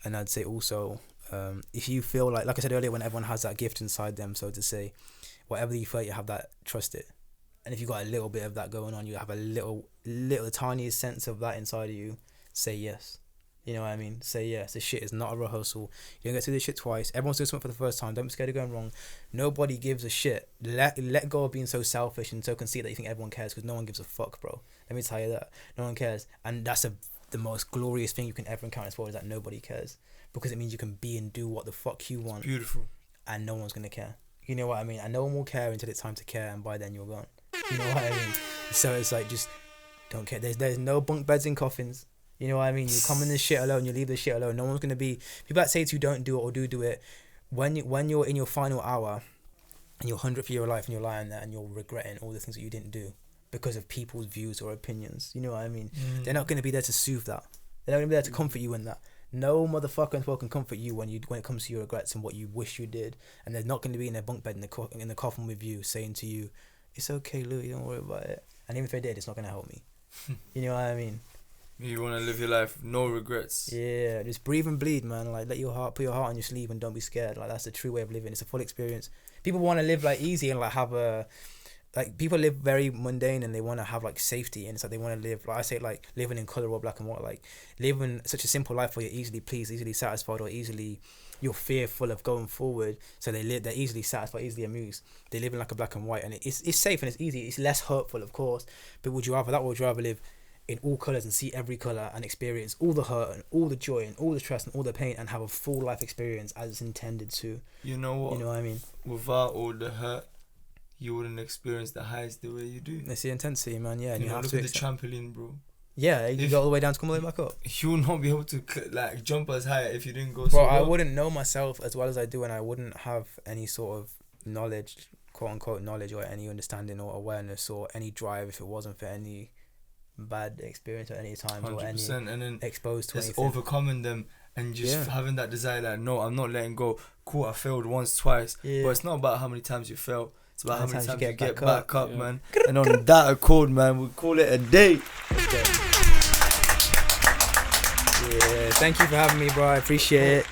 And I'd say also, if you feel like I said earlier, when everyone has that gift inside them, so to say, whatever you feel, you have that, trust it. And if you got a little bit of that going on, you have a little tiniest sense of that inside of you, say yes. You know what I mean? Say yes. This shit is not a rehearsal. You don't get to do this shit twice. Everyone's doing something for the first time. Don't be scared of going wrong. Nobody gives a shit. Let go of being so selfish and so conceited that you think everyone cares, because no one gives a fuck, bro. Let me tell you that. No one cares. And that's the most glorious thing you can ever encounter in sport, is that nobody cares. Because it means you can be and do what the fuck you want.
Beautiful.
And no one's going to care. You know what I mean? And no one will care until it's time to care, and by then you're gone. You know what I mean? So it's like, just don't care. There's no bunk beds in coffins. You know what I mean? You come in this shit alone, you leave this shit alone. No one's going to be... People that say to you don't do it or do it, when you're in your final hour and your 100th year of life and you're lying there and you're regretting all the things that you didn't do, because of people's views or opinions. You know what I mean? They're not going to be there to soothe that. They're not going to be there to comfort you in that. No motherfucker in the world can comfort you when it comes to your regrets and what you wish you did. And they're not going to be in their bunk bed in the coffin with you saying to you, it's okay, Louis, don't worry about it. And even if they did, it's not going to help me. You know what I mean?
You want to live your life, no regrets.
Yeah, just breathe and bleed, man. Like, put your heart on your sleeve and don't be scared. Like, that's the true way of living. It's a full experience. People want to live like easy and like have a, like, people live very mundane and they want to have like safety, and it's like they want to live, like I say, like living in colour or black and white, like living such a simple life where you're easily pleased, easily satisfied, or you're fearful of going forward. So they're easily satisfied, easily amused. They live in like a black and white, and it's safe and it's easy. It's less hurtful, of course. But would you rather that, or would you rather live in all colours and see every colour and experience all the hurt and all the joy and all the stress and all the pain and have a full life experience as it's intended to?
You know what?
You know what I mean?
Without all the hurt, you wouldn't experience the highs the way you do.
It's the intensity, man. Yeah, and you have
look
to
at the trampoline, bro.
Yeah, you go all the way down to come all the way back up.
You will not be able to like jump as high if you didn't go.
Bro,
so
I
well.
wouldn't know myself as well as I do, and I wouldn't have any sort of knowledge, quote unquote knowledge, or any understanding or awareness or any drive if it wasn't for any bad experience at any time or any
and then
exposed to
just
anything.
overcoming them and just having that desire that no, I'm not letting go. Cool, I failed once, twice, but it's not about how many times you fail. It's about how many times you get back up, man. And on that accord, man, we call it a day.
Yeah, thank you for having me, bro. I appreciate it.